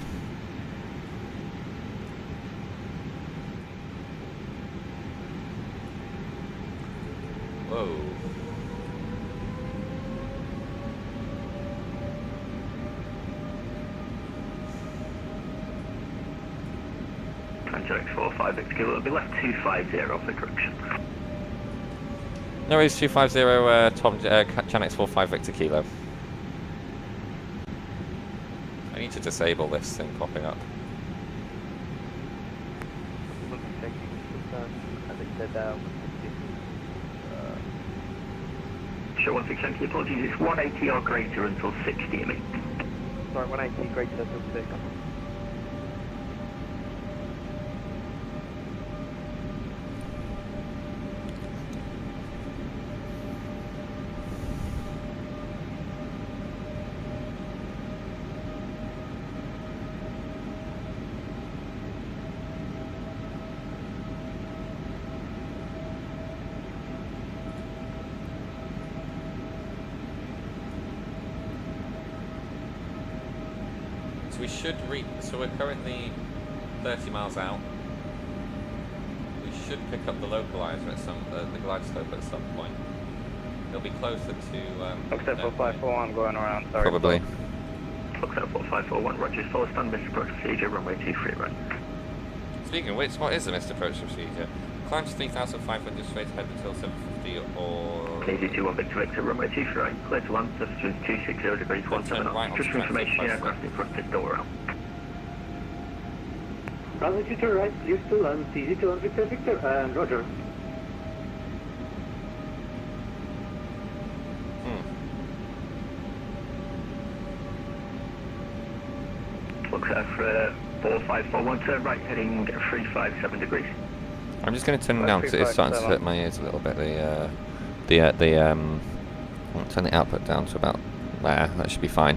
Whoa. Angex 45 Victor Kilo, it'll be left 250 for correction. No worries, 250, Tom, Chanex 45 Victor Kilo. I need to disable this thing popping up. Show 16 Yankee, apologies, it's 180 or greater until 60, I mean. Sorry, 180 greater until 6. So we should reach. So we're currently 30 miles out. We should pick up the localizer at some the glide slope at some point. It'll be closer to. Except for 541 going around. Sorry. Probably. Looks at 4541, Roger, follow standard approach procedure, runway 23 right. Speaking of which, what is the missed approach procedure? Climb to 3,500 straight ahead until 750 or... KZ21 Victor Victor, runway 23 right, clear to land, surface 260 degrees, 17 knots. Just for information, the aircraft in front is still around. Runway 23 right, clear to land, KZ21 Victor Victor, and Roger. Looks at 4541, turn right, heading 357 degrees. I'm just going to turn it down because it is starting to hurt my ears a little bit. I'll turn the output down to about there. That should be fine.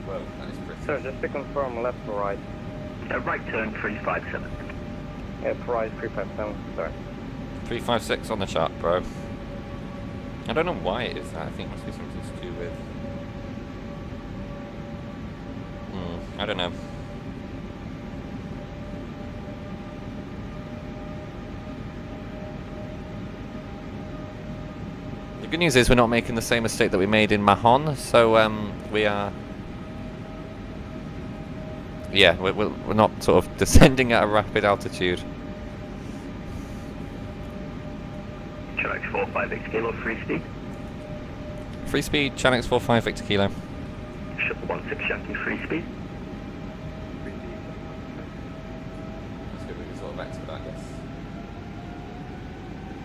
Whoa, that is pretty. So just to confirm, left or right? Right turn 357. Yeah, right 357, sorry. 356 on the chart, bro. I don't know why it is that. I think it must be something to do with... I don't know. The good news is we're not making the same mistake that we made in Mahon, so we are... Yeah, we're not sort of descending at a rapid altitude. Channel 458 kilo, free speed. Free speed, Channel 45 Victor Kilo. Shuttle 16 Yankee, free speed. That's good, we can sort of expedite, I guess.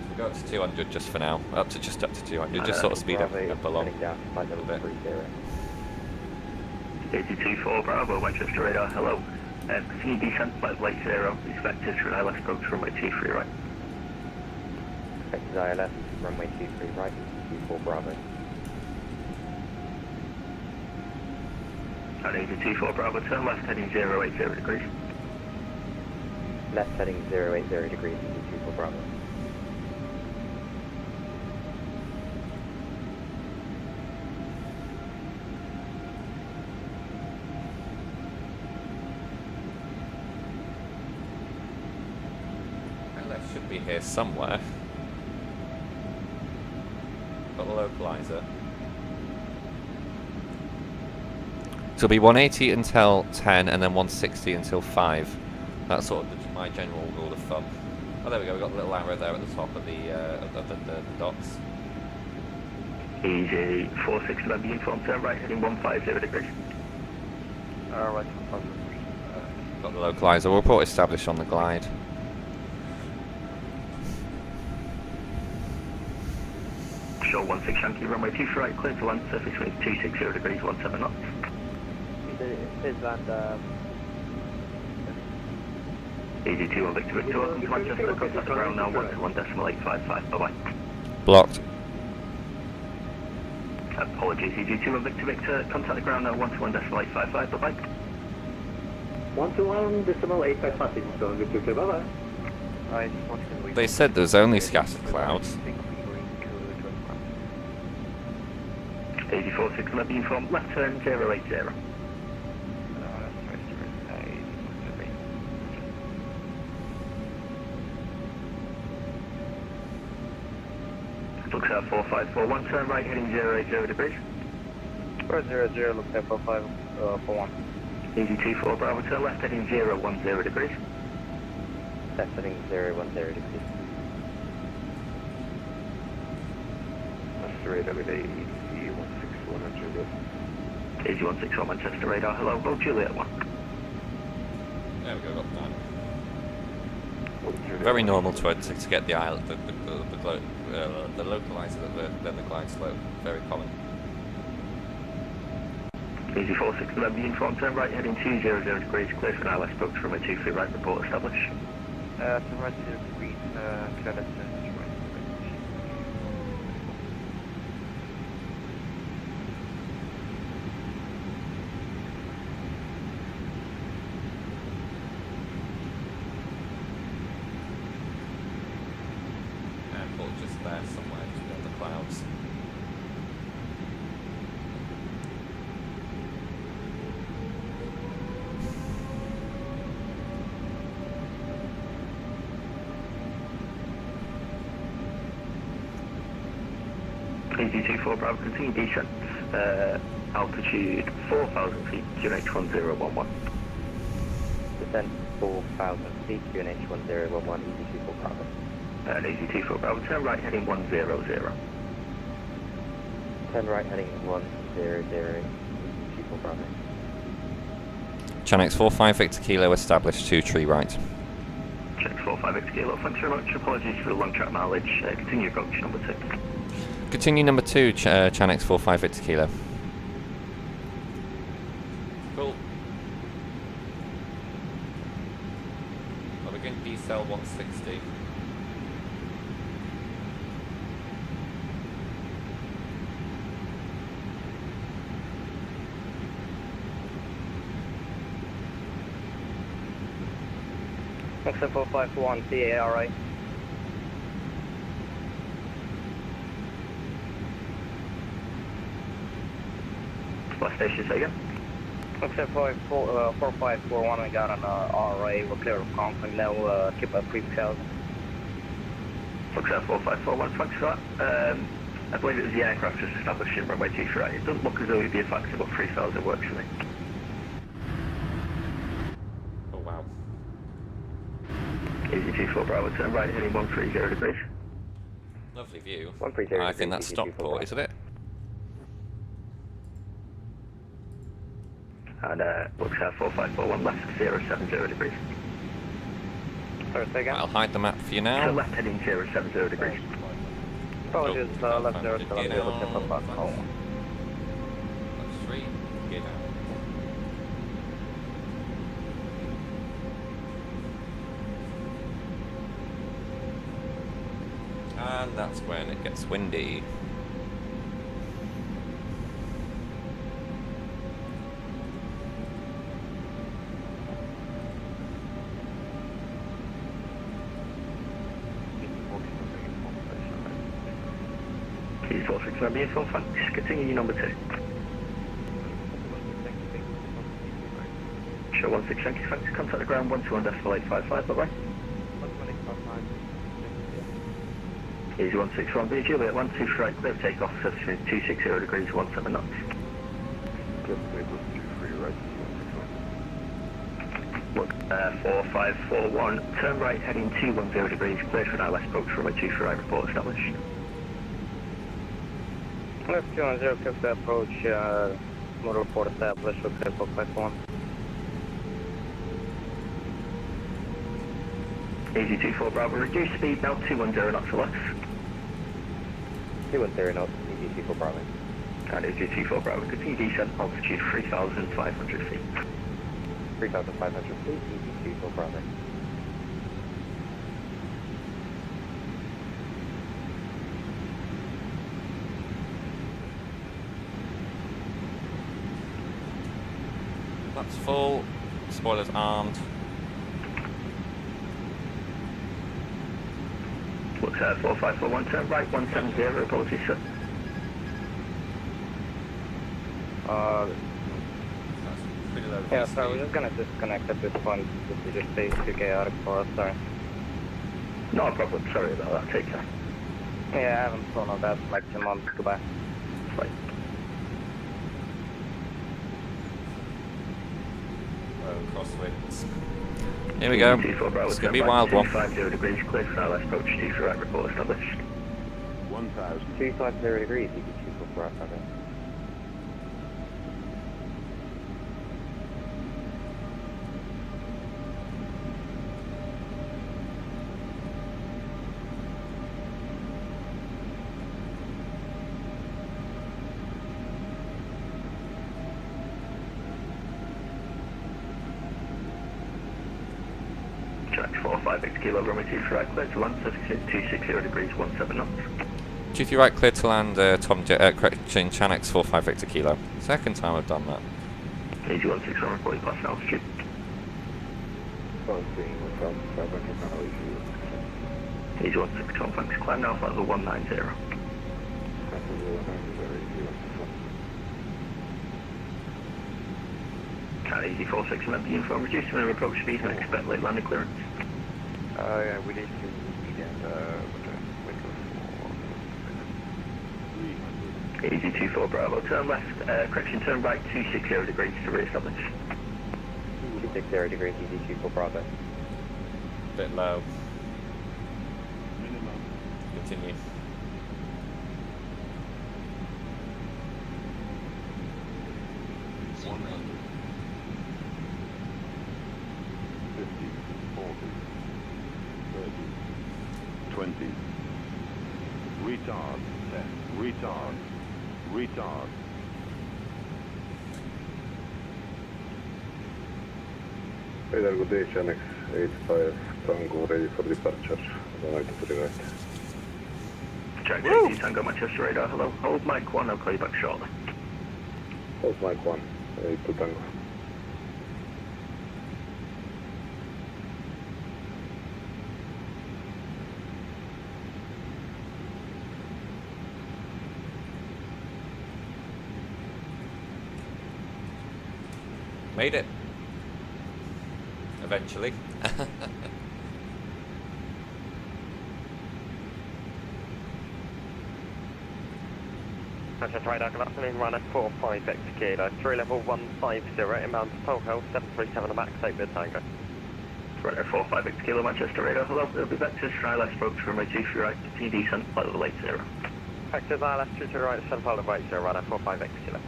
So we'll go up to 200 just for now. Just up to 200, just sort of speed up along a little bit. 8224 Bravo, Manchester radar, hello. Continue descent, flight late 0, expected to ILS approach runway 23 right. Expected ILS, runway 23 right, 24 Bravo. And 8224 Bravo, turn left heading 080 degrees. Left heading 080 degrees, 24 Bravo. LF should be here somewhere. Got the localizer. So it'll be 180 until 10 and then 160 until 5. That's sort of my general rule of thumb. Oh, there we go, we've got the little arrow there at the top of the dots. Easy, 46 member uniform, turn right heading 150 degrees. Right, Got the localizer, we'll report established on the glide. Show 16 Yankee, runway 23 right, clear to land, surface wind 260 degrees, 17 knots. Is that Easy 2 on Victor Victor, welcome to Manchester, contact ground now 121.855, bye bye. Blocked. Apologies, Easy 2 on Victor Victor, contact the ground now 121.855, bye bye. 121.855, so Victor Victor, bye bye. They said there's only scattered clouds. 84 member uniform, left turn 080. Looks at 4541, turn right heading 080 degrees. 000, looks at 4541. Easy 24 Bravo, turn left heading 010 degrees. Left heading 010 degrees. That's radar with AE161 Juliet. Easy 161 Manchester radar, hello, roll Juliet 1. There we go, got that. Very normal to get the island, the localizer than the glide slope. Very common. Easy 4611, the informed turn right heading 200 degrees, clear for an ILS approach from a 23 right report established. Turn right 0 degrees, clear left turn right. Airport just there somewhere, just beyond the clouds. Easy 24 Bravo, continue descent, altitude 4,000 feet, QNH 1011. Descent 4,000 feet, QNH 1011, easy 24 Bravo. And easy 24 Bravo, turn right heading 100. Turn right heading 100, easy 24 Bravo. Chanex 45 Victor Kilo established 2 tree right. Check 458 kilo, thanks very much, apologies for the long track mileage, continue approach number 2. Continue number 2, Chanex 45 Victor Kilo. Cool. I'll begin decel 160. Exit 451, CARA. Last station, say again. Exit 4541, we got an RA, we're clear of Conklin, now keep up 3,000. Looks at 4541, thanks for that. I believe it was the aircraft just established in runway 23 right. It doesn't look as though it'd be a factor, but 3,000 works for me. Oh wow. Easy 24 Bravo, turn right heading 130 degrees. Lovely view. 130 I think that's degrees, Stockport, isn't it? And looks at 4541 left 070 degrees. Sorry, say again? I'll hide the map for you now. Turn left heading 070 degrees. Apologies, left 070, Get looking out. for bus home. That's 3, get out. And that's when it gets windy. Keys 46 number info, thanks. Continue number 2. Show 16, thank you, thanks. Contact the ground 121.855, bye bye. Easy 161, B Juliet 12 right, clear takeoff, servicing 260 degrees, 17 knots. Look, 4541, turn right heading 210 degrees, clear for an ILS approach from a 23 right report established. Left 210, clear for approach, motor report established, we're clear for 541. Easy 24 Bravo, reduce speed now 210 knots or less. 210 knots, easy 24 Bravo. And easy 24 Bravo, continue descent, altitude 3,500 feet. 3,500 feet, easy 24 Bravo. That's full. Spoilers armed. Looks at 4541, turn right 170, apologies sir. That's pretty low. Yeah, sorry, we're just gonna disconnect at this point. This is just stays too chaotic for us, sorry. No problem, sorry about that, take care. Yeah, I haven't thrown on that maximum. Goodbye. Bye. Crosswinds. Here we go. It's going to be a wild one. 250 degrees, clear for ILS approach, 2 right report established. 250 degrees, easy 24 Bravo. Checks 45 Victor Kilo, runway 2 right, clear to land, 260 degrees, 17 knots. 23 right, clear to land, correction, Chanex 45 Victor Kilo. Second time I've done that. Easy 161, report you passing altitude. Easy 161, thanks. Climb now, flight level 190. Easy 46, remember the info, reduce the minimum approach speed and expect late landing clearance. Yeah, we need to Easy 24 Bravo, turn left, correction, turn right 260 degrees to re-establish. 260 degrees, easy 24 Bravo. Bit low. Continue. Retard. Radar good day, Chanex 85 Tango ready for departure. Runway 23 right. Check 80 Tango Manchester radar, hello. Hold mic 1, I'll call you back shortly. Hold mic 1, 82 Tango. Made it. Eventually. Manchester radar, good afternoon, runner 45 Victor Kilo, 3 level 150, inbound to Pole Hill, 737 on max, 8 bid Tango. Right, 45 Victor Kilo Manchester radar, hello. It'll be back to Sky left approach from runway 2 right, T descent, flight level 80. Vectors I left 2 to right, 7 flight level 80, runner 45 Victor Kilo.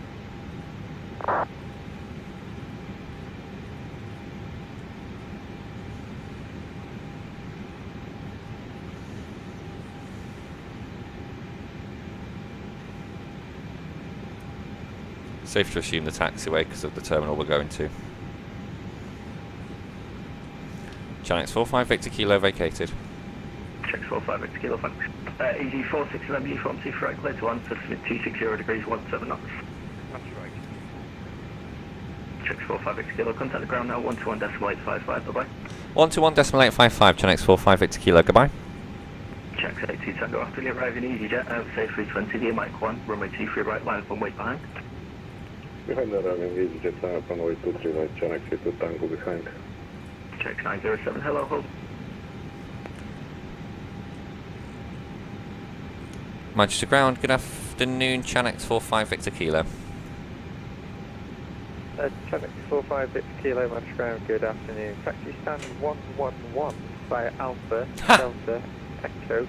Safe to assume the taxiway because of the terminal we're going to. Chanex 45 Victor Kilo vacated. Checks 45 Victor Kilo, thanks. Easy 46 and MU from 2 right, clear to land, 260 degrees, 17 knots. That's right. Checks 45 Victor Kilo, contact the ground now, 121.855, bye-bye. 121.855, Chanex 45 Victor Kilo, goodbye. Checks 82 Tango, after you arrive in EasyJet, say 320, the mic 1, runway 23 right, line up and wait behind. Behind the arriving EasyJet, sign up runway 23 right, Chanex 82 Tango behind. Checks 907, hello, hold. Manchester ground, good afternoon, Chanex 45 Victor Kilo. Chanex 45 Victor Kilo, Manchester ground, good afternoon. Taxi stand 111 via Alpha, Delta, Echo,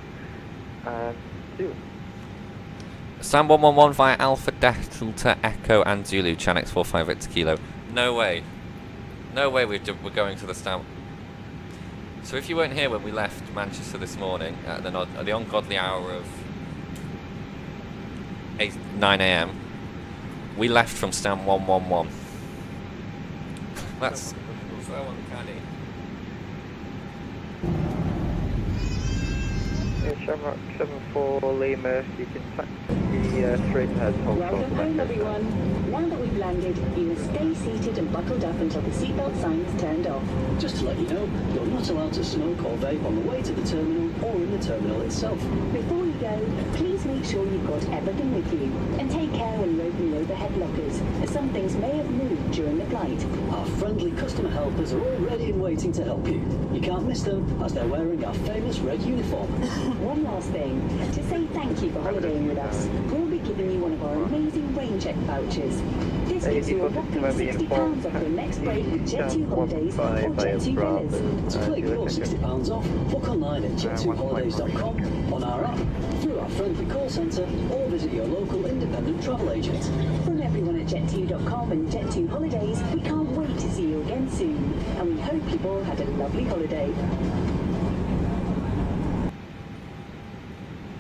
and Zulu. Stand 111 via Alpha, Delta, Echo and Zulu, Chanex 45 Victor Kilo. No way. No way we're going to the stand. So if you weren't here when we left Manchester this morning at the ungodly hour of 9 AM, we left from stand 111. That's so uncanny. Shamrock 74 Lima, you can taxi straight ahead. Welcome home, everyone. Now that we've landed, you must stay seated and buckled up until the seatbelt sign is turned off. Just to let you know, you're not allowed to smoke or vape on the way to the terminal or in the terminal itself. Before you go, please make sure you've got everything with you. And take care when you open the overhead lockers, as some things may have moved during the flight. Our friendly customer helpers are all ready and waiting to help you. You can't miss them, as they're wearing our famous red uniform. One last thing, to say thank you for holidaying with us, we'll be giving you one of our amazing rain check vouchers. This gives you a whopping £60 off your next break with Jet2 Holidays or Jet2 Villas. To claim your £60 off, book online at jet2holidays.com, on our app, through our friendly call centre, or visit your local independent travel agent. From everyone at Jet2.com and Jet2 Holidays, we can't wait to see you again soon, and we hope you've all had a lovely holiday.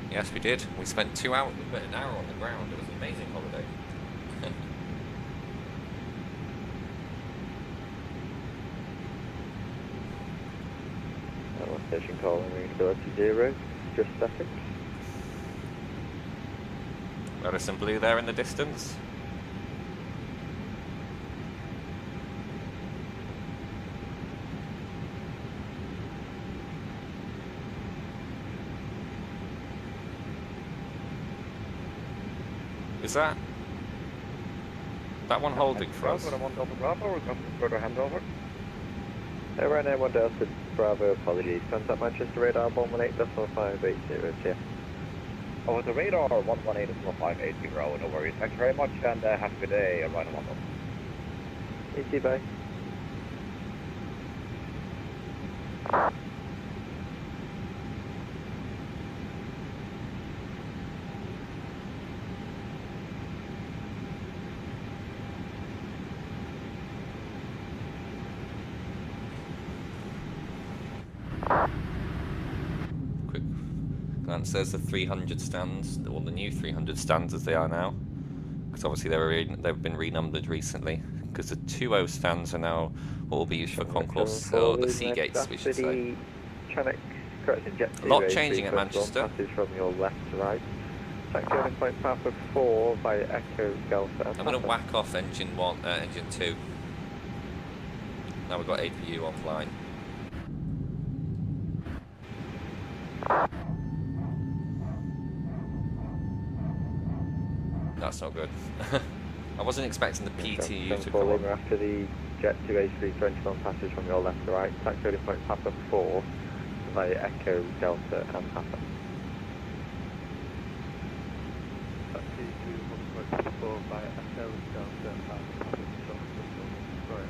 Yes, we did. We spent 2 hours, an hour on the ground. It was an amazing holiday. Station calling readability 0, just static. Radisson Blue there in the distance. Is that one holding for us? Bravo, 1 Delta Bravo, we're going to further handover. Right now, 1 Delta Bravo, apologies. Contact Manchester radar 118.580, yeah. Over the radar 118.580, no worries. Thanks very much and have a good day. I'm right on one. Easy, bye. Quick glance, there's the 300 stands, or the new 300 stands as they are now. Because obviously they've been renumbered recently. Because the 2.0 stands are now what will be used for concourse, or the sea gates, we should say. A lot changing at Manchester. Passage from your left to right. Taxi on point Papa 4 by Echo Delta. I'm going to whack off engine 1, engine 2. Now we've got APU offline. That's not good. I wasn't expecting the PTU to come on. After the Jet2 A321 passage from your left to right. Taxi on point Papa 4 by Echo Delta and Papa. Taxi to 1.4 by Echo Delta and Papa. Sorry,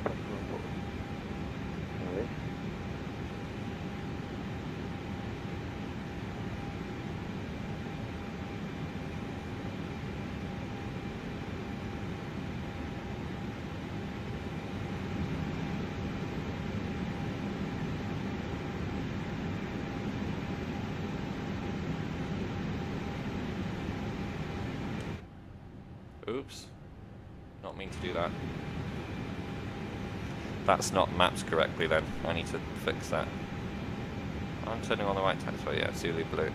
Oops. Not mean to do that. That's not mapped correctly then. I need to fix that. I'm turning on the right taxiway, yeah, Zulu Blue.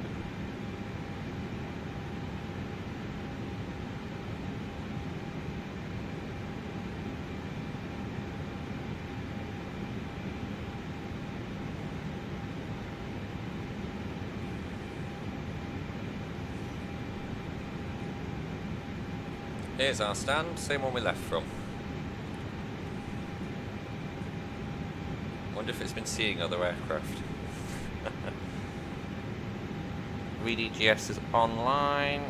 Here's our stand, same one we left from. Wonder if it's been seeing other aircraft. VDGS is online.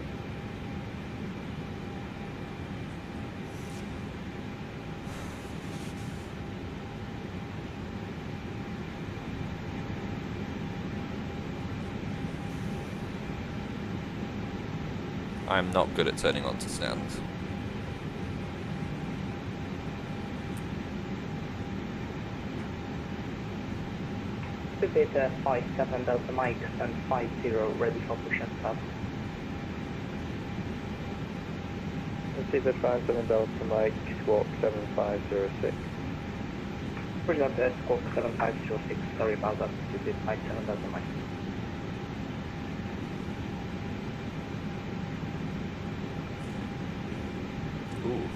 I'm not good at turning on to stands. Beta 57 Delta Mike and 50 ready for push and start. Receiver 57 Delta Mike, squawk 7506. Push up the squawk 7506, sorry about that, Beta 57 Delta Mike. Ooh.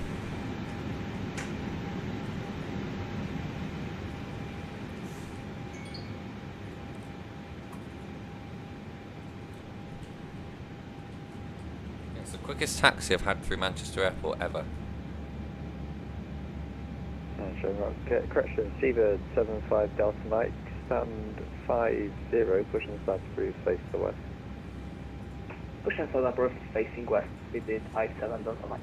It's the quickest taxi I've had through Manchester Airport ever. Correction, receiver 75 Delta Mike, stand 50, push and start through, face the west. Push and start approach facing west, Beta 57 Delta Mike.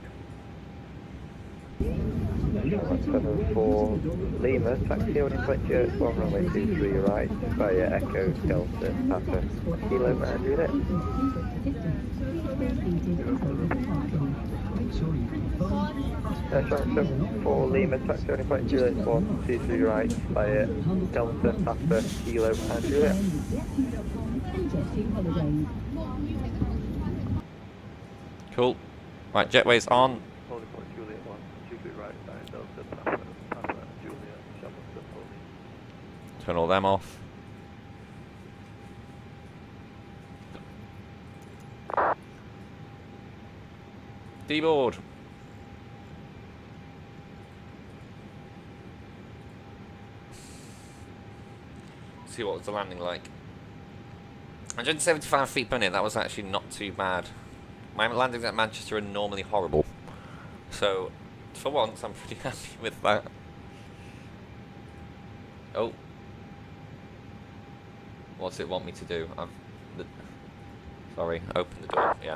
74 Lima, taxi on Inspector 1 runway 23 right, via Echo Delta Papa Kilo and unit. 74 Lima, taxi on Inspector 1 23 right, via Delta Papa Kilo and Juliet. Cool. Right, jetway's on. Turn all them off. D-board. See what was the landing like. 175 feet per minute, that was actually not too bad. My landings at Manchester are normally horrible. So, for once, I'm pretty happy with that. Oh. What's it want me to do? Sorry, open the door, yeah.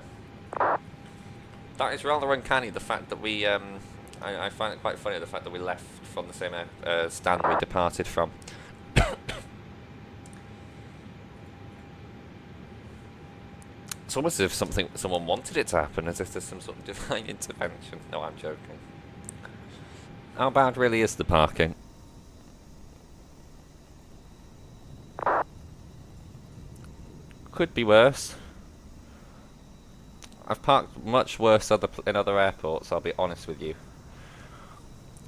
That is rather uncanny, the fact that we, I find it quite funny, the fact that we left from the same stand we departed from. It's almost as if someone wanted it to happen, as if there's some sort of divine intervention. No, I'm joking. How bad really is the parking? Could be worse. I've parked much worse in other airports, I'll be honest with you.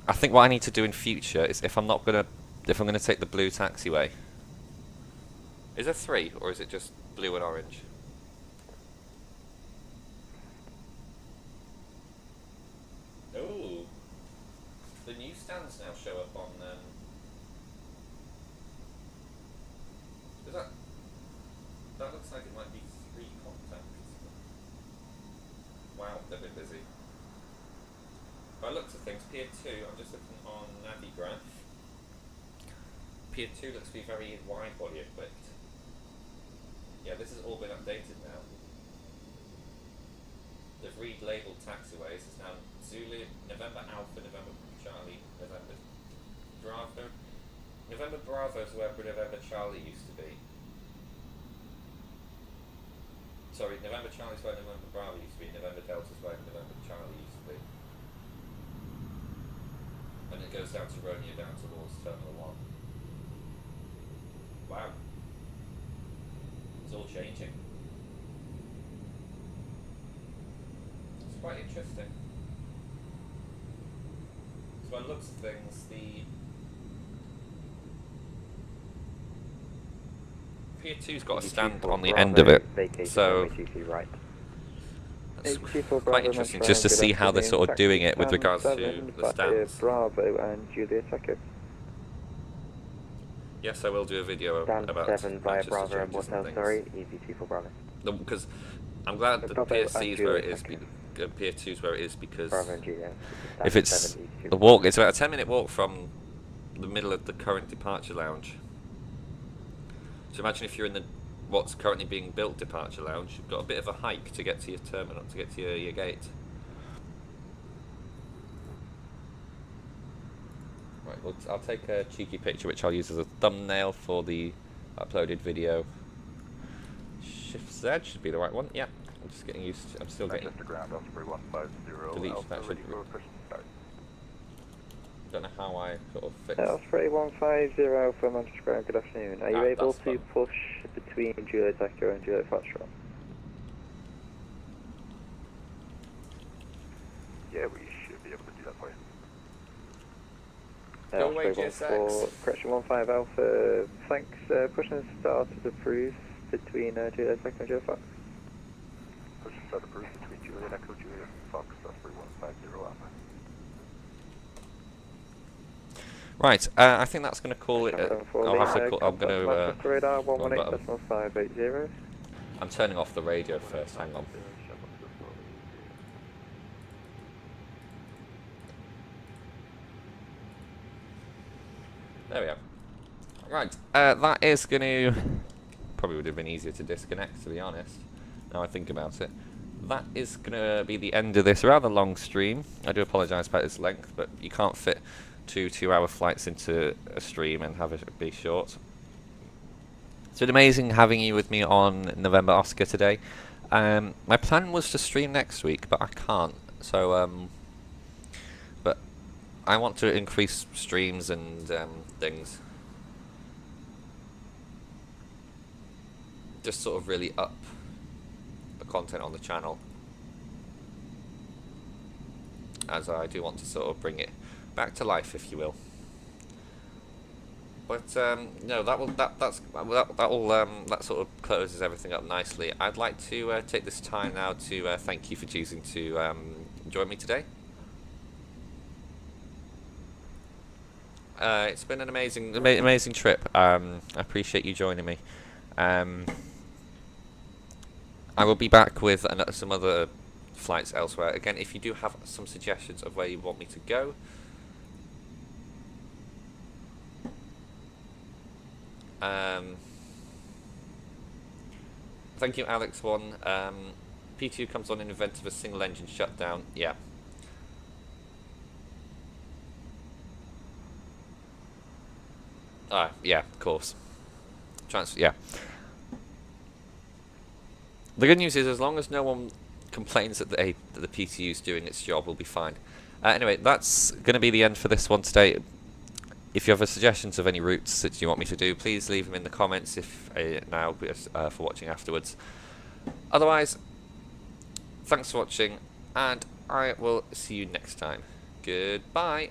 I think what I need to do in future is if I'm gonna take the blue taxiway. Is there 3 or is it just blue and orange? Oh, the new stands now show up on. Is that? That looks like it might be 3 contacts. Wow, they've been busy. By the looks of things, Pier 2. I'm just looking on Navigraph. Pier 2 looks to be very wide body equipped. Yeah, this has all been updated now. They've relabeled taxiways. It's now Zulu, November Alpha, November Charlie, November Bravo. November Bravo is where November Charlie used to be. Sorry, November Charlie is where November Bravo used to be. November Delta is where November Charlie used to be. And it goes down to Romeo down towards Terminal 1. Wow. It's all changing. It's quite interesting. So by the looks of things, the Pier 2's got a stand on the end of it, so it's quite interesting just to see how they're sort of doing it with regards to the stands. Bravo and Juliet Echo. Yes, I will do a video Stand about 7 via Manchester Bravo and changes Hotel, things. sorry, Easy 2 Bravo. Because I'm glad that Bravo Pier C is and where it Juliet is. Echo. Pier 2 is where it is because Bravo and Juliet. if it's a walk, it's about a 10-minute walk from the middle of the current departure lounge. So imagine if you're in the what's currently being built departure lounge, you've got a bit of a hike to get to your terminal, to get to your gate. Right, well, I'll take a cheeky picture which I'll use as a thumbnail for the uploaded video. Shift Z should be the right one. Yeah, I'm just getting used to. I'm still getting. Ground Osprey 150. Delete that should. Don't know how I sort of fix. Osprey 150 for Manchester Ground, good afternoon. Are you able to push between Juliet Echo and Juliet Foxtrot? Yeah, we should be able to do that for you. Go away, Osprey GSX. correction 15 Alpha, thanks. Push and start is approved between Juliet Echo and Juliet Fox. Push and start approved between Juliet Echo, Juliet Fox, Osprey 150 Alpha. Right, I think that's going to call it. I'll have to call. I'm going to. Manchester radar 118.580. I'm turning off the radio first. Hang on. There we go. Right, that is going to. Probably would have been easier to disconnect, to be honest. Now I think about it. That is going to be the end of this rather long stream. I do apologise about its length, but you can't fit 2 2-hour flights into a stream and have it be short. It's been amazing having you with me on November Oscar today. My plan was to stream next week, but I can't. So, but I want to increase streams and things. Just sort of really up the content on the channel, as I do want to sort of bring it back to life, if you will. But no, that sort of closes everything up nicely. I'd like to take this time now to thank you for choosing to join me today. It's been an amazing trip. I appreciate you joining me. I will be back with some other flights elsewhere. Again, if you do have some suggestions of where you want me to go, thank you, Alex1. P2 comes on in event of a single engine shutdown. Yeah. Yeah, of course. Yeah. The good news is, as long as no one complains that the PTU is doing its job, we'll be fine. Anyway, that's going to be the end for this one today. If you have suggestions of any routes that you want me to do, please leave them in the comments now for watching afterwards. Otherwise, thanks for watching, and I will see you next time. Goodbye.